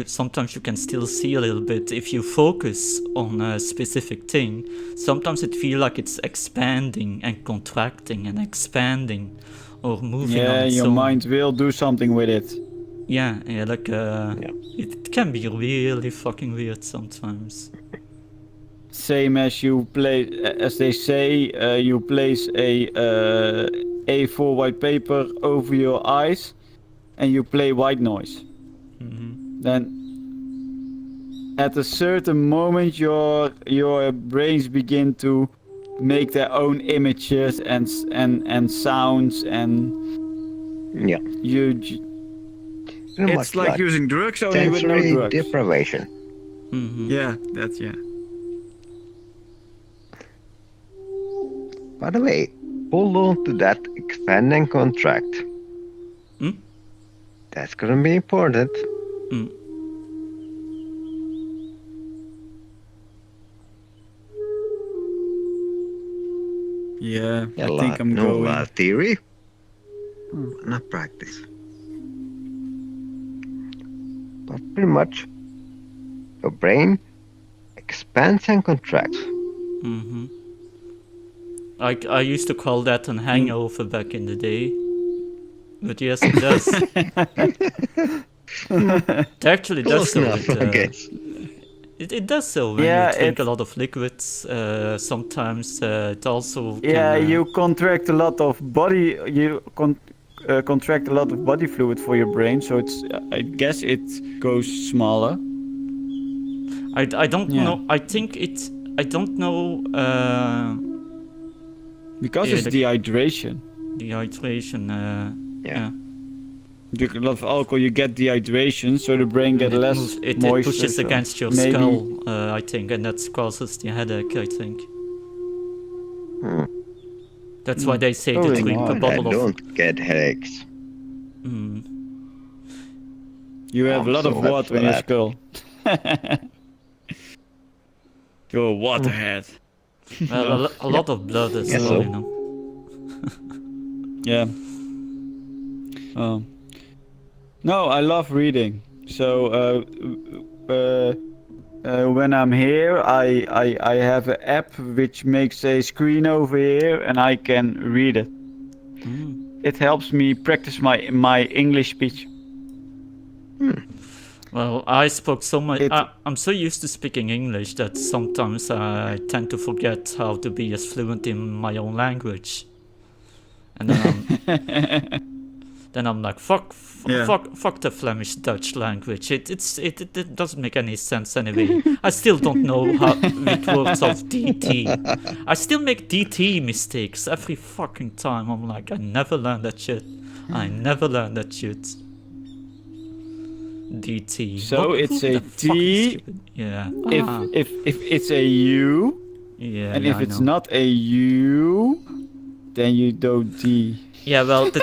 [SPEAKER 8] sometimes you can still see a little bit. If you focus on a specific thing, sometimes it feels like it's expanding and contracting and expanding or moving on its
[SPEAKER 3] your
[SPEAKER 8] own.
[SPEAKER 3] mind will do something with it.
[SPEAKER 8] Yeah, like it can be really fucking weird sometimes.
[SPEAKER 3] Same as you play, as they say, you place a A4 white paper over your eyes, and you play white noise. Then, at a certain moment, your brains begin to make their own images and sounds, and it's like using drugs only with no drugs.
[SPEAKER 10] Deprivation.
[SPEAKER 3] Yeah, that's
[SPEAKER 10] By the way, hold on to that expand and contract. That's gonna be important.
[SPEAKER 3] Yeah, I think I'm going.
[SPEAKER 10] Theory, not practice. But pretty much, your brain expands and contracts.
[SPEAKER 8] I used to call that an hangover back in the day. But yes, it does. It actually does.
[SPEAKER 10] Close enough, I guess.
[SPEAKER 8] It does so when you drink a lot of liquids. Sometimes it also can,
[SPEAKER 3] you contract a lot of body. Contract a lot of body fluid for your brain, so it's. I guess it goes smaller.
[SPEAKER 8] I don't know. I think it's. I don't know.
[SPEAKER 3] Because it's dehydration.
[SPEAKER 8] Dehydration. Yeah.
[SPEAKER 3] You drink a lot of alcohol, you get dehydration, so the brain gets less moisture.
[SPEAKER 8] It pushes against your skull, I think, and that causes the headache, I think. That's why they say to drink a bottle of...
[SPEAKER 10] I don't get headaches.
[SPEAKER 3] You have a lot of water in your skull. You're a waterhead.
[SPEAKER 8] Well, a lot of blood as well, you know.
[SPEAKER 3] Yeah. No, I love reading. So when I'm here, I have an app which makes a screen over here, and I can read it. It helps me practice my English speech.
[SPEAKER 8] Well, I spoke so much. I'm so used to speaking English that sometimes I tend to forget how to be as fluent in my own language. And then I'm like, fuck the Flemish Dutch language. It doesn't make any sense anyway. I still don't know which words of DT. I still make DT mistakes every fucking time. I'm like, I never learned that shit. DT.
[SPEAKER 3] So it's a T.
[SPEAKER 8] Yeah.
[SPEAKER 3] If it's a U.
[SPEAKER 8] Yeah.
[SPEAKER 3] And if it's not a U, then you do D.
[SPEAKER 8] Yeah, well, the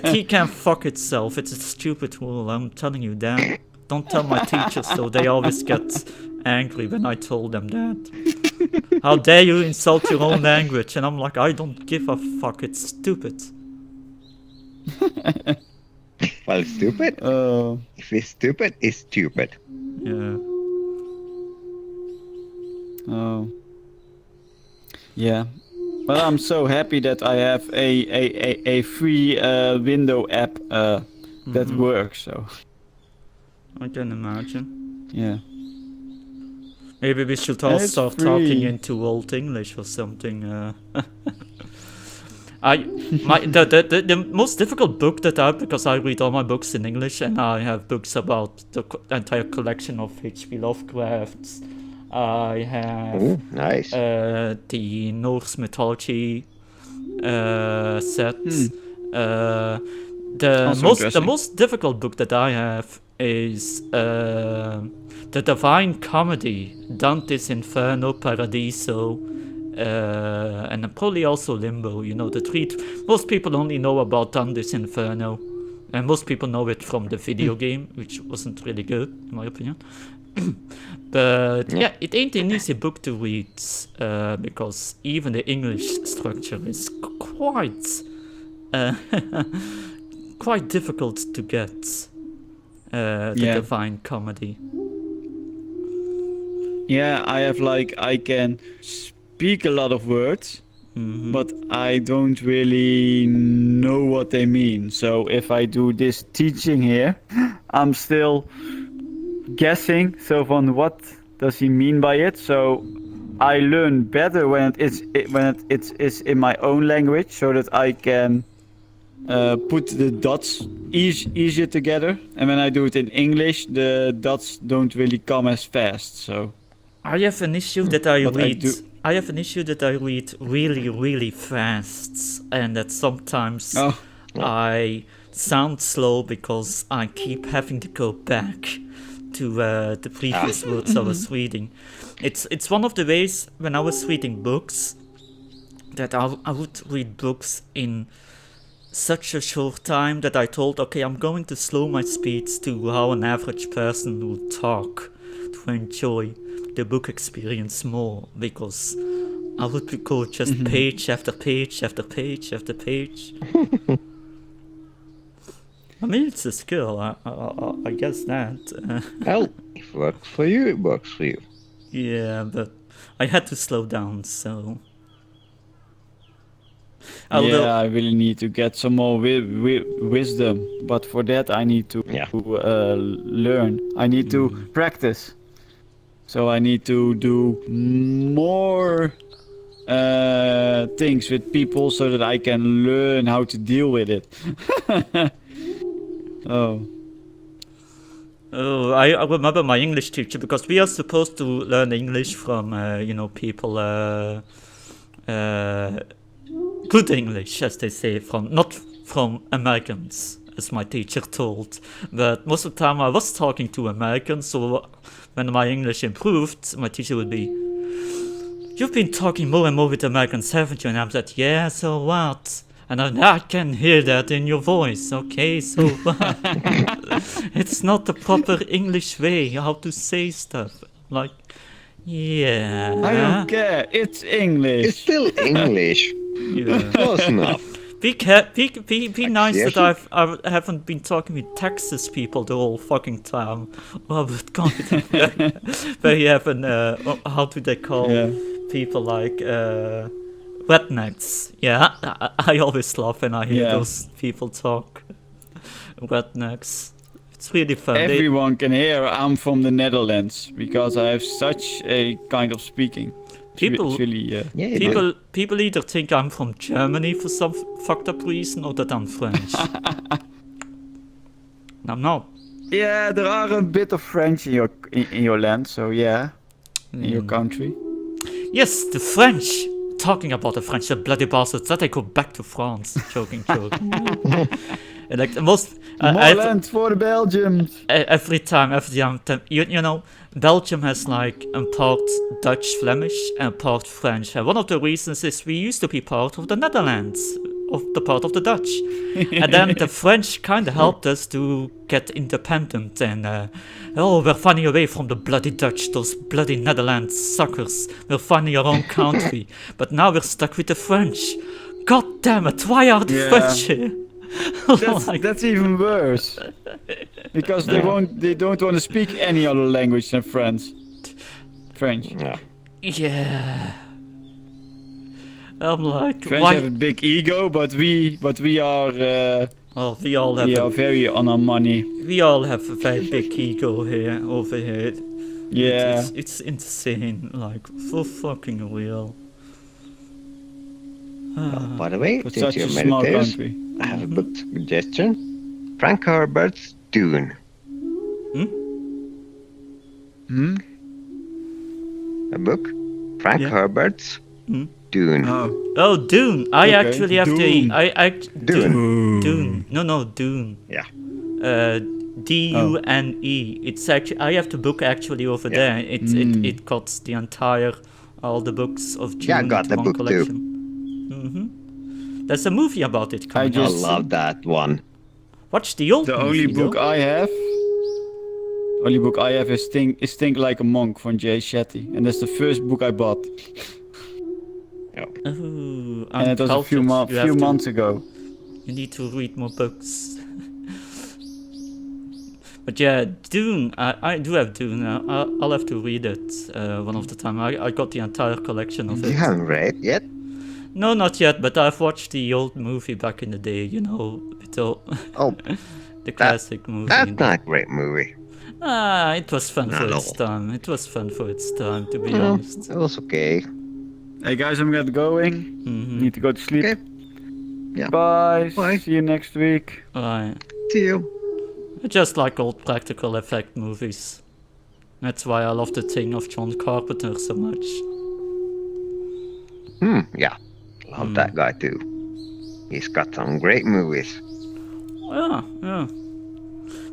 [SPEAKER 8] T can fuck itself. It's a stupid rule. I'm telling you that. Don't tell my teachers though. They always get angry when I told them that. How dare you insult your own language? And I'm like, I don't give a fuck. It's stupid.
[SPEAKER 10] Well, stupid? If it's stupid, it's stupid.
[SPEAKER 8] Yeah.
[SPEAKER 3] Oh. Yeah. Well, I'm so happy that I have a free window app that works. So.
[SPEAKER 8] I can imagine.
[SPEAKER 3] Yeah.
[SPEAKER 8] Maybe we should all start talking into Old English or something. The most difficult book that I have, because I read all my books in English and I have books about the entire collection of H.P. Lovecraft's. I have the Norse mythology set. The most difficult book that I have is the Divine Comedy, Dante's Inferno, Paradiso, and probably also Limbo. You know, the three. Most people only know about Dante's Inferno, and most people know it from the video game, which wasn't really good in my opinion. But yeah, it ain't an easy book to read because even the English structure is quite difficult to get. The Divine Comedy.
[SPEAKER 3] Yeah, I can speak a lot of words, but I don't really know what they mean. So if I do this teaching here, I'm still guessing. So on what does he mean by it? So I learn better when it is in my own language, so that I can put the dots easier together. And when I do it in English, the dots don't really come as fast. So
[SPEAKER 8] I have an issue that I have an issue that I read really, really fast, and that sometimes I sound slow because I keep having to go back to the previous words I was reading. It's one of the ways when I was reading books that I would read books in such a short time that I thought, okay, I'm going to slow my speeds to how an average person would talk to enjoy the book experience more, because I would go just page after page after page after page. I mean, it's a skill, I guess that.
[SPEAKER 10] Well, if it works for you, it works for you.
[SPEAKER 8] Yeah, but I had to slow down, so...
[SPEAKER 3] I really need to get some more wisdom, but for that I need to learn. I need to practice. So I need to do more things with people so that I can learn how to deal with it. Oh.
[SPEAKER 8] Oh, I remember my English teacher, because we are supposed to learn English from, people, good English, as they say, not from Americans, as my teacher told. But most of the time I was talking to Americans, so when my English improved, my teacher would be, "You've been talking more and more with Americans, haven't you?" And I said, "Yeah, so what?" And I can hear that in your voice. Okay, so what? It's not the proper English way how to say stuff. Like, yeah.
[SPEAKER 3] I don't care. It's English.
[SPEAKER 10] It's still English.
[SPEAKER 8] Yeah.
[SPEAKER 10] Close enough.
[SPEAKER 8] Be nice that I haven't been talking with Texas people the whole fucking time. Well, but where you have how do they call people like rednecks? Yeah, I always laugh when I hear those people talk. Rednecks. It's really fun.
[SPEAKER 3] Everyone can hear I'm from the Netherlands because I have such a kind of speaking.
[SPEAKER 8] People either think I'm from Germany for some fucked up reason, or that I'm French. I'm not.
[SPEAKER 3] Yeah, there are a bit of French in your land, so yeah, in your country.
[SPEAKER 8] Yes, the French. Talking about the French, the bloody bastards, that I go back to France. Joking. And like the most
[SPEAKER 3] land for the Belgians.
[SPEAKER 8] Every time, you know, Belgium has like a part Dutch, Flemish, and part French. And one of the reasons is we used to be part of the Netherlands, of the part of the Dutch, and then the French kind of helped us to get independent. And we're finally away from the bloody Dutch, those bloody Netherlands suckers. We're finally our own country, but now we're stuck with the French. God damn it! Why are the French here?
[SPEAKER 3] That's even worse, because they don't want to speak any other language than French.
[SPEAKER 8] Yeah. I'm like,
[SPEAKER 3] French have a big ego, but we are.
[SPEAKER 8] We are
[SPEAKER 3] very on our money.
[SPEAKER 8] We all have a very big ego over here.
[SPEAKER 3] Yeah.
[SPEAKER 8] It's insane, like for fucking real.
[SPEAKER 10] By the way, since you're meditators, I have a book suggestion. Frank Herbert's Dune. A book? Frank Herbert's Dune.
[SPEAKER 8] Oh, Dune. I actually have
[SPEAKER 10] Dune.
[SPEAKER 8] Dune. No, Dune.
[SPEAKER 10] Yeah.
[SPEAKER 8] Dune. It's actually, I have the book actually over there. It cuts all the books of Dune.
[SPEAKER 10] Yeah, I got the book
[SPEAKER 8] collection. There's a movie about it coming
[SPEAKER 10] I love that one.
[SPEAKER 8] Watch the old
[SPEAKER 3] movie.
[SPEAKER 8] Only
[SPEAKER 3] book I have is Think Like a Monk from Jay Shetty, and that's the first book I bought.
[SPEAKER 8] Oh,
[SPEAKER 3] and it was a few months ago.
[SPEAKER 8] You need to read more books. But yeah, Dune. I do have Dune. I'll have to read it one of the time. I got the entire collection of it.
[SPEAKER 10] You haven't read it yet?
[SPEAKER 8] No, not yet, but I've watched the old movie back in the day, you know, the classic movie.
[SPEAKER 10] That's not a great movie.
[SPEAKER 8] It was fun for its time. It was fun for its time, to be honest.
[SPEAKER 10] It was okay.
[SPEAKER 3] Hey guys, I'm going. Need to go to sleep.
[SPEAKER 10] Okay. Yeah.
[SPEAKER 3] Bye. See you next week.
[SPEAKER 8] Bye.
[SPEAKER 10] See you.
[SPEAKER 8] I just like old practical effect movies. That's why I love The Thing of John Carpenter so much.
[SPEAKER 10] Yeah. Love that guy too. He's got some great movies.
[SPEAKER 8] Yeah.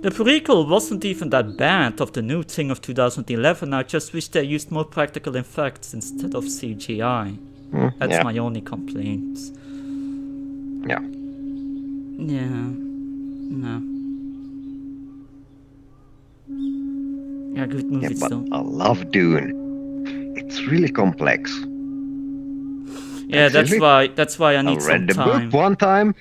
[SPEAKER 8] The prequel wasn't even that bad of the new Thing of 2011. I just wish they used more practical effects instead of CGI. That's my only complaint.
[SPEAKER 10] Yeah.
[SPEAKER 8] Yeah. No. Yeah, good movies though.
[SPEAKER 10] I love Dune. It's really complex.
[SPEAKER 8] Yeah, that's why I need some time.
[SPEAKER 10] I read the book one time,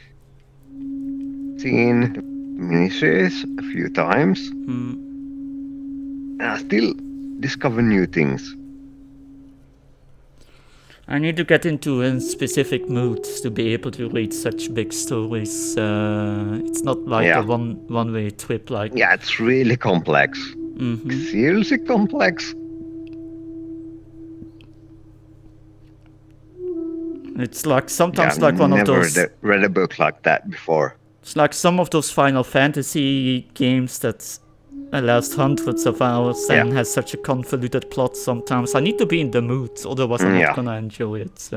[SPEAKER 10] seen the miniseries a few times, and I still discover new things.
[SPEAKER 8] I need to get into a specific mood to be able to read such big stories. It's not like a one-way trip. Like
[SPEAKER 10] it's really complex. Seriously complex.
[SPEAKER 8] It's like sometimes
[SPEAKER 10] Yeah,
[SPEAKER 8] like one of
[SPEAKER 10] never
[SPEAKER 8] those.
[SPEAKER 10] read a book like that before.
[SPEAKER 8] It's like some of those Final Fantasy games that lasts hundreds of hours and has such a convoluted plot sometimes. I need to be in the mood, otherwise I'm not gonna enjoy it.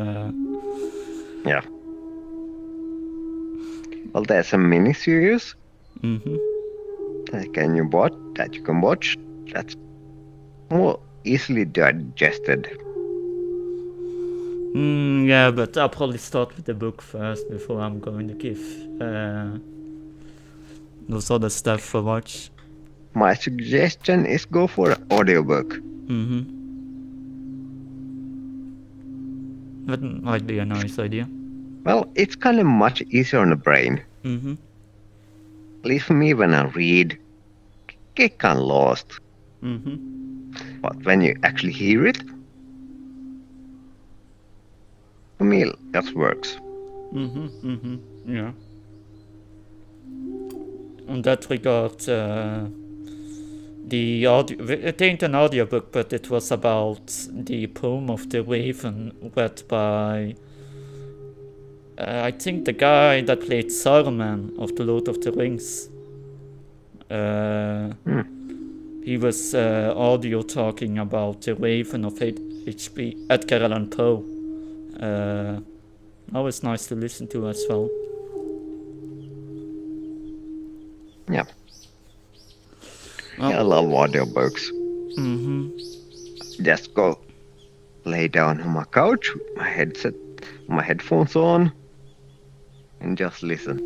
[SPEAKER 10] Yeah. Well, there's a mini-series that you can watch that's more easily digested.
[SPEAKER 8] Yeah, but I'll probably start with the book first before I'm going to give those other stuff a watch.
[SPEAKER 10] My suggestion is go for an audiobook.
[SPEAKER 8] That might be a nice idea.
[SPEAKER 10] Well, it's kind of much easier on the brain. At least for me, when I read, get kind of lost. But when you actually hear it, for me, that works.
[SPEAKER 8] Yeah. On that regard, it ain't an audiobook, but it was about the poem of the Raven read by I think the guy that played Saruman of the Lord of the Rings. He was audio talking about the Raven of H.P. Edgar Allan Poe. Always nice to listen to as well.
[SPEAKER 10] Yeah. I love audiobooks. Just go lay down on my couch, my headphones on, and just listen.